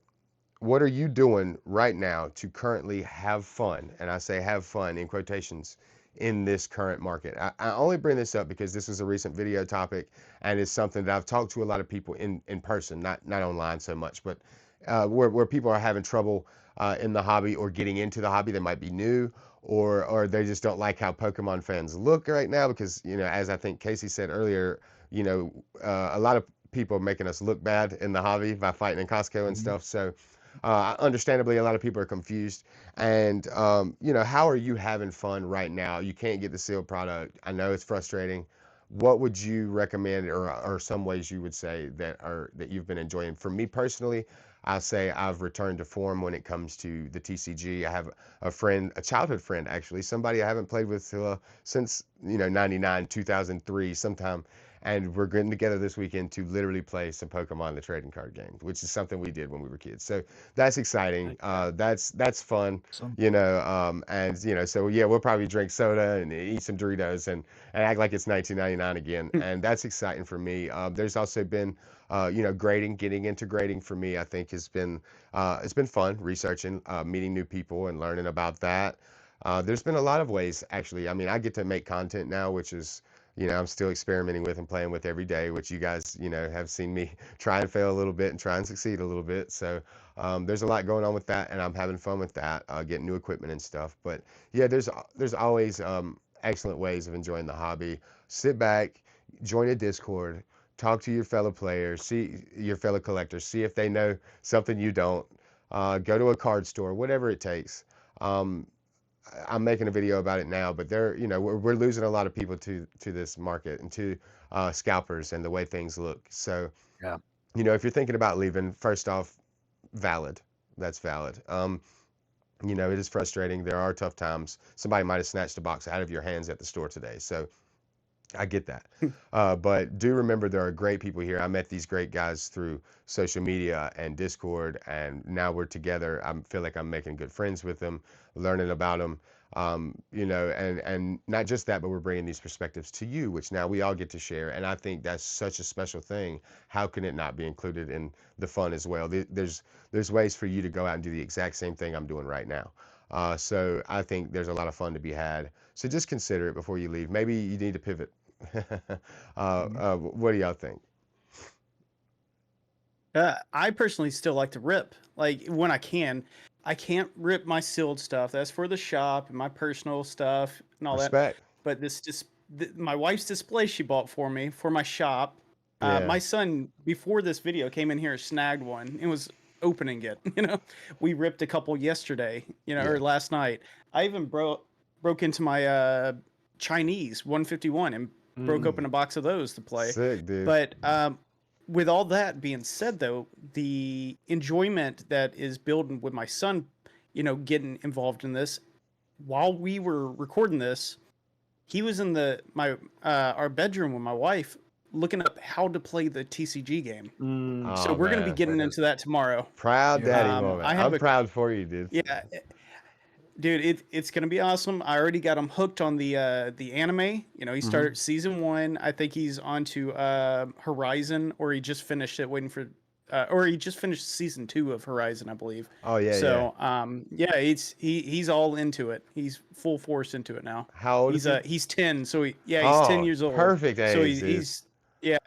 what are you doing right now to currently have fun? And I say have fun in quotations in this current market. I only bring this up because this is a recent video topic and it's something that I've talked to a lot of people in person, not online so much, but where people are having trouble in the hobby or getting into the hobby. They might be new or they just don't like how Pokemon fans look right now because, you know, as I think Casey said earlier, you know, a lot of people are making us look bad in the hobby by fighting in Costco and Mhm. stuff. So understandably, a lot of people are confused. And, you know, how are you having fun right now? You can't get the sealed product. I know it's frustrating. What would you recommend, or some ways you would say that you've been enjoying? For me personally, I say I've returned to form when it comes to the TCG. I have a friend, a childhood friend actually, somebody I haven't played with since you know '99, 2003, sometime, and we're getting together this weekend to literally play some Pokemon the trading card game, which is something we did when we were kids. So that's exciting. Heck yeah. That's fun, Awesome. you know. And you know, so yeah, we'll probably drink soda and eat some Doritos and act like it's 1999 again, and that's exciting for me. There's also been, you know, grading, getting into grading for me. I think has been it's been fun researching, meeting new people, and learning about that. There's been a lot of ways actually. I mean, I get to make content now, which is you know, I'm still experimenting with and playing with every day, which you guys, you know, have seen me try and fail a little bit and try and succeed a little bit. So there's a lot going on with that, and I'm having fun with that, getting new equipment and stuff. But yeah, there's always excellent ways of enjoying the hobby. Sit back, join a Discord, talk to your fellow players, see your fellow collectors, see if they know something you don't. Go to a card store, whatever it takes. Um, I'm making a video about it now, but you know, we're losing a lot of people to this market and to scalpers and the way things look. So, Yeah. you know, if you're thinking about leaving, first off, valid. That's valid. You know, it is frustrating. There are tough times. Somebody might have snatched a box out of your hands at the store today. So I get that. But do remember there are great people here. I met these great guys through social media and Discord, and now we're together. I feel like I'm making good friends with them, learning about them. You know, and not just that, but we're bringing these perspectives to you, which now we all get to share. And I think that's such a special thing. How can it not be included in the fun as well? There's ways for you to go out and do the exact same thing I'm doing right now. So I think there's a lot of fun to be had. So just consider it before you leave. Maybe you need to pivot. What do y'all think? I personally still like to rip, like when I can. I can't rip my sealed stuff. That's for the shop and my personal stuff and all that. Respect. But my wife's display she bought for me for my shop. Yeah. My son before this video came in here and snagged one and was opening it. You know, we ripped a couple yesterday. You know, Yeah. or last night. I even broke into my Chinese 151 and broke open a box of those to play. Sick, dude. But with all that being said, though, the enjoyment that is building with my son, you know, getting involved in this, while we were recording this, he was in our bedroom with my wife looking up how to play the TCG game. So Oh we're going to be man. getting into that tomorrow. Proud daddy Yeah. moment. I have I'm proud for you, dude. Yeah, dude, it's gonna be awesome. I already got him hooked on the anime. You know, he started season 1. I think he's on to Horizon, or he just finished it, waiting for, or he just finished season 2 of Horizon, I believe. Oh yeah, yeah. So yeah, he's all into it. He's full force into it now. How old is he? He's 10, so he's 10 Oh, years old. perfect So age, dude.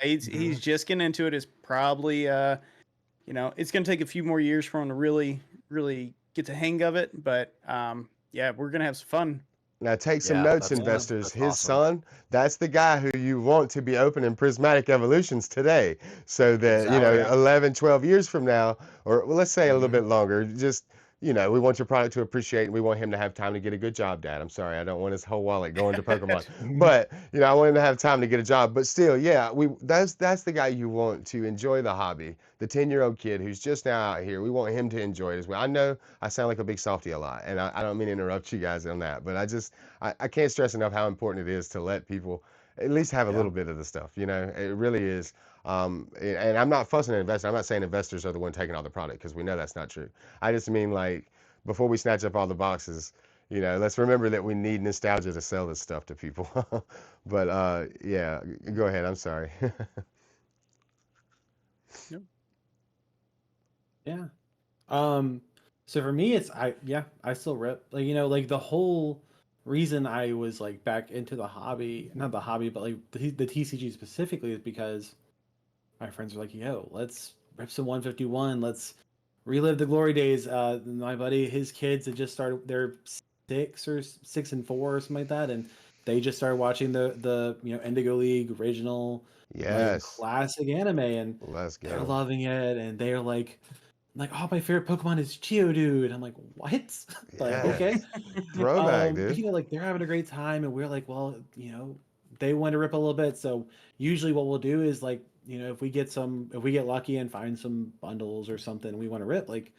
he's just getting into it. It's probably you know, it's gonna take a few more years for him to really get the hang of it, but yeah, we're gonna have some fun. Now take some Yeah, notes, that's investors. that's His awesome. son, that's the guy who you want to be opening prismatic evolutions today. So that, you know, Exactly. 11, 12 years from now, or well, let's say a little Mhm. bit longer, just, you know, we want your product to appreciate and we want him to have time to get a good job, Dad. I'm sorry, I don't want his whole wallet going to Pokemon. But, you know, I want him to have time to get a job. But still, yeah, that's the guy you want to enjoy the hobby. The 10-year-old kid who's just now out here. We want him to enjoy it as well. I know I sound like a big softy a lot, and I don't mean to interrupt you guys on that, but I can't stress enough how important it is to let people at least have a Yeah. little bit of the stuff. You know, it really is. And I'm not fussing at investors. I'm not saying investors are the one taking all the product because we know that's not true. I just mean like before we snatch up all the boxes, you know, let's remember that we need nostalgia to sell this stuff to people. But yeah, go ahead. I'm sorry. Yep. Yeah. So for me, I still rip. Like, you know, like the whole reason I was like back into the hobby, not the hobby, but like the TCG specifically, is because my friends were like, "Yo, let's rip some 151. Let's relive the glory days." My buddy, his kids had just started. They're 6 and 4 or something like that, and they just started watching the you know Indigo League original like Yes, classic anime, and let's they're go. loving it, and they're like, oh, my favorite Pokemon is Geodude. I'm like, what? Like, okay. Yes, throwback, But dude. you know, like they're having a great time, and we're like, well, you know, they want to rip a little bit. So usually, what we'll do is like, you know, if we get lucky and find some bundles or something, we want to rip, like,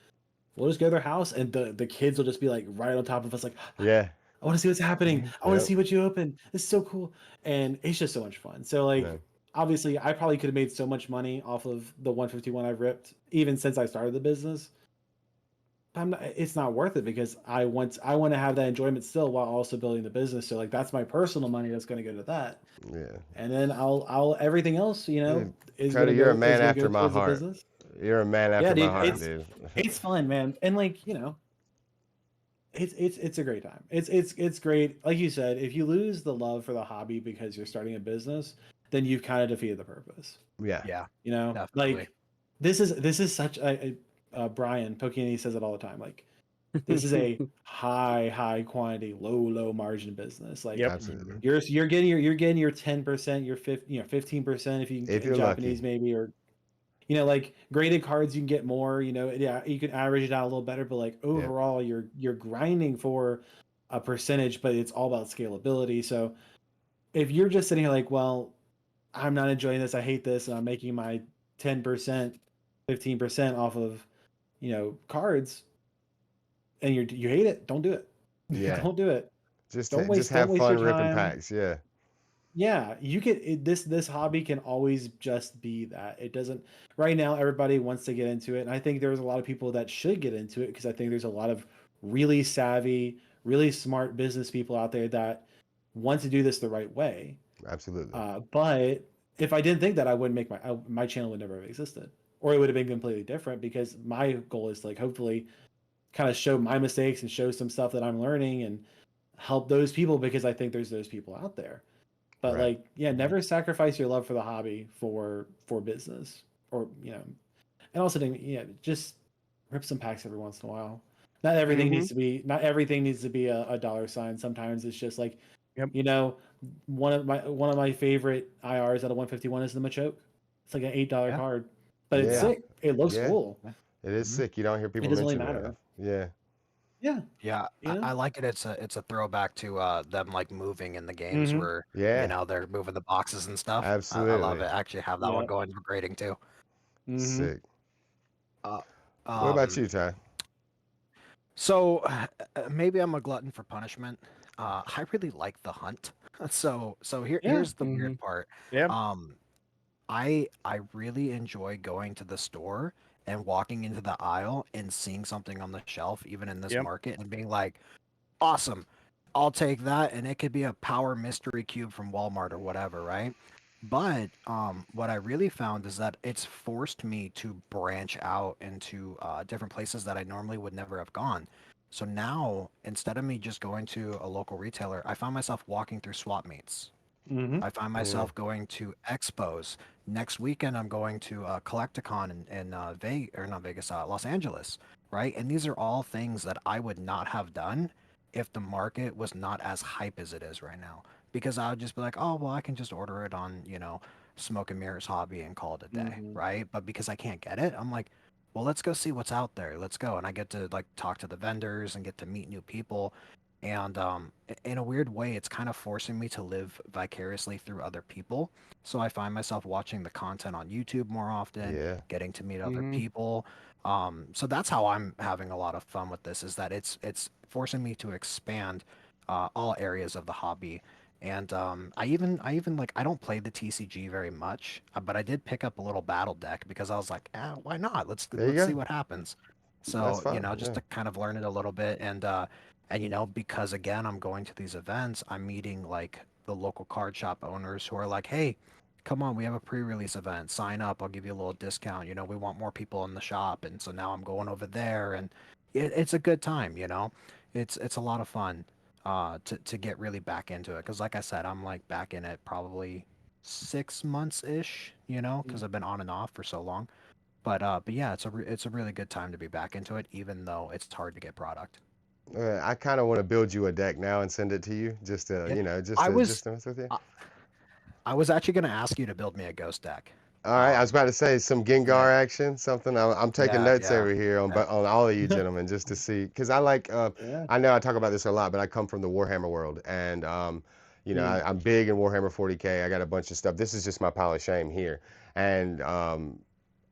we'll just go to their house, and the kids will just be like right on top of us, like, Yeah, I want to see what's happening. I want to yep. see what you open. This is so cool, and it's just so much fun. So like, No. obviously, I probably could have made so much money off of the 151 I've ripped, even since I started the business. It's not worth it because I want to have that enjoyment still while also building the business. So like that's my personal money that's going to go to that, Yeah. and then I'll everything else Dude, Cody, you're a man is gonna go after my towards the heart. business. You're a man Yeah, after my dude, heart, dude. it's fun, man, and like you know, it's a great time. It's great. Like you said, if you lose the love for the hobby because you're starting a business, then you've kind of defeated the purpose. Yeah. Yeah, You know, definitely. like this is such Brian Pokini says it all the time. Like this is a high quantity, low margin business. Like Yep. Absolutely. Mhm. you're getting your 10%, your 15% if you If in you're Japanese lucky. maybe, or you know, like graded cards you can get more, you know, yeah, you can average it out a little better, but like Yep. overall you're grinding for a percentage, but it's all about scalability. So if you're just sitting here like, well, I'm not enjoying this, I hate this, and I'm making my 10%, 15% off of, you know, cards, and you hate it, don't do it. Yeah. Don't do it. Don't Just waste don't have waste fun your ripping time. packs. Yeah. Yeah, you could this hobby can always just be that. It doesn't right now everybody wants to get into it, and I think there's a lot of people that should get into it because I think there's a lot of really savvy, really smart business people out there that want to do this the right way. Absolutely. But if I didn't think that, I wouldn't make my channel would never have existed, or it would have been completely different. Because my goal is to, like, hopefully kind of show my mistakes and show some stuff that I'm learning and help those people, because I think there's those people out there. But Right. like, yeah, never sacrifice your love for the hobby for business, or and also, just rip some packs every once in a while. Not everything needs to be a dollar sign. Sometimes it's just like, Yep. one of my favorite IRs out of 151 is the Machoke. It's like an $8 Yeah. card, but it's Yeah. sick. It looks Yeah. cool. It is sick. You don't hear It people doesn't really mention it matter. enough. Yeah. Yeah, Yeah, you know. I like it. It's a throwback to them like moving in the games Mhm. where Yeah. they're moving the boxes and stuff. I love Absolutely. it. I actually have that one Yeah. going for grading too. Mhm. Sick. Uh, What about um, you, Ty? so maybe I'm a glutton for punishment. I really like the hunt. So Yeah. here's the weird part. Yep. Um, I really enjoy going to the store and walking into the aisle and seeing something on the shelf, even in this Yep. market, and being like, awesome, I'll take that, and it could be a power mystery cube from Walmart or whatever, right? But what I really found is that it's forced me to branch out into different places that I normally would never have gone. So now, instead of me just going to a local retailer, I find myself walking through swap meets. Mhm. I find Mm, myself going to expos. Next weekend, I'm going to Collecticon in or not Vegas, Los Angeles, right? And these are all things that I would not have done if the market was not as hype as it is right now. Because I would just be like, oh, well, I can just order it on, Smoke and Mirrors Hobby and call it a day, Mhm. right? But because I can't get it, I'm like, well, let's go see what's out there. Let's go. And I get to like talk to the vendors and get to meet new people. And in a weird way, it's kind of forcing me to live vicariously through other people. So I find myself watching the content on YouTube more often, yeah. getting to meet other Mhm. people. So that's how I'm having a lot of fun with this. Is that it's forcing me to expand all areas of the hobby. And I even like I don't play the TCG very much, but I did pick up a little battle deck because I was like, why not? There you Let's see go. what happens. That's So fun. just Yeah. to kind of learn it a little bit, and because again I'm going to these events, I'm meeting like the local card shop owners who are like, hey, come on, we have a pre-release event, sign up, I'll give you a little discount, we want more people in the shop. And so now I'm going over there, and it's a good time. It's a lot of fun to get really back into it, because like I said, I'm like back in it probably 6 months ish, because I've been on and off for so long. But yeah, it's a really good time to be back into it, even though it's hard to get product. I kind of want to build you a deck now and send it to you, just to, Yeah. just I to was mess with you. I I was actually gonna ask you to build me a ghost deck. All right, I was Um, about to say some yeah, Gengar action, something. I'm taking yeah, notes yeah, over here on yeah. on all of you gentlemen, just to see, because I like. Yeah. I know I talk about this a lot, but I come from the Warhammer world, and Mm. I'm big in Warhammer 40K. I got a bunch of stuff. This is just my pile of shame here, and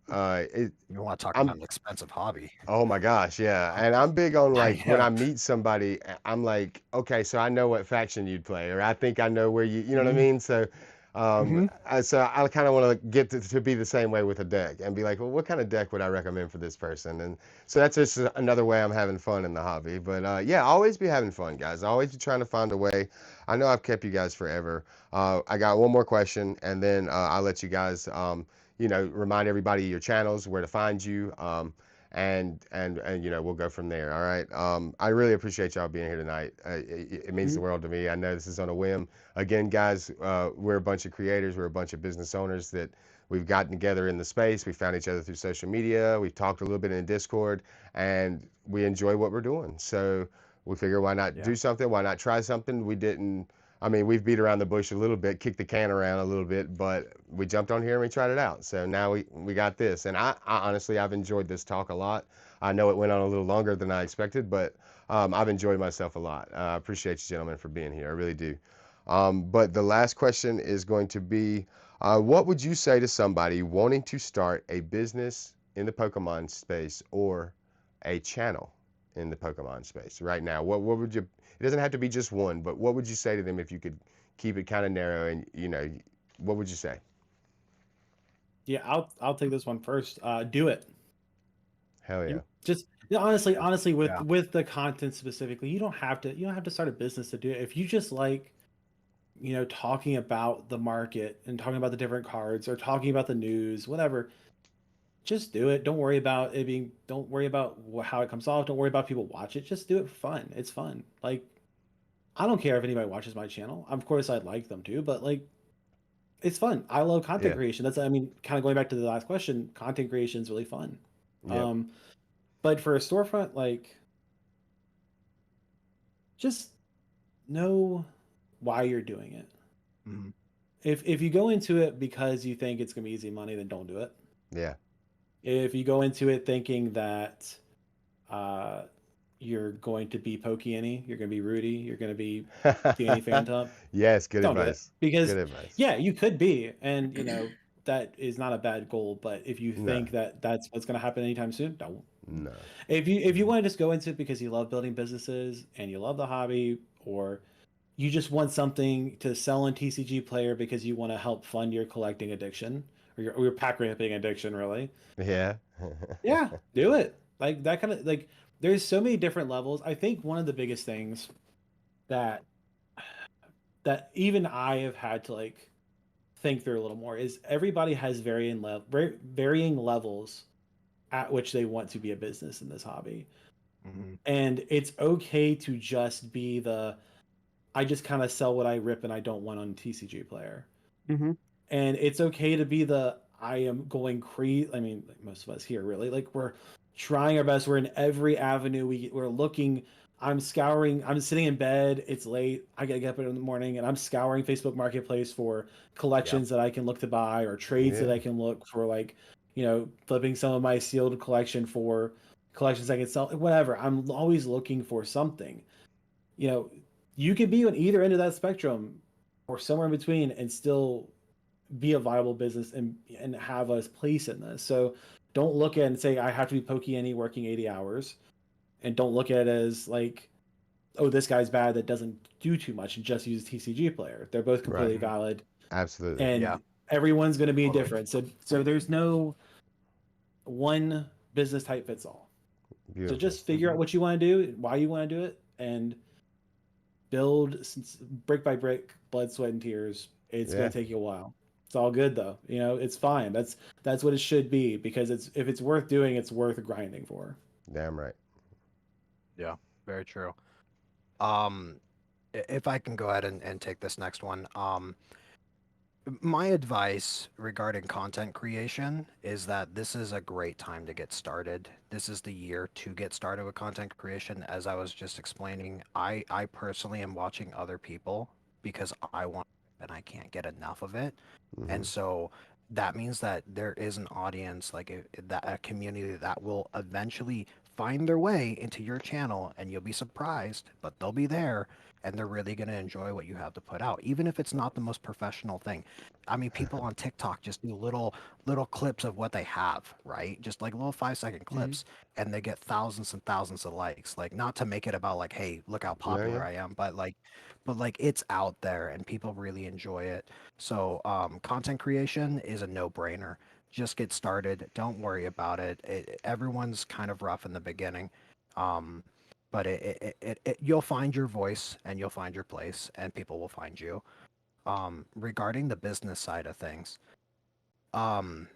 it. You want to talk I'm about an expensive hobby? Oh my gosh, yeah. And I'm big on like I when know. I meet somebody, I'm like, okay, so I know what faction you'd play, or I think I know where you know what I Mhm. mean? So, Mhm. I kind of want to get to be the same way with a deck and be like, well, what kind of deck would I recommend for this person? And so that's just another way I'm having fun in the hobby. But yeah, always be having fun, guys. Always be trying to find a way. I know I've kept you guys forever. I got one more question, and then I'll let you guys, remind everybody your channels, where to find you. And we'll go from there. All right. I really appreciate y'all being here tonight. It means the Mhm. world to me. I know this is on a whim. Again, guys, we're a bunch of creators. We're a bunch of business owners that we've gotten together in the space. We found each other through social media. We've talked a little bit in Discord, and we enjoy what we're doing. So we figure, why not Yeah. do something? Why not try something? We didn't. I mean, we've beat around the bush a little bit, kicked the can around a little bit, but we jumped on here and we tried it out. So now we got this. And I honestly, I've enjoyed this talk a lot. I know it went on a little longer than I expected, but I've enjoyed myself a lot. I appreciate you, gentlemen, for being here. I really do. But the last question is going to be, what would you say to somebody wanting to start a business in the Pokemon space or a channel in the Pokemon space right now? What would you? It doesn't have to be just one, but what would you say to them if you could keep it kind of narrow? And what would you say? Yeah, I'll take this one first. Do it. Hell yeah. You just Yeah, honestly, with Yeah. the content specifically, you don't have to start a business to do it. If you just like, talking about the market and talking about the different cards or talking about the news, whatever, just do it. Don't worry about it being. Don't worry about how it comes off. Don't worry about people watch it. Just do it for fun. It's fun. Like, I don't care if anybody watches my channel. Of course, I'd like them to, but like, it's fun. I love content Yeah. creation. That's, I mean, kind of going back to the last question. Content creation is really fun. Yep. But for a storefront, like, just know why you're doing it. Mhm. If you go into it because you think it's gonna be easy money, then don't do it. Yeah. If you go into it thinking that uh, you're going to be Pokey, you're gonna be Rudy, you're gonna be Danny Phantom, Yes, good don't do it. advice. Because Good advice. yeah, you could be, and that is not a bad goal. But if you No. think that that's what's gonna happen anytime soon, don't. No. If you want to just go into it because you love building businesses and you love the hobby, or you just want something to sell in TCG Player because you want to help fund your collecting addiction or your pack ripping addiction, really. Yeah. Yeah, do it. Like that kind of like there's so many different levels. I think one of the biggest things that even I have had to like think through a little more is everybody has varying levels at which they want to be a business in this hobby. Mhm. And it's okay to just be I just kind of sell what I rip and I don't want on TCG Player. Mm-hmm. And it's okay to be I am going crazy. I mean, like most of us here, really, like we're trying our best. We're in every avenue. We're looking. I'm scouring. I'm sitting in bed. It's late. I gotta get up in the morning, and I'm scouring Facebook Marketplace for Yep. collections that I can look to buy or trades that Yeah. I can look for, like flipping some of my sealed collection for collections I can sell. Whatever. I'm always looking for something. You know, you could be on either end of that spectrum, or somewhere in between, and still be a viable business and have a place in this. So don't look at it and say I have to be Pokey working 80 hours, and don't look at it as like, oh, this guy's bad that doesn't do too much and just uses TCG Player. They're both Right. completely valid, Absolutely. Yeah. and everyone's going to be Totally. different. So there's no one business type fits all. So Beautiful. just figure out what you want to do, why you want to do it, and build brick by brick, blood, sweat, and tears. It's Yeah. going to take you a while. It's all good though. It's fine. That's what it should be, because if it's worth doing, it's worth grinding for. Damn right. Yeah. Very true. Um, if I can go ahead and take this next one. My advice regarding content creation is that this is a great time to get started. This is the year to get started with content creation. As I was just explaining, I personally am watching other people because I want and I can't get enough of it. Hmm. And so that means that there is an audience, like a community that will eventually find their way into your channel, and you'll be surprised, but they'll be there, and they're really going to enjoy what you have to put out, even if it's not the most professional thing. I mean, people on TikTok just do little clips of what they have, right? Just like little 5-second Mm-hmm. clips, and they get thousands and thousands of likes. Like, not to make it about like, hey, look how Yeah. popular I am, but like it's out there and people really enjoy it. So content creation is a no-brainer. Just get started. Don't worry about it. Everyone's kind of rough in the beginning. Um, but you'll find your voice and you'll find your place and people will find you. Regarding the business side of things, um,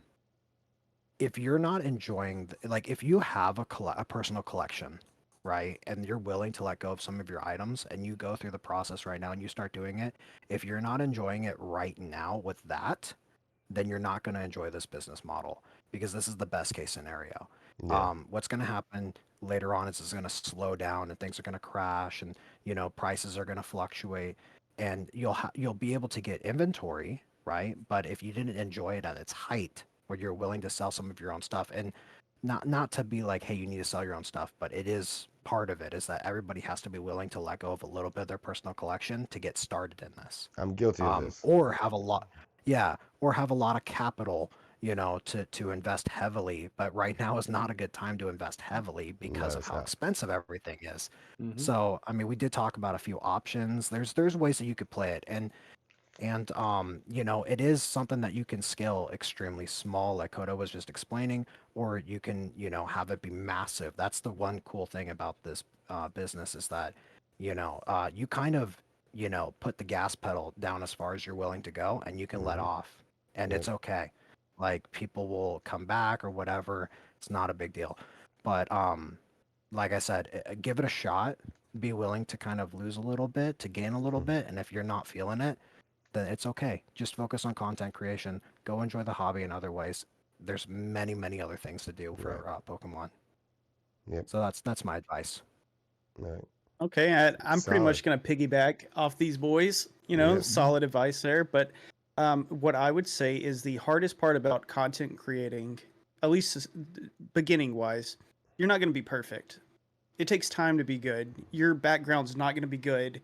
if you're not enjoying, like if you have a personal collection, right, and you're willing to let go of some of your items and you go through the process right now and you start doing it, if you're not enjoying it right now with that, then you're not going to enjoy this business model because this is the best case scenario. Yeah. What's going to happen later on is it's going to slow down and things are going to crash and prices are going to fluctuate and you'll be able to get inventory, right? But if you didn't enjoy it at its height, where you're willing to sell some of your own stuff, and not to be like, hey, you need to sell your own stuff, but it is part of it is that everybody has to be willing to let go of a little bit of their personal collection to get started in this, I'm guilty of this. or have a lot, yeah, or have a lot of capital, to invest heavily. But right now is not a good time to invest heavily because No, of it's how not. expensive everything is. Mm-hmm. So, I mean, we did talk about a few options. There's ways that you could play it, and And you know, it is something that you can scale extremely small, like Kota was just explaining, or you can, you know, have it be massive. That's the one cool thing about this business is that, you know, you kind of, you know, put the gas pedal down as far as you're willing to go, and you can let off, and Yep. it's okay. Like people will come back or whatever. It's not a big deal. But like I said, give it a shot. Be willing to kind of lose a little bit to gain a little bit, and if you're not feeling it, then it's okay. Just focus on content creation. Go enjoy the hobby in other ways. There's many, many other things to do Right. for Pokemon. Yep. So that's my advice. Right. Okay, I'm pretty Solid. much going to piggyback off these boys. You know, Yep. solid advice there. But what I would say is the hardest part about content creating, at least beginning wise, you're not going to be perfect. It takes time to be good. Your background's not going to be good.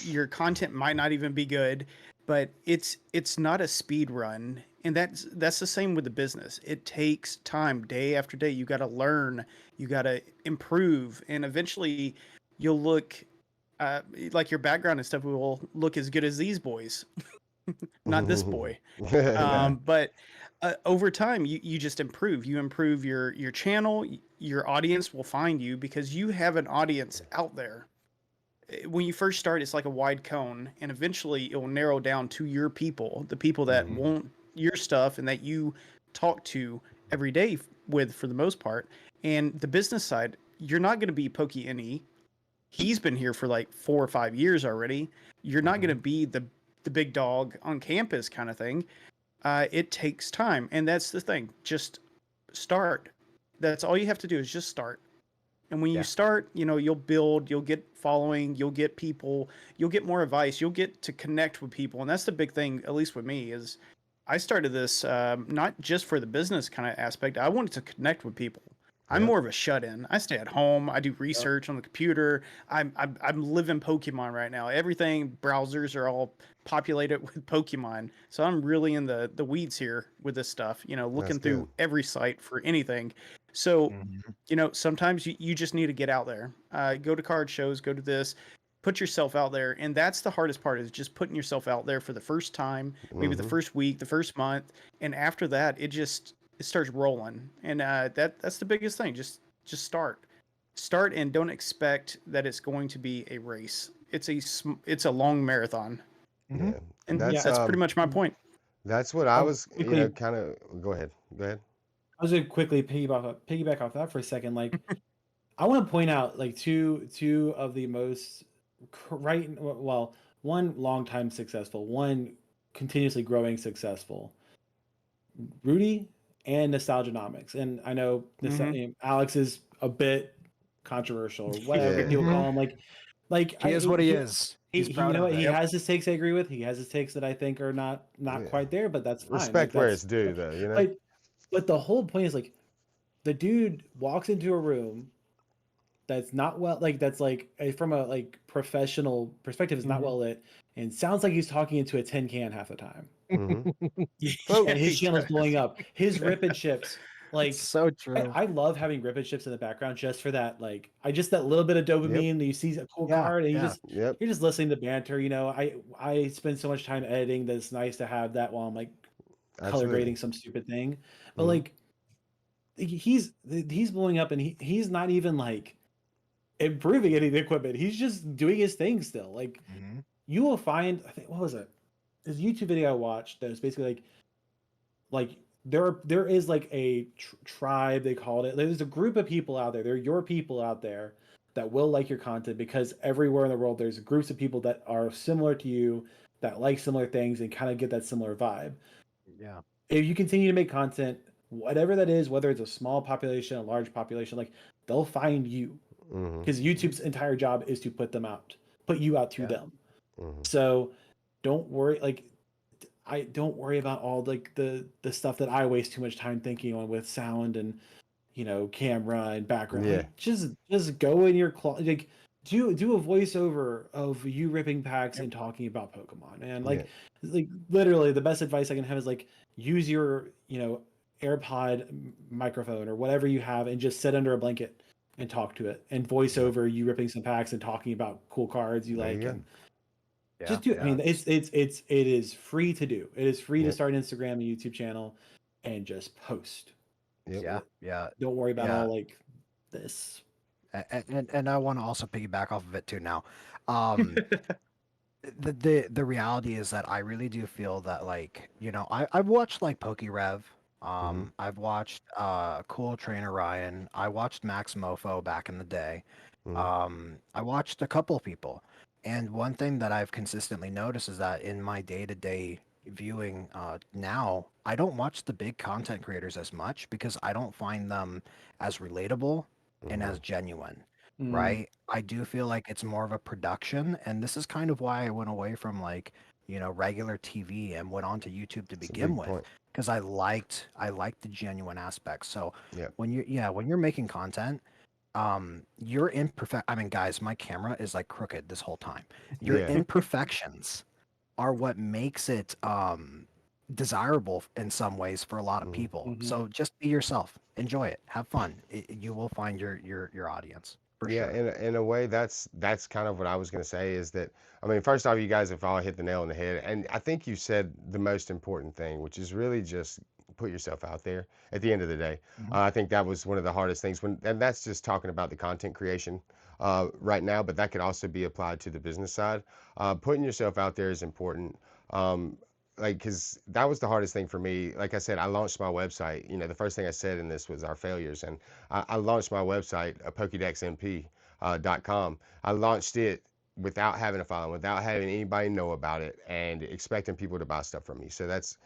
Your content might not even be good, but it's not a speed run, and that's the same with the business. It takes time, day after day. You got to learn, you got to improve, and eventually, you'll look like your background and stuff will look as good as these boys, not this boy. Yeah. But over time, you just improve. You improve your channel. Your audience will find you because you have an audience out there. When you first start, it's like a wide cone, and eventually it will narrow down to your people, the people that want your stuff and that you talk to every day with, for the most part. And the business side, you're not going to be Pokey NE. He's been here for like 4 or 5 years already. You're not going to be the big dog on campus kind of thing. It takes time, and that's the thing. Just start. That's all you have to do is just start. And when you Yeah. start, you know, you'll build, you'll get following, you'll get people, you'll get more advice, you'll get to connect with people. And that's the big thing, at least with me, is I started this not just for the business kind of aspect. I wanted to connect with people. I'm Yep. more of a shut-in. I stay at home. I do research on the computer. I'm living Pokemon right now. Everything browsers are all populated with Pokemon. So I'm really in the weeds here with this stuff. You know, That's looking good. through every site for anything. So Mhm. you know, sometimes you just need to get out there. Go to card shows, go to this, put yourself out there. And that's the hardest part is just putting yourself out there for the first time, maybe the first week, the first month. And after that, it starts rolling. And that's the biggest thing. Just start. Start and don't expect that it's going to be a race. It's a long marathon. Mhm. Yeah. And Yeah, that's pretty much my point. That's what I I'll was, quickly. kind of. Go ahead. Go ahead. I was gonna quickly piggyback off that for a second. Like, I want to point out like two of the most right. Well, one long time successful, one continuously growing successful. Rudy and Nostalgianomics, and I know Hmm. Alex is a bit controversial or whatever Yeah. people Mhm. call him. Like He is what he is. He's he you proud know of what, it. he Yep. has his takes I agree with. He has his takes that I think are not Yeah. quite there, but that's fine. Like Respect where it's that's due, though. like, but the whole point is like the dude walks into a room that's not well, like that's like from a like professional perspective is not Mhm. well lit and sounds like he's talking into a tin can half the time, Hmm. Yeah, and his he channel's blowing does. up. His rip and ships, It's like so true. I love having rip and ships in the background just for that. Like I just that little bit of Yep. dopamine that you see a cool Yeah, card and yeah. Yep. you're just listening to banter. You know, I spend so much time editing that it's nice to have that while I'm like color Absolutely. grading some stupid thing. But Hmm. like he's blowing up and he's not even like improving any of the equipment. He's just doing his thing still. Like Mhm. you will find, I think, what was it? There's a YouTube video I watched that was basically like there is like a tribe, they called it. There's a group of people out there. They're your people out there that will like your content because everywhere in the world there's groups of people that are similar to you that like similar things and kind of get that similar vibe. Yeah. If you continue to make content, whatever that is, whether it's a small population, a large population, like they'll find you Hmm. because YouTube's entire job is to put you out to Yeah. them. Hmm. So don't worry. Like I don't worry about all like the stuff that I waste too much time thinking on with sound and camera and background. Yeah. Like just go in your like do a voiceover of you ripping packs Yep. and talking about Pokemon. And Yeah. like literally the best advice I can have is like use your AirPod microphone or whatever you have and just sit under a blanket and talk to it and voice Yeah. over you ripping some packs and talking about cool cards you There you like go. Yeah, just do it. I yeah, mean, it is free to do. It is free to Yep. start an Instagram and YouTube channel and just post. Yep. yeah, yeah, Don't worry about yeah. all like this. And I want to also piggyback off of it too now. Um, the reality is that I really do feel that, like, I've watched like PokeRev. Mm-hmm. I've watched Cool Trainer Ryan. I watched Max Mofo back in the day. Mm-hmm. I watched a couple of people, and one thing that I've consistently noticed is that in my day-to-day viewing now, I don't watch the big content creators as much because I don't find them as relatable and Mm-hmm. as genuine, Mm, right? I do feel like it's more of a production, and this is kind of why I went away from, like, regular TV and went on to YouTube to It's a begin big with, point. because I liked the genuine aspects. So Yep. when you're making content, your imperfect I mean, guys, my camera is like crooked this whole time. Your Yeah. imperfections are what makes it desirable in some ways for a lot of Mm-hmm. people. mhm. So just be yourself, enjoy it, have fun. You will find your audience for Yeah, sure. in a way, that's kind of what I was gonna say is that I mean, first off, you guys have all hit the nail on the head, and I think you said the most important thing, which is really just put yourself out there. At the end of the day, Mhm. I think that was one of the hardest things and that's just talking about the content creation right now, but that could also be applied to the business side. Putting yourself out there is important. Um, like, because that was the hardest thing for me. Like I said, I launched my website. The first thing I said in this was our failures, and I launched my website, PokédexMP.com. I launched it without having a following, without having anybody know about it, and expecting people to buy stuff from me. So that's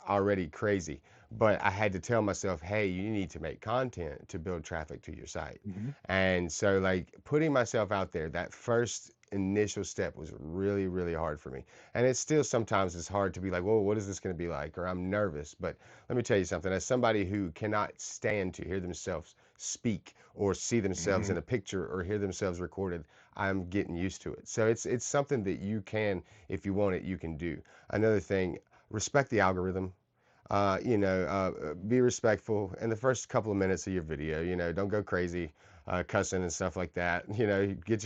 already crazy. But I had to tell myself, hey, you need to make content to build traffic to your site. Mhm. And so, like, putting myself out there, that first initial step was really, really hard for me. And it still sometimes is hard to be like, whoa, what is this going to be like? Or I'm nervous. But let me tell you something. As somebody who cannot stand to hear themselves speak or see themselves Mhm. in a picture or hear themselves recorded, I'm getting used to it. So it's something that you can, if you want it, you can do. Another thing, respect the algorithm. Be respectful in the first couple of minutes of your video. Don't go crazy, cussing and stuff like that. Give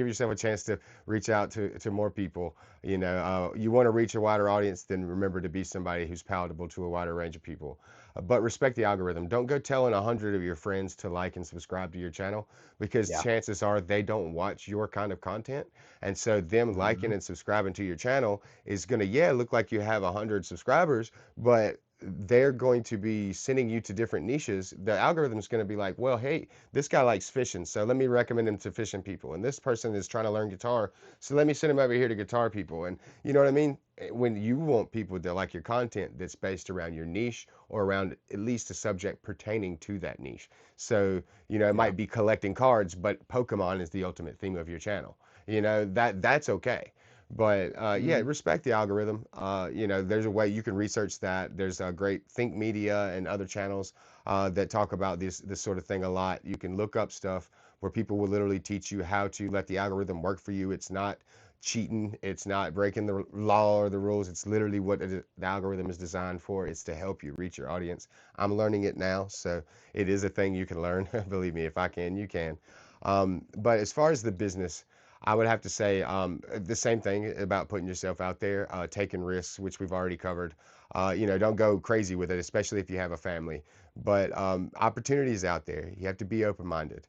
yourself a chance to reach out to more people. You want to reach a wider audience, then remember to be somebody who's palatable to a wider range of people. But respect the algorithm. Don't go telling 100 of your friends to like and subscribe to your channel because Yeah. chances are they don't watch your kind of content. And so them liking Mhm. and subscribing to your channel is going to, yeah, look like you have 100 subscribers, but they're going to be sending you to different niches. The algorithm is going to be like, well, hey, this guy likes fishing, so let me recommend him to fishing people. And this person is trying to learn guitar, so let me send him over here to guitar people. And you know what I mean? When you want people to like your content that's based around your niche or around at least a subject pertaining to that niche. So, it Yeah. might be collecting cards, but Pokemon is the ultimate theme of your channel. That's okay. But yeah, Mm, respect the algorithm. There's a way you can research that. There's a great Think Media and other channels that talk about this sort of thing a lot. You can look up stuff where people will literally teach you how to let the algorithm work for you. It's not cheating. It's not breaking the law or the rules. It's literally what the algorithm is designed for. It's to help you reach your audience. I'm learning it now, so it is a thing you can learn. Believe me, if I can, you can. But as far as the business, I would have to say the same thing about putting yourself out there, taking risks, which we've already covered. Don't go crazy with it, especially if you have a family. But opportunities out there. You have to be open-minded.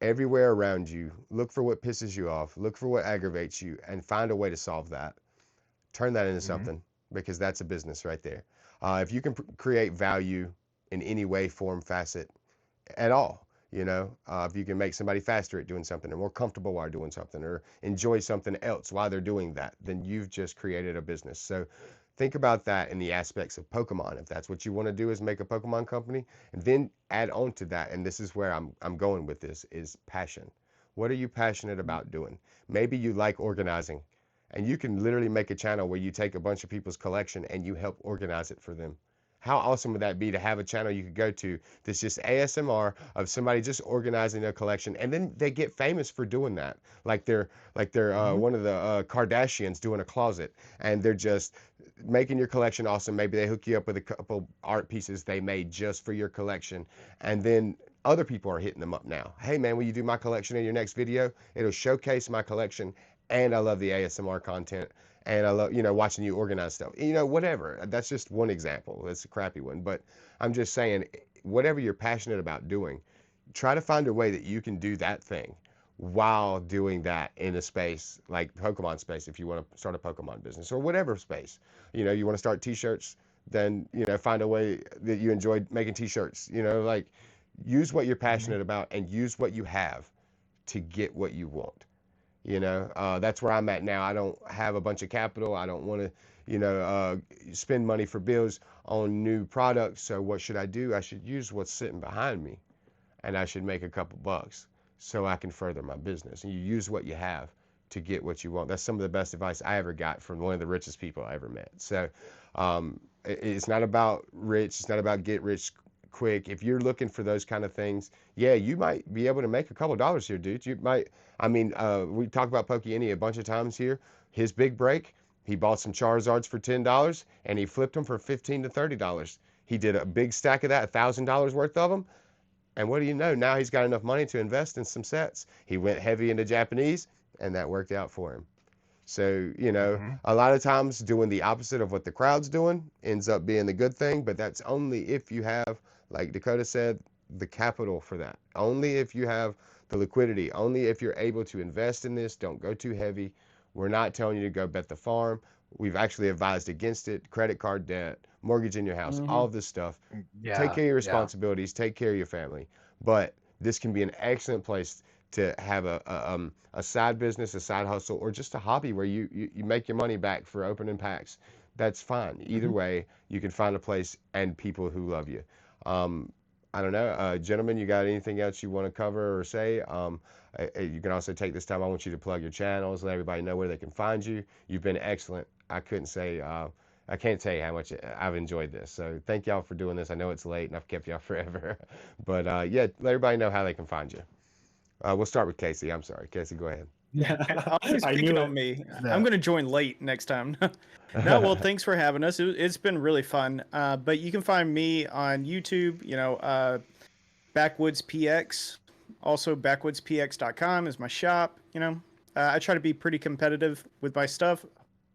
Everywhere around you, look for what pisses you off, look for what aggravates you, and find a way to solve that. Turn that into Mhm. something because that's a business right there. If you can create value in any way, form, facet, at all. If you can make somebody faster at doing something or more comfortable while doing something or enjoy something else while they're doing that, then you've just created a business. So think about that in the aspects of Pokemon. If that's what you want to do is make a Pokemon company, and then add on to that, and this is where I'm going with this, is passion. What are you passionate about doing? Maybe you like organizing, and you can literally make a channel where you take a bunch of people's collection and you help organize it for them. How awesome would that be to have a channel you could go to that's just ASMR of somebody just organizing their collection, and then they get famous for doing that, like they're Mhm. one of the Kardashians doing a closet, and they're just making your collection awesome. Maybe they hook you up with a couple art pieces they made just for your collection, and then other people are hitting them up now. Hey man, will you do my collection in your next video? It'll showcase my collection and I love the ASMR content, and I love, watching you organize stuff. Whatever. That's just one example. That's a crappy one, but I'm just saying, whatever you're passionate about doing, try to find a way that you can do that thing while doing that in a space like Pokemon space. If you want to start a Pokemon business or whatever space, you want to start T-shirts, then find a way that you enjoy making T-shirts. Like use what you're passionate about and use what you have to get what you want. That's where I'm at now. I don't have a bunch of capital. I don't want to, spend money for bills on new products. So what should I do? I should use what's sitting behind me, and I should make a couple bucks so I can further my business. And you use what you have to get what you want. That's some of the best advice I ever got from one of the richest people I ever met. So it's not about rich. It's not about get rich quick. If you're looking for those kind of things, yeah, you might be able to make a couple dollars here, dude. You might. I mean, we talked about Pokey a bunch of times here. His big break, he bought some Charizards for $10 and he flipped them for $15 to $30. He did a big stack of that, $1,000 worth of them. And what do you know? Now he's got enough money to invest in some sets. He went heavy into Japanese, and that worked out for him. So, a lot of times doing the opposite of what the crowd's doing ends up being the good thing, but that's only if you have, like Dakota said, the capital for that. Only if you have the liquidity. Only if you're able to invest in this. Don't go too heavy. We're not telling you to go bet the farm. We've actually advised against it. Credit card debt, mortgage in your house, all of this stuff. Take care of your responsibilities. Take care of your family. But this can be an excellent place to have a side business, a side hustle, or just a hobby where you make your money back for opening packs. That's fine. Either way, you can find a place and people who love you. I don't know, gentlemen, you got anything else you want to cover or say? You can also take this time. I want you to plug your channels, let everybody know where they can find you. You've been excellent. I can't tell you how much I've enjoyed this. So thank y'all for doing this. I know it's late and I've kept y'all forever, but yeah, let everybody know how they can find you. We'll start with Casey. I'm sorry, Casey, go ahead. Always I picking knew on it. me. Yeah. I'm going to join late next time. No, well, thanks for having us. It's been really fun. But you can find me on YouTube, Backwoods PX. Also, backwoodspx.com is my shop. I try to be pretty competitive with my stuff,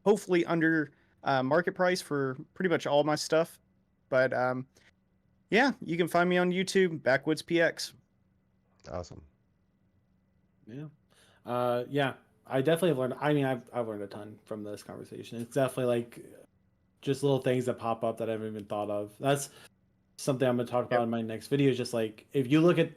hopefully under market price for pretty much all my stuff. But yeah, you can find me on YouTube, Backwoods PX. Awesome. Yeah, I definitely have learned. I mean, I've learned a ton from this conversation. It's definitely like just little things that pop up that I haven't even thought of. That's something I'm gonna talk about in my next video. Is just like if you look at,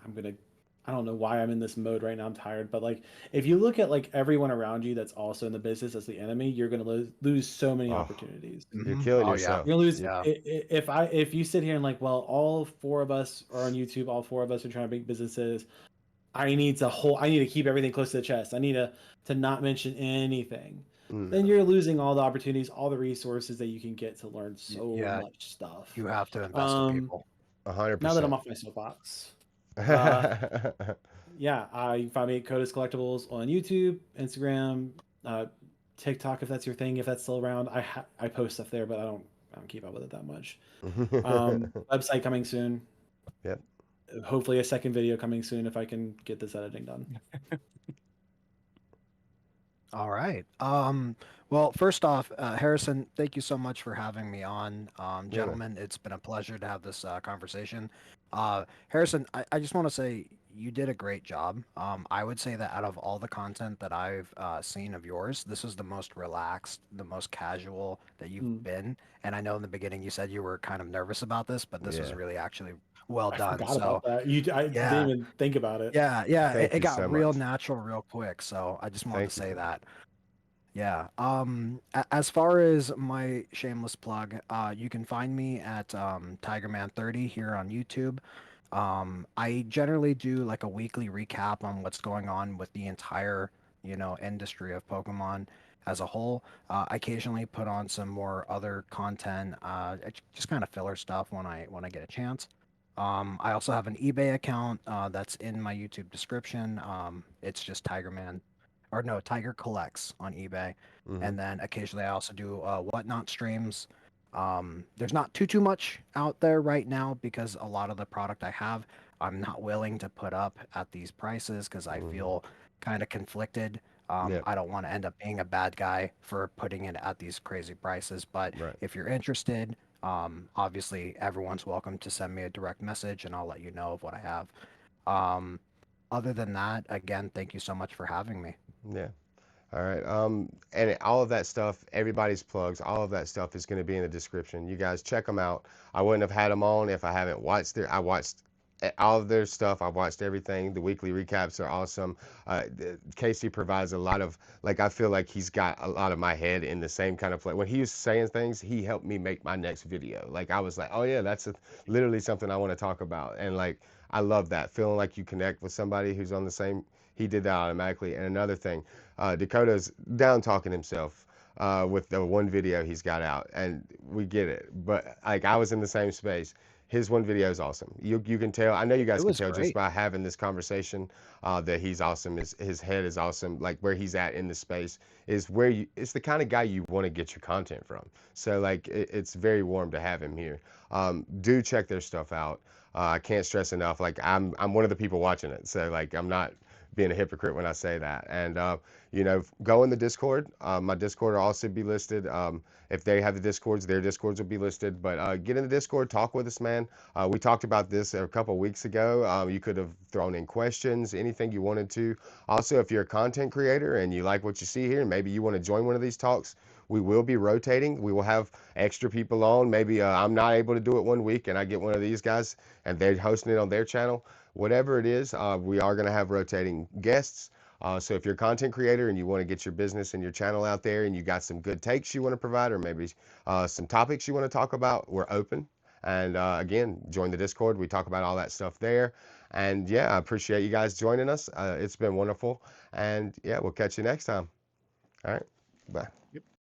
I don't know why I'm in this mode right now. I'm tired, but like if you look at like everyone around you that's also in the business as the enemy, you're gonna lose so many Oh, opportunities. you're killing Oh, yourself. You're gonna lose Yeah. if you sit here and like, well, all four of us are on YouTube. All four of us are trying to make businesses. I need to keep everything close to the chest. I need to not mention anything. Then you're losing all the opportunities, all the resources that you can get to learn so Yeah. much stuff. You have to invest in people. 100%. Now that I'm off my soapbox, yeah, you can find me at Kota's Collectibles on YouTube, Instagram, TikTok if that's your thing, if that's still around. I post stuff there, but I don't keep up with it that much. Website coming soon. Yep. Hopefully a second video coming soon if I can get this editing done. All right. Well, first off, Harrison, thank you so much for having me on. Gentlemen, it's been a pleasure to have this conversation. Harrison, I just want to say you did a great job. I would say that out of all the content that I've seen of yours, this is the most relaxed, the most casual that you've been. And I know in the beginning you said you were kind of nervous about this, but this was Yeah. really actually well I done. forgot So about that. I didn't even think about it. yeah, Thank it you got so real much. natural real quick. So I just wanted Thank to you say so much. that. Yeah. As far as my shameless plug, you can find me at TigerMan30 here on YouTube. I generally do like a weekly recap on what's going on with the entire, industry of Pokemon as a whole. I occasionally put on some more other content, just kind of filler stuff when I get a chance. I also have an eBay account that's in my YouTube description. It's just Tigerman or no, Tiger Collects on eBay. Hmm. And then occasionally I also do whatnot streams. There's not too much out there right now because a lot of the product I have, I'm not willing to put up at these prices because I Hmm. feel kind of conflicted Yeah. I don't want to end up being a bad guy for putting it at these crazy prices. But Right. if you're interested, obviously everyone's welcome to send me a direct message and I'll let you know of what I have. Um, Other than that, again, thank you so much for having me. Yeah. All right. And all of that stuff, everybody's plugs, all of that stuff is going to be in the description. You guys check them out. I wouldn't have had them on if I haven't watched I watched all of their stuff. I've watched everything. The weekly recaps are awesome. Casey provides a lot of, like, I feel like he's got a lot of my head in the same kind of play. When he was saying things, he helped me make my next video. Like, I was like, oh yeah, literally something I want to talk about. And like, I love that feeling like you connect with somebody who's on the same. He did that automatically. And another thing, Dakota's down talking himself with the one video he's got out, and we get it. But like, I was in the same space. His one video is awesome. You can tell. I know you It guys can was tell just great. by having this conversation that he's awesome. His head is awesome. Like, where he's at in the space is where you. It's the kind of guy you want to get your content from. So like, it's very warm to have him here. Do check their stuff out. I can't stress enough. Like, I'm one of the people watching it. So like, I'm not being a hypocrite when I say that. And go in the Discord. My Discord will also be listed. If they have the Discords, their Discords will be listed. But get in the Discord, talk with us, man. We talked about this a couple weeks ago. You could have thrown in questions, anything you wanted to. Also, if you're a content creator and you like what you see here, maybe you want to join one of these talks, we will be rotating. We will have extra people on. Maybe I'm not able to do it one week and I get one of these guys and they're hosting it on their channel. Whatever it is, we are going to have rotating guests. So if you're a content creator and you want to get your business and your channel out there and you got some good takes you want to provide, or maybe some topics you want to talk about, we're open. And again, join the Discord. We talk about all that stuff there. And yeah, I appreciate you guys joining us. It's been wonderful. And yeah, we'll catch you next time. All right. Bye.